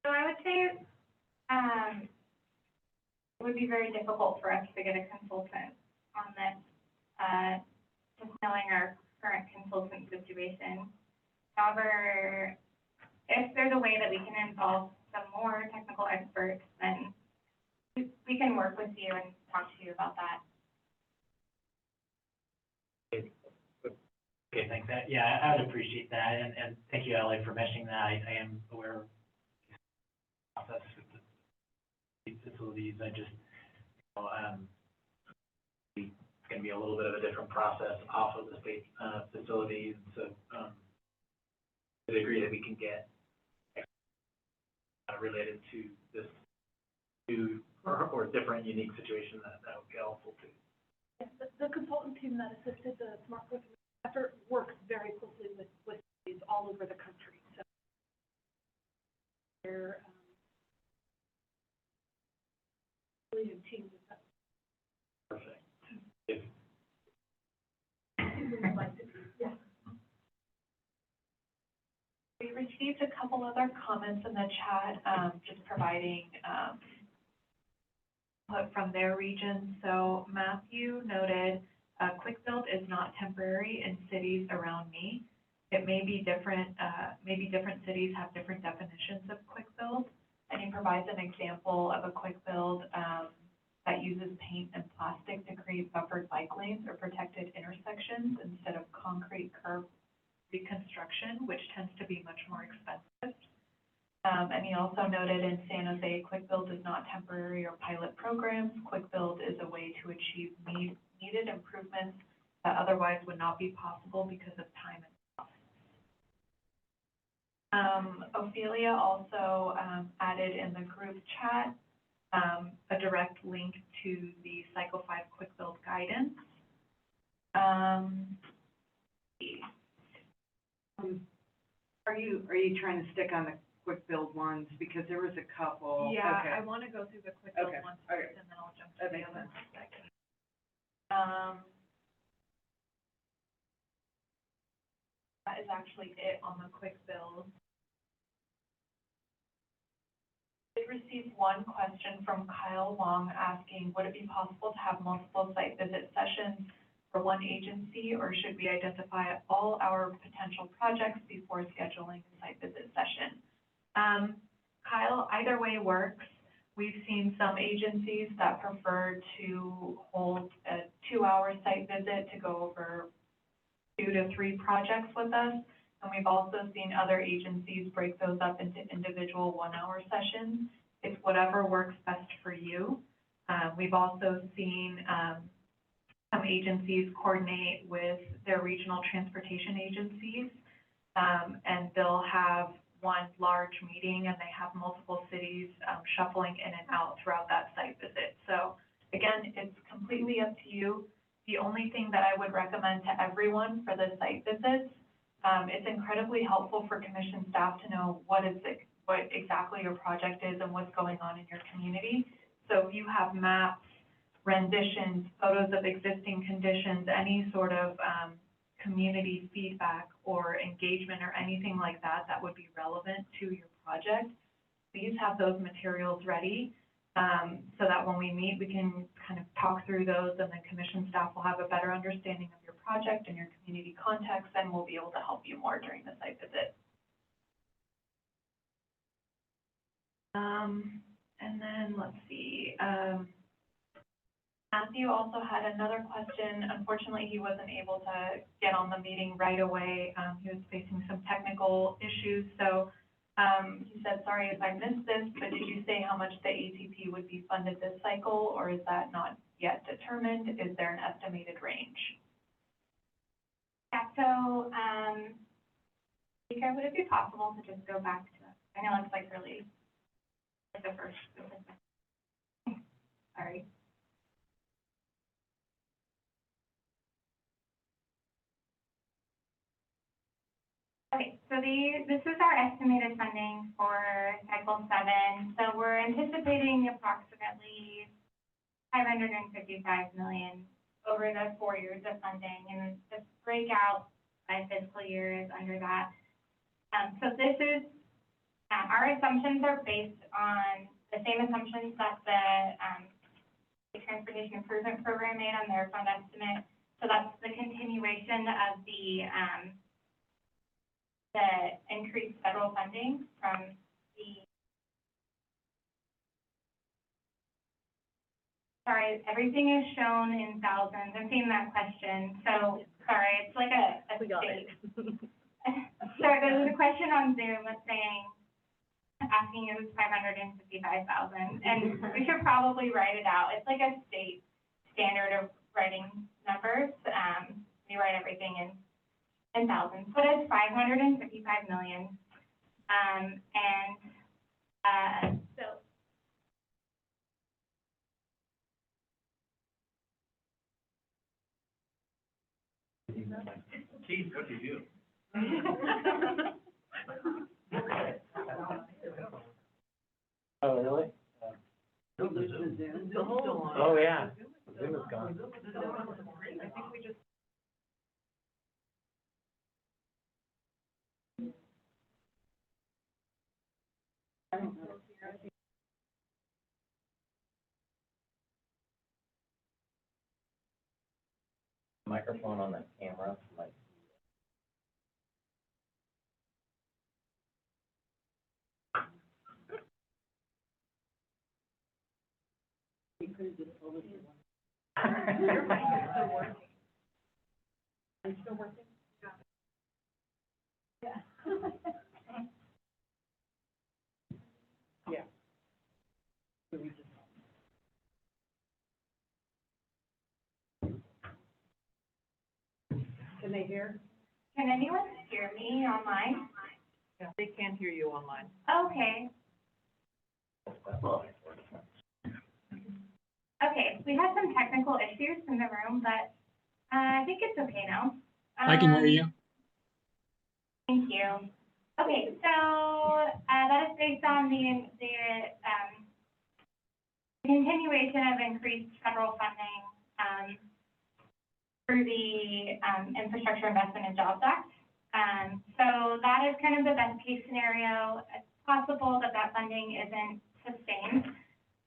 So I would say it would be very difficult for us to get a consultant on this, just knowing our current consultant situation. However, if there's a way that we can involve some more technical experts, then we can work with you and talk to you about that. Okay, thanks. Yeah, I would appreciate that, and thank you, Ellie, for mentioning that. I am aware of the process with the facilities. I just, it's going to be a little bit of a different process off of the state facilities, so I agree that we can get related to this new or different unique situation that would be helpful too. Yeah, the consultant team that assisted the Smart Growth effort works very closely with cities all over the country. So they're really in teams with that. Perfect. Yeah. We received a couple other comments in the chat, just providing input from their region. So Matthew noted, quick build is not temporary in cities around me. It may be different, maybe different cities have different definitions of quick build. And he provides an example of a quick build that uses paint and plastic to create buffered bike lanes or protected intersections instead of concrete curb reconstruction, which tends to be much more expensive. And he also noted in San Jose, quick build is not temporary or pilot programs. Quick build is a way to achieve needed improvements that otherwise would not be possible because of time and cost. Ophelia also added in the group chat a direct link to the Cycle 5 quick build guidance. Are you trying to stick on quick build ones, because there was a couple. Yeah, Okay. I want to go through the quick build Okay, ones all right. first, and then I'll jump to That the makes other sense. ones second. That is actually it on the quick build. I did receive one question from Kyle Wong asking, would it be possible to have multiple site visit sessions for one agency, or should we identify all our potential projects before scheduling a site visit session? Kyle, either way works. We've seen some agencies that prefer to hold a 2-hour site visit to go over 2 to 3 projects with us. And we've also seen other agencies break those up into individual 1-hour sessions. It's whatever works best for you. We've also seen some agencies coordinate with their regional transportation agencies, and they'll have one large meeting and they have multiple cities shuffling in and out throughout that site visit. So again, it's completely up to you. The only thing that I would recommend to everyone for the site visits, it's incredibly helpful for commission staff to know what exactly your project is and what's going on in your community. So if you have maps, renditions, photos of existing conditions, any sort of community feedback or engagement or anything like that that would be relevant to your project, please have those materials ready, so that when we meet, we can kind of talk through those, and then commission staff will have a better understanding of your project and your community context, and we'll be able to help you more during the site visit. And then let's see, Matthew also had another question. Unfortunately, he wasn't able to get on the meeting right away. He was facing some technical issues. So he said, sorry if I missed this, but did you say how much the ATP would be funded this cycle, or is that not yet determined? Is there an estimated range? Yeah, so, Speaker, would it be possible to just go back to, I know it's like really, like the first, sorry. Okay, so this is our estimated funding for cycle 7. So we're anticipating approximately $555 million over the 4 years of funding, and the breakout by fiscal year is under that. So this is, our assumptions are based on the same assumptions that the Transportation Improvement Program made on their fund estimate. So that's the continuation of the increased federal funding from the, sorry, everything is shown in thousands. I'm seeing that question. So, sorry, it's like a state. Sorry, there was a question on Zoom saying, asking if it was 555,000, and we should probably write it out. It's like a state standard of writing numbers. We write everything in thousands, but it's 555 million. So Keith, good to you. Oh, really? Oh, yeah. Zoom is gone. I think we just. I don't know. Microphone on that camera, like. Your mic is still working. Are you still working? Yeah. Yeah. So we just. Can they hear? can anyone hear me online? Yeah, they can't hear you online. Okay. Okay, we had some technical issues in the room, but I think it's okay now. I can hear you. Thank you. Okay, so, that is based on the continuation of increased federal funding, through the, Infrastructure Investment and Jobs Act. So that is kind of the best case scenario. It's possible that that funding isn't sustained,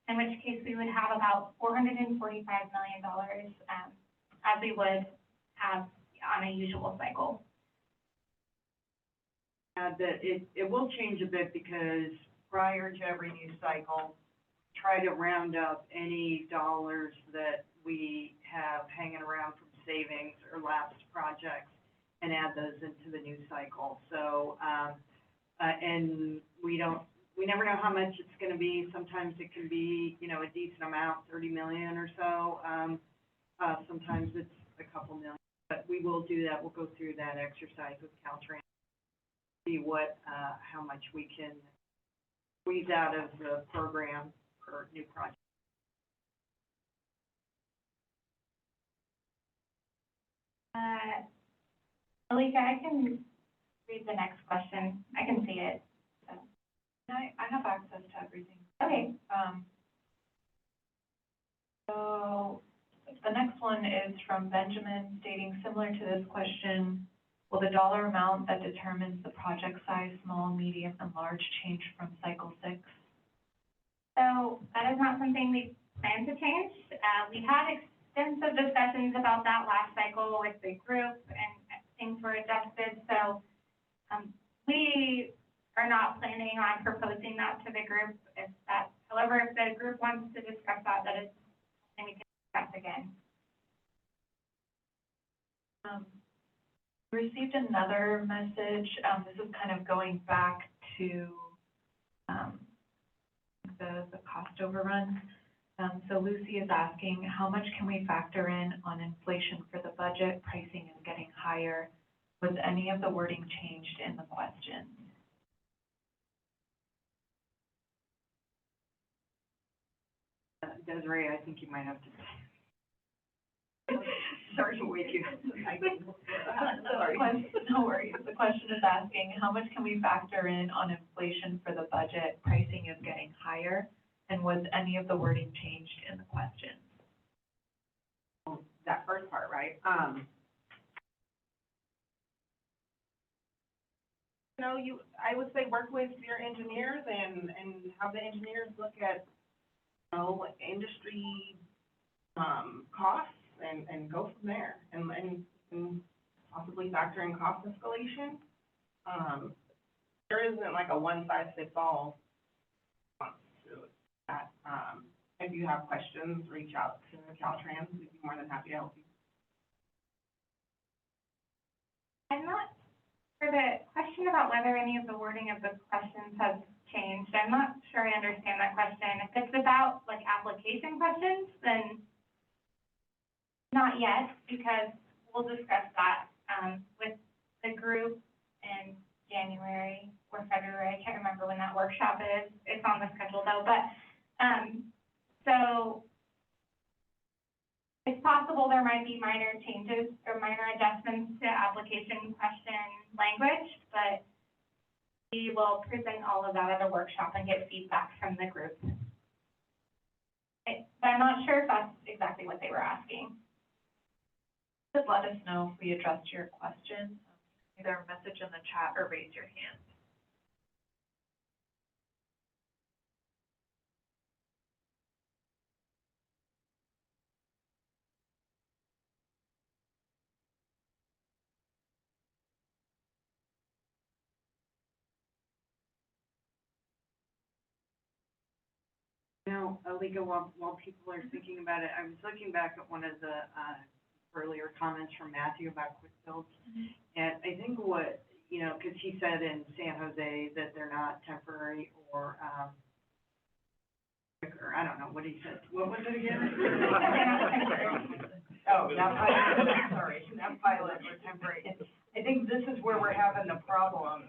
in which case we would have about $445 million, as we would have on a usual cycle. That it will change a bit because prior to every new cycle, try to round up any dollars that we have hanging around from savings or lapsed projects and add those into the new cycle. So, and we never know how much it's gonna be. Sometimes it can be, you know, a decent amount, 30 million or so. Sometimes it's a couple million, but we will do that. We'll go through that exercise with Caltrans, see what, how much we can squeeze out of the program for new projects. Alika, I can read the next question. I can see it. So. I have access to everything. Okay. So the next one is from Benjamin stating similar to this question, will the dollar amount that determines the project size, small, medium, and large change from cycle 6? So that is not something we plan to change. We had extensive discussions about that last cycle with the group, and things were adjusted. So we are not planning on proposing that to the group. However, if the group wants to discuss that, that is something we can discuss again. We received another message. This is kind of going back to the cost overrun. So Lucy is asking, how much can we factor in on inflation for the budget? Pricing is getting higher. Was any of the wording changed in the question? Desiree, I think you might have to. Sorry to wake you. No worries. The question is asking, how much can we factor in on inflation for the budget? Pricing is getting higher. And was any of the wording changed in the question? That first part, right? You know, I would say work with your engineers and have the engineers look at, you know, industry, costs and go from there and possibly factor in cost escalation. There isn't like a one size fits all response to that. If you have questions, reach out to Caltrans. We'd be more than happy to help you. I'm not, for the question about whether any of the wording of the questions has changed, I'm not sure I understand that question. If it's about like application questions, then not yet, because we'll discuss that with the group in January or February. I can't remember when that workshop is. It's on the schedule though, but so it's possible there might be minor changes or minor adjustments to application question language, but we will present all of that at a workshop and get feedback from the group. But I'm not sure if that's exactly what they were asking. Just let us know if we addressed your question. Either message in the chat or raise your hand. You know, Alika, while people are thinking about it, I was looking back at one of the earlier comments from Matthew about quick builds. And I think what, you know, because he said in San Jose that they're not temporary or I don't know what he said. What was it again? Oh, not pilot, sorry, not pilot or temporary. I think this is where we're having the problem,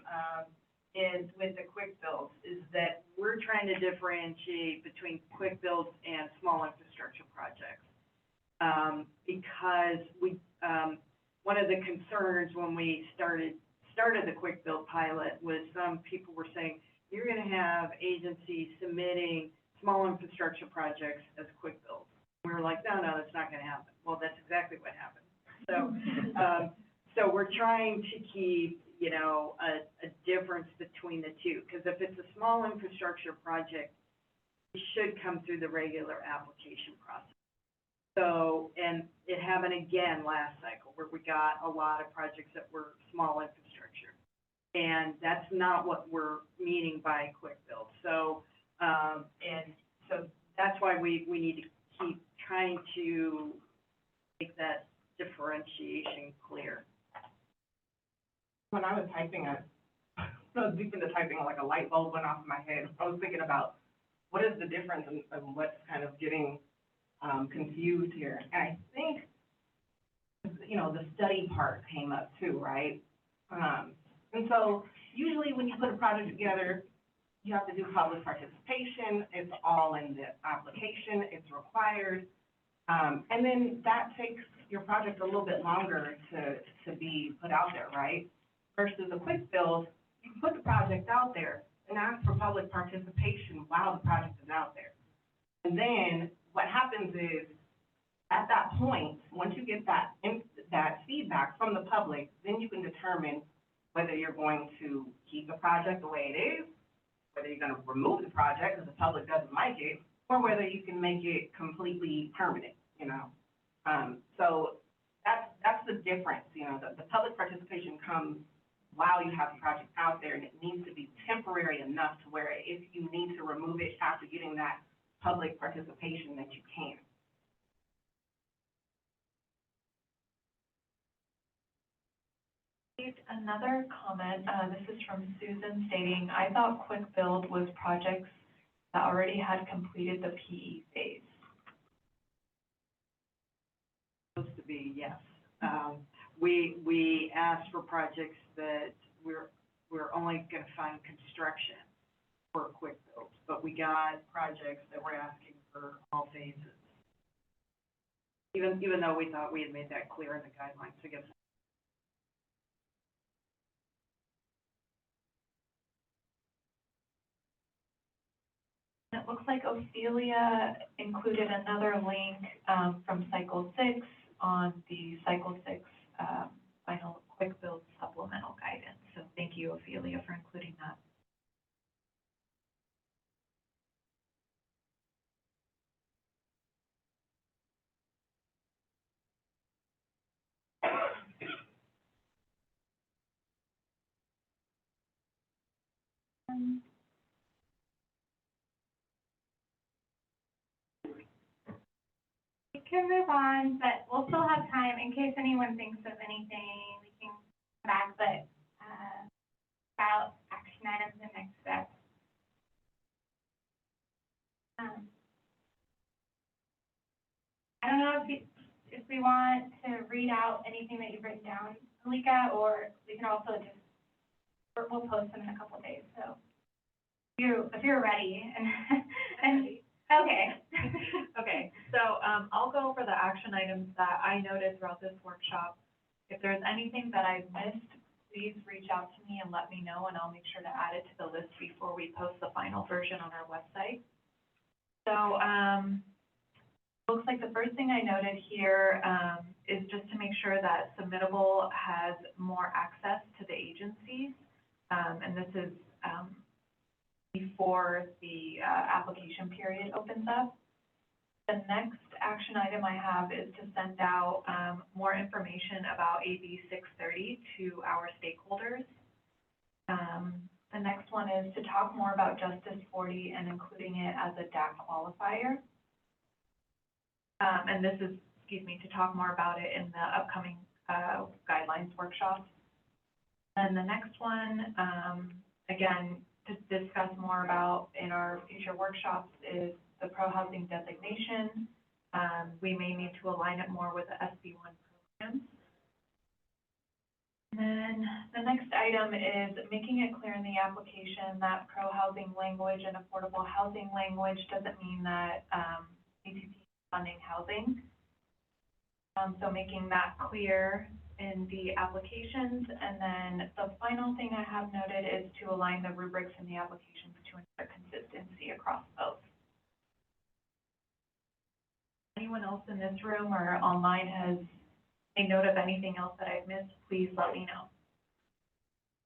is with the quick builds, is that we're trying to differentiate between quick builds and small infrastructure projects. Because we, one of the concerns when we started started the quick build pilot was some people were saying, you're gonna have agencies submitting small infrastructure projects as quick builds. We were like, no, that's not gonna happen. Well, that's exactly what happened. So, so we're trying to keep, you know, a difference between the two, because if it's a small infrastructure project, it should come through the regular application process. So, and it happened again last cycle, where we got a lot of projects that were small infrastructure. And that's not what we're meaning by quick build. So, and so that's why we need to keep trying to make that differentiation clear. When I was typing I was deep into typing, like a light bulb went off in my head. I was thinking about what is the difference and what's kind of getting confused here. And I think, you know, the study part came up too, right? And so usually when you put a project together, you have to do public participation. It's all in the application. It's required. And then that takes your project a little bit longer to be put out there, right? Versus a quick build, you can put the project out there and ask for public participation while the project is out there. And then what happens is, at that point, once you get that feedback from the public, then you can determine whether you're going to keep the project the way it is, whether you're going to remove the project because the public doesn't like it, or whether you can make it completely permanent, you know. So that's the difference, you know, the public participation comes while you have the project out there, and it needs to be temporary enough to where if you need to remove it after getting that public participation, that you can. Another comment, this is from Susan stating, I thought quick build was projects that already had completed the PE phase. Supposed to be, yes. We asked for projects that we're only gonna fund construction for quick builds, but we got projects that were asking for all phases. Even though we thought we had made that clear in the guidelines, I guess. It looks like Ophelia included another link from Cycle 6 on the Cycle 6 final quick build supplemental guidance. So thank you, Ophelia, for including that. We can move on, but we'll still have time in case anyone thinks of anything. We can come back, but about action items and next steps. I don't know if we want to read out anything that you've written down, Alika, or we can also just, we'll post them in a couple of days. So if you're ready and okay. Okay, so I'll go over the action items that I noted throughout this workshop. If there's anything that I've missed, please reach out to me and let me know, and I'll make sure to add it to the list before we post the final version on our website. So looks like the first thing I noted here is just to make sure that Submittable has more access to the agencies, and this is before the application period opens up. The next action item I have is to send out more information about AB 630 to our stakeholders. The next one is to talk more about Justice 40 and including it as a DAC qualifier. And this is, to talk more about it in the upcoming guidelines workshops. And the next one, again, to discuss more about in our future workshops is the pro-housing designation. We may need to align it more with the SB1 programs. And then the next item is making it clear in the application that pro-housing language and affordable housing language doesn't mean that ATP is funding housing. So making that clear in the applications. And then the final thing I have noted is to align the rubrics in the applications to ensure consistency across both. Anyone else in this room or online has made note of anything else that I've missed, please let me know.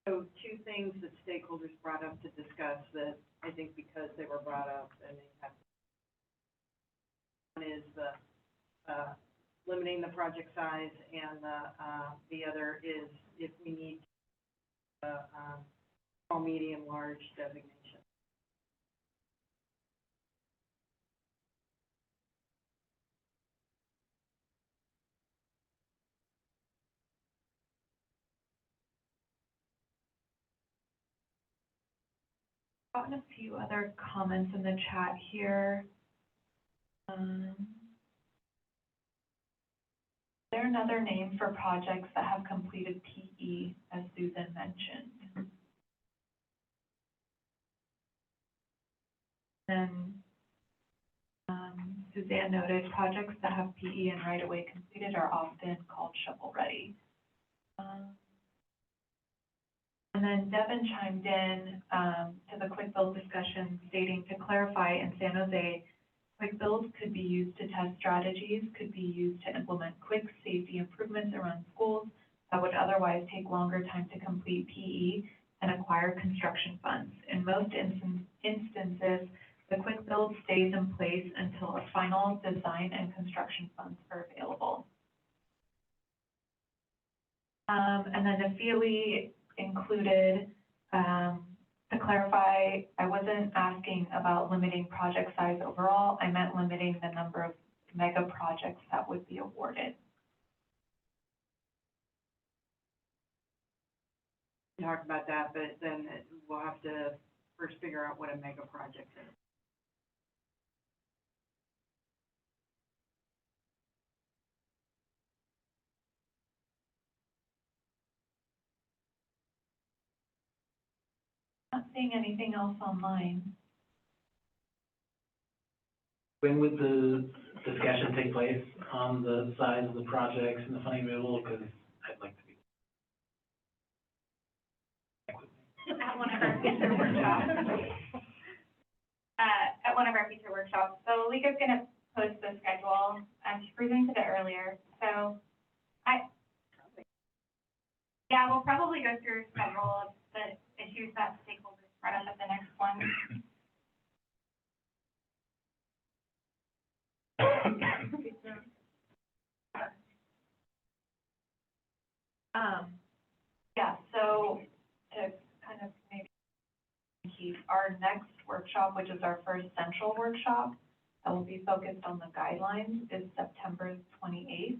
So two things that stakeholders brought up to discuss that I think because they were brought up and they have. One is the, limiting the project size, and the other is if we need, small, medium, large designation. Gotten a few other comments in the chat here. Is there another name for projects that have completed PE, as Susan mentioned? And Suzanne noted projects that have PE and right-of-way completed are often called shovel-ready. And then Devin chimed in to the quick build discussion, stating to clarify, in San Jose, quick builds could be used to test strategies, could be used to implement quick safety improvements around schools that would otherwise take longer time to complete PE and acquire construction funds. In most instances, the quick build stays in place until a final design and construction funds are available. And then the Feely included, to clarify, I wasn't asking about limiting project size overall. I meant limiting the number of mega projects that would be awarded. Talk about that, but then we'll have to first figure out what a mega project is. Not seeing anything else online. When would the discussion take place on the size of the projects and the funding available? Because I'd like to be. At one of our future workshops. At one of our future workshops. So Lika's gonna post the schedule, she presented it earlier, so yeah, we'll probably go through several of the issues that stakeholders brought up at the next one. Yeah, so to kind of maybe keep our next workshop, which is our first central workshop, that will be focused on the guidelines, is September 28th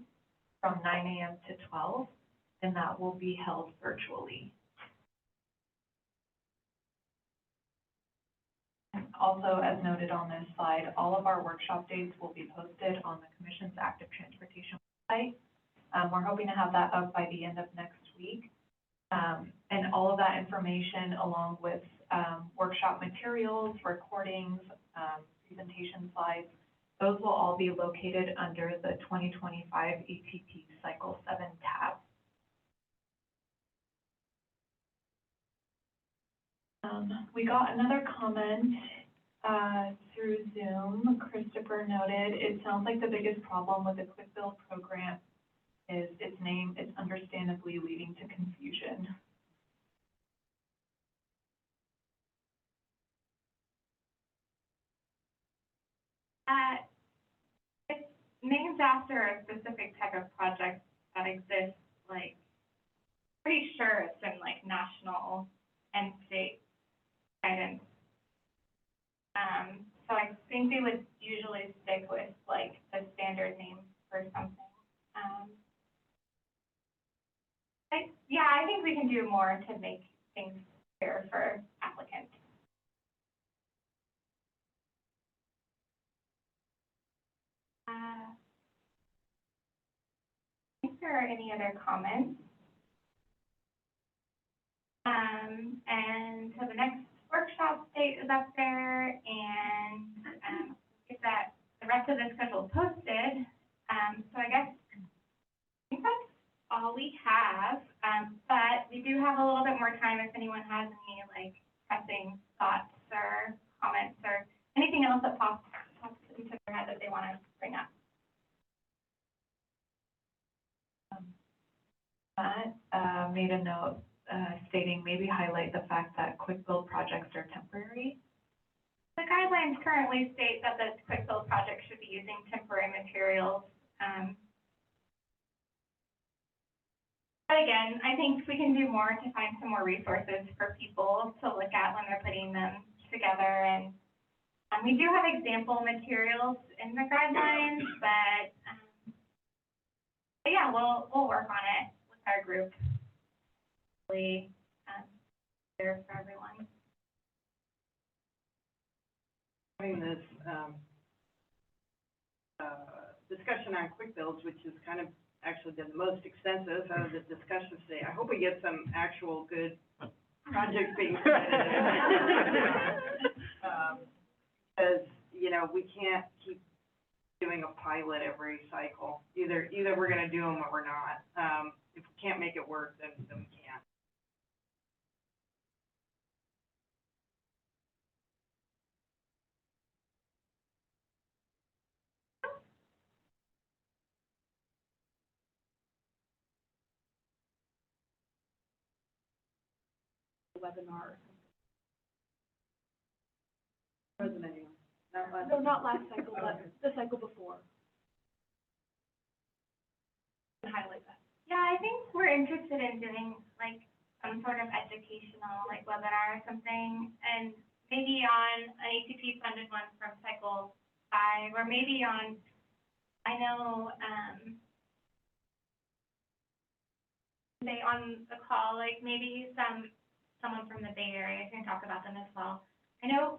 from 9 a.m. to 12, and that will be held virtually. And also, as noted on this slide, all of our workshop dates will be posted on the Commission's Active Transportation website. We're hoping to have that up by the end of next week. And all of that information, along with workshop materials, recordings, presentation slides, those will all be located under the 2025 ATP Cycle 7 tab. We got another comment through Zoom. Christopher noted, it sounds like the biggest problem with the Quick Build program is its name is understandably leading to confusion. It's named after a specific type of project that exists, like, pretty sure it's in like national and state guidance. So I think they would usually stick with like the standard name for something. Yeah, I think we can do more to make things clear for applicants. If there are any other comments. And so the next workshop date is up there, and get that the rest of the schedule posted. So I guess I think that's all we have, but we do have a little bit more time if anyone has any, like, pressing thoughts or comments or anything else that pops into their head that they want to bring up. Matt made a note stating maybe highlight the fact that quick build projects are temporary. The guidelines currently state that the quick build project should be using temporary materials. But again, I think we can do more to find some more resources for people to look at when they're putting them together. And we do have example materials in the guidelines, but yeah, we'll work on it with our group. Hopefully, there for everyone. Having this, discussion on quick builds, which has kind of actually been the most extensive out of the discussions today. I hope we get some actual good projects being presented. Because, you know, we can't keep doing a pilot every cycle. Either we're gonna do them or we're not. If we can't make it work, then we can't. Webinar. President, not last. No, not last cycle, but the cycle before. Highlight that. Yeah, I think we're interested in doing like some sort of educational like webinar or something, and maybe on an ATP funded one from cycle 5, or maybe on, I know, say on the call, like maybe someone from the Bay Area can talk about them as well. I know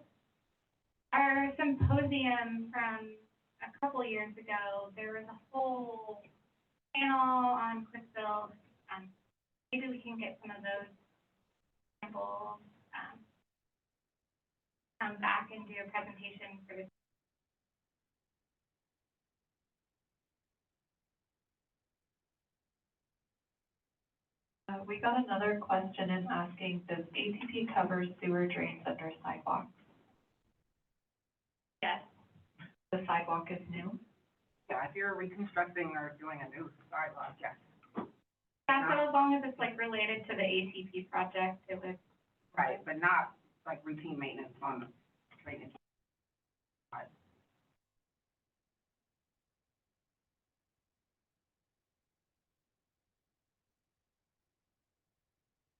our symposium from a couple years ago, there was a whole panel on quick builds. Maybe we can get some of those samples, come back and do a presentation for the. We got another question in asking, does ATP cover sewer drains under sidewalks? Yes. The sidewalk is new? Yeah, if you're reconstructing or doing a new sidewalk, yes. Yeah, so as long as it's like related to the ATP project, it would. Right, but not like routine maintenance on the drainage.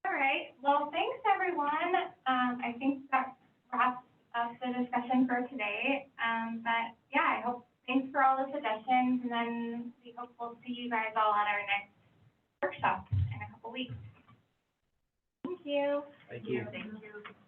All right, well, thanks, everyone. I think that wraps up the discussion for today. But yeah, I hope, thanks for all the suggestions, and then we hope we'll see you guys all at our next workshop in a couple weeks. Thank you. Thank you. Thank you.